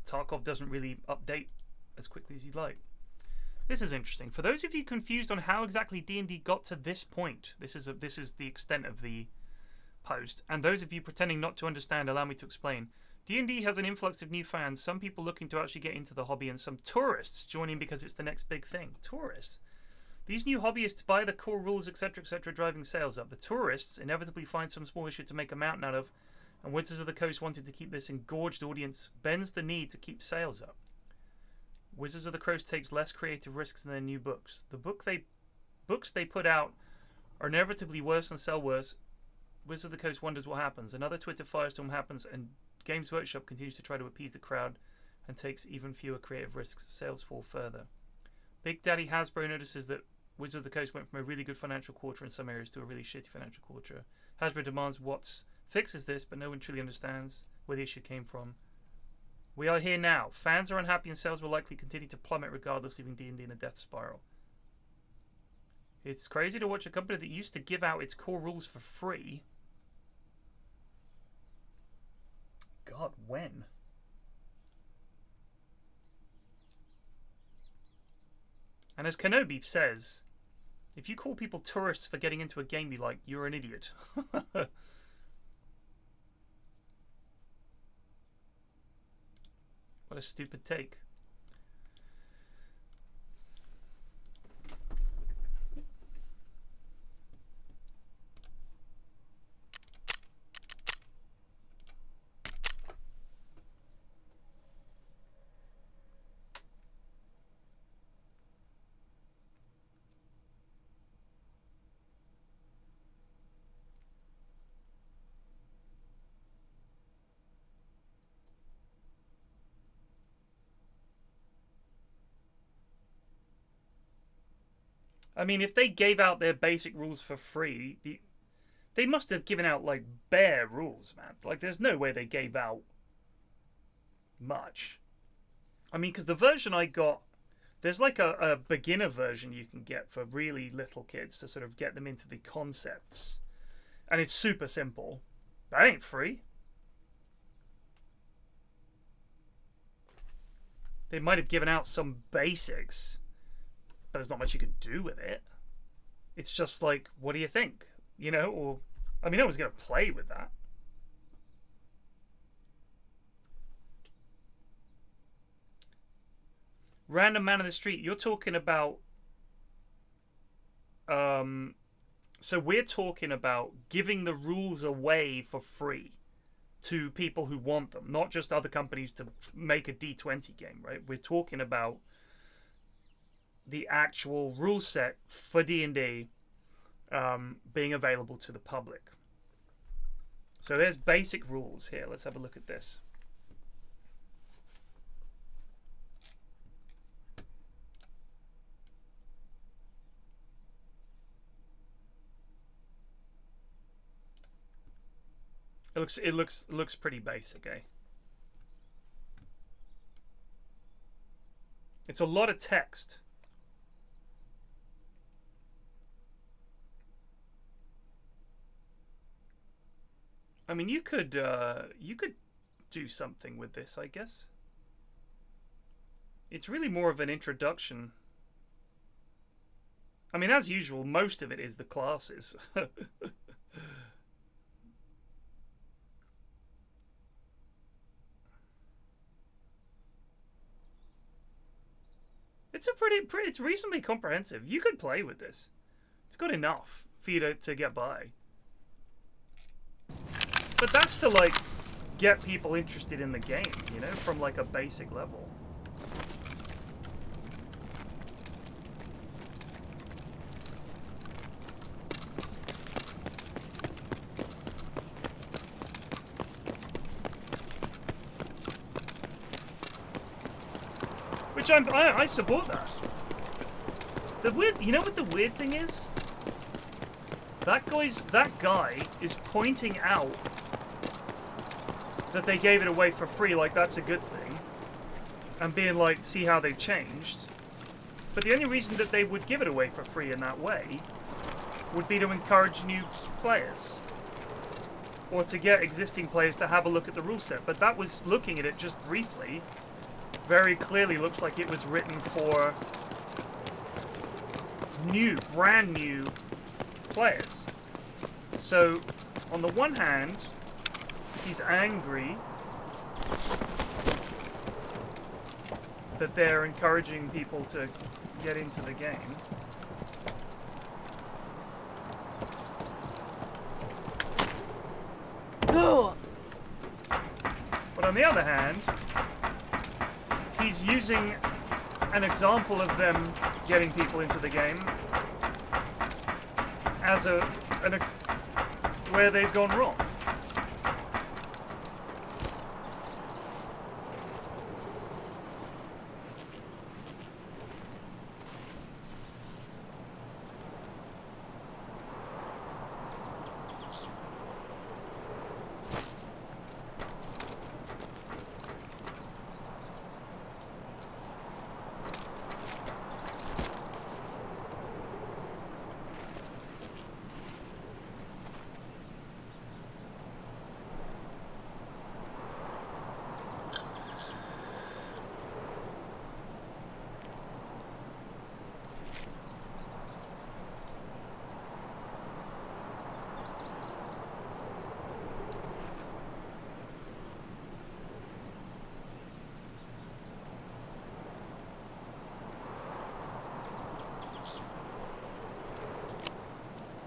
Tarkov doesn't really update as quickly as you'd like. This is interesting. For those of you confused on how exactly D&D got to this point, this is the extent of the post. And those of you pretending not to understand, allow me to explain. D&D has an influx of new fans, some people looking to actually get into the hobby, and some tourists joining because it's the next big thing. Tourists. These new hobbyists buy the core rules, etc., driving sales up. The tourists inevitably find some small issue to make a mountain out of, and Wizards of the Coast wanted to keep this engorged audience bends the need to keep sales up. Wizards of the Coast takes less creative risks in their new books. The books they put out are inevitably worse and sell worse. Wizards of the Coast wonders what happens. Another Twitter firestorm happens, and Games Workshop continues to try to appease the crowd and takes even fewer creative risks. Sales fall further. Big Daddy Hasbro notices that Wizards of the Coast went from a really good financial quarter in some areas to a really shitty financial quarter. Hasbro demands Watts fixes this, but no one truly understands where the issue came from. We are here now. Fans are unhappy and sales will likely continue to plummet regardless, leaving D&D in a death spiral. It's crazy to watch a company that used to give out its core rules for free. God, when? And as Kenobi says, if you call people tourists for getting into a game you like, you're an idiot. What a stupid take. I mean, if they gave out their basic rules for free, they must have given out, like, bare rules, man. Like, there's no way they gave out much. I mean, because the version I got, there's like a beginner version you can get for really little kids to sort of get them into the concepts. And it's super simple. That ain't free. They might have given out some basics, but there's not much you can do with it. It's just like, what do you think? You know, or, I mean, no one's going to play with that. Random man in the street, you're talking about, so we're talking about giving the rules away for free to people who want them, not just other companies to make a D20 game, right? We're talking about the actual rule set for D&D being available to the public. So there's basic rules here. Let's have a look at this. It looks pretty basic, eh? It's a lot of text. I mean, you could do something with this, I guess. It's really more of an introduction. I mean, as usual, most of it is the classes. It's reasonably comprehensive. You could play with this. It's good enough for you to get by. But that's to, like, get people interested in the game, you know, from, like, a basic level. Which I support that. You know what the weird thing is? That guy is pointing out that they gave it away for free, like that's a good thing, and being like, see how they've changed. But the only reason that they would give it away for free in that way would be to encourage new players, or to get existing players to have a look at the rule set. But that was, looking at it just briefly, very clearly looks like it was written for brand new players. So, on the one hand, he's angry that they're encouraging people to get into the game. But on the other hand, he's using an example of them getting people into the game as where they've gone wrong.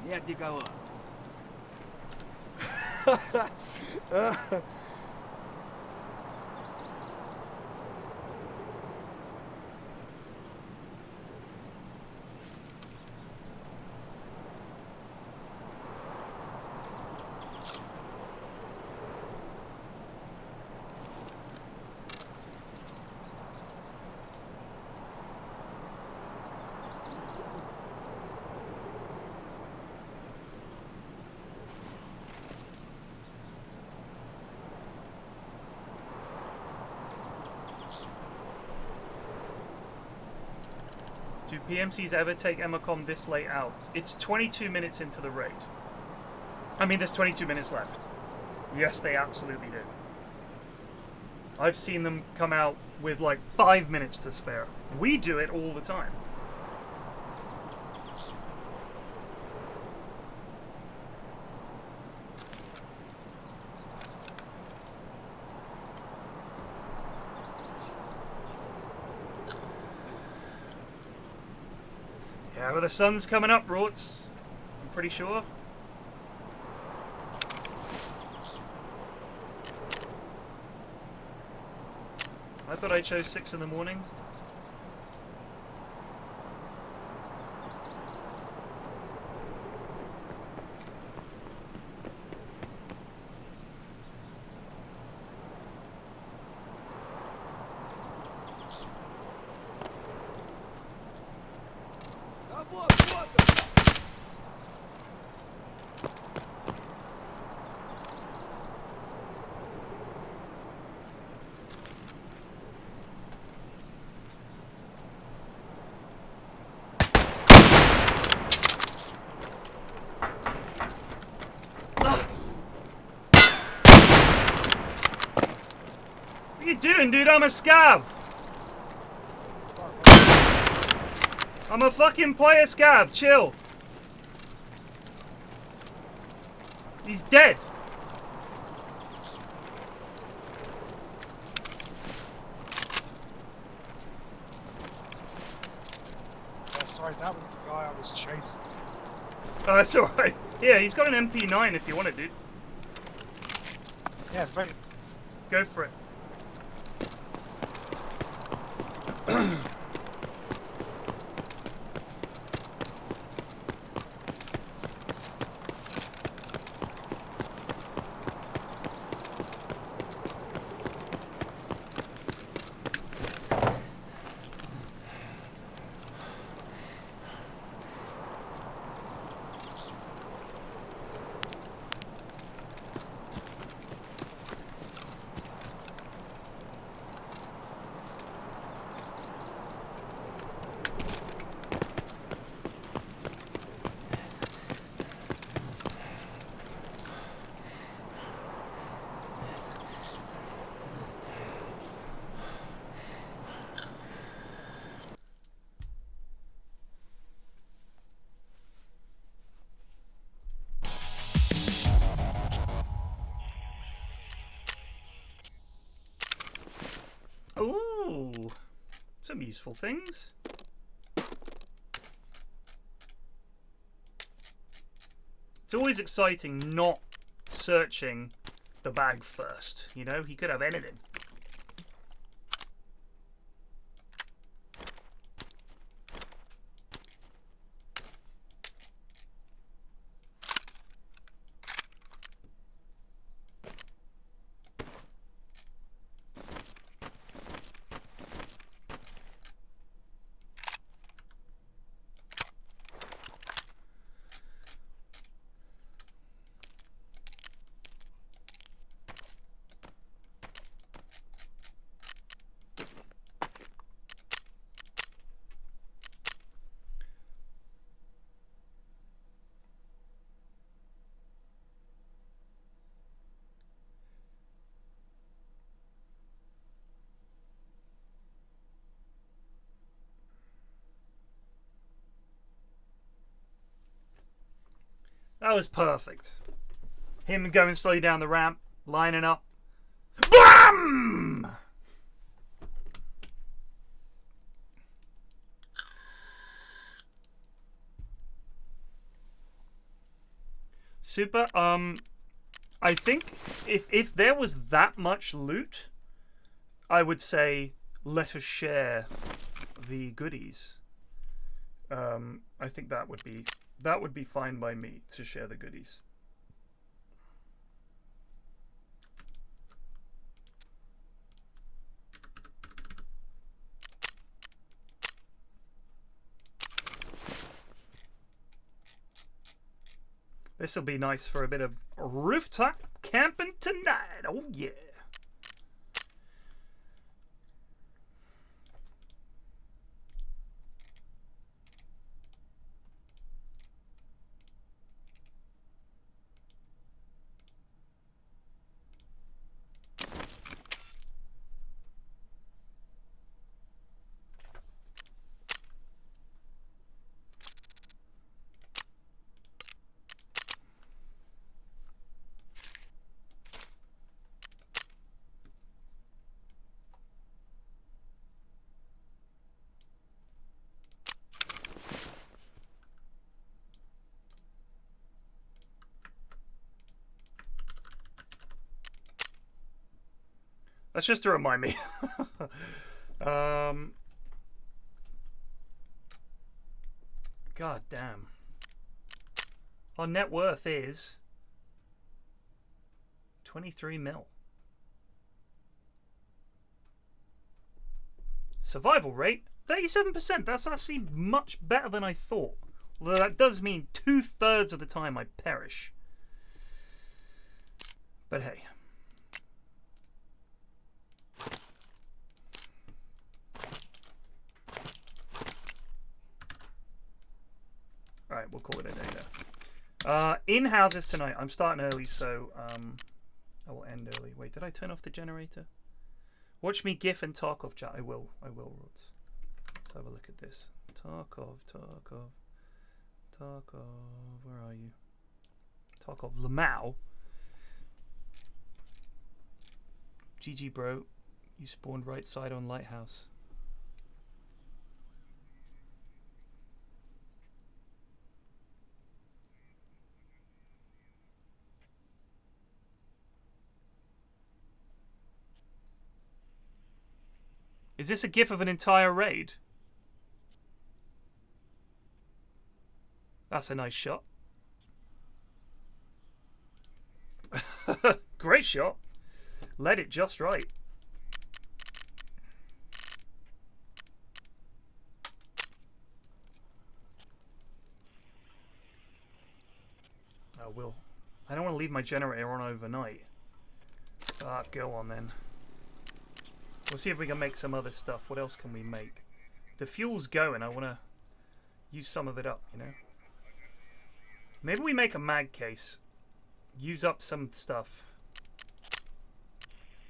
Нет никого. Do PMCs ever take Emacom this late out? It's 22 minutes into the raid. I mean, there's 22 minutes left. Yes, they absolutely do. I've seen them come out with like 5 minutes to spare. We do it all the time. Yeah, well, the sun's coming up, Rorts. I'm pretty sure. I thought I chose 6 in the morning. you doing, dude? I'm a scav. I'm a fucking player scav. Chill. He's dead. Yeah, sorry, that was the guy I was chasing. Oh, that's alright. Yeah, he's got an MP9 if you want it, dude. Yeah, it's very... Go for it. Ooh, some useful things. It's always exciting not searching the bag first, you know? He could have anything. That was perfect. Him going slowly down the ramp, lining up. BAM! Super. I think if there was that much loot, I would say let us share the goodies. I think that would be fine by me to share the goodies. This will be nice for a bit of rooftop camping tonight. Oh yeah. That's just to remind me. God damn. Our net worth is 23 mil. Survival rate 37%. That's actually much better than I thought. Although that does mean 2/3 of the time I perish. But hey. Alright, we'll call it a day there. In houses tonight. I'm starting early, so I will end early. Wait, did I turn off the generator? Watch me GIF and Tarkov chat. I will, Rods. Let's have a look at this. Tarkov. Where are you? Tarkov Lamau. GG, bro. You spawned right side on Lighthouse. Is this a gif of an entire raid? That's a nice shot. Great shot. Led it just right. Oh, I don't want to leave my generator on overnight. Ah, go on then. We'll see if we can make some other stuff. What else can we make? The fuel's going. I want to use some of it up, you know? Maybe we make a mag case. Use up some stuff.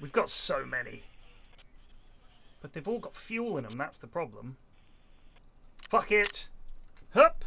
We've got so many. But they've all got fuel in them. That's the problem. Fuck it. Hup.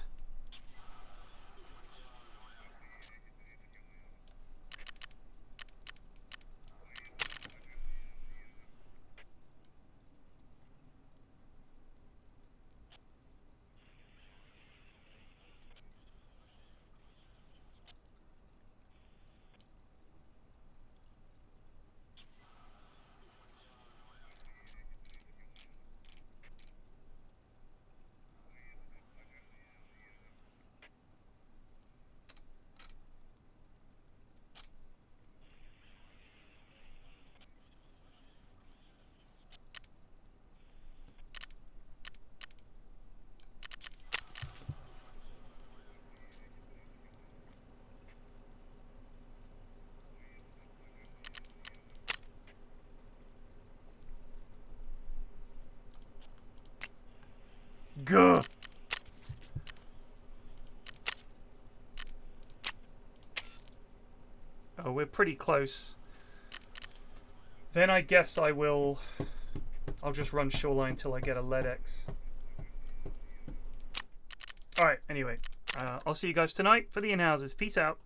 Gah. Oh, we're pretty close. Then I guess I'll just run shoreline till I get a LEDX. Alright, anyway. I'll see you guys tonight for the in-houses. Peace out.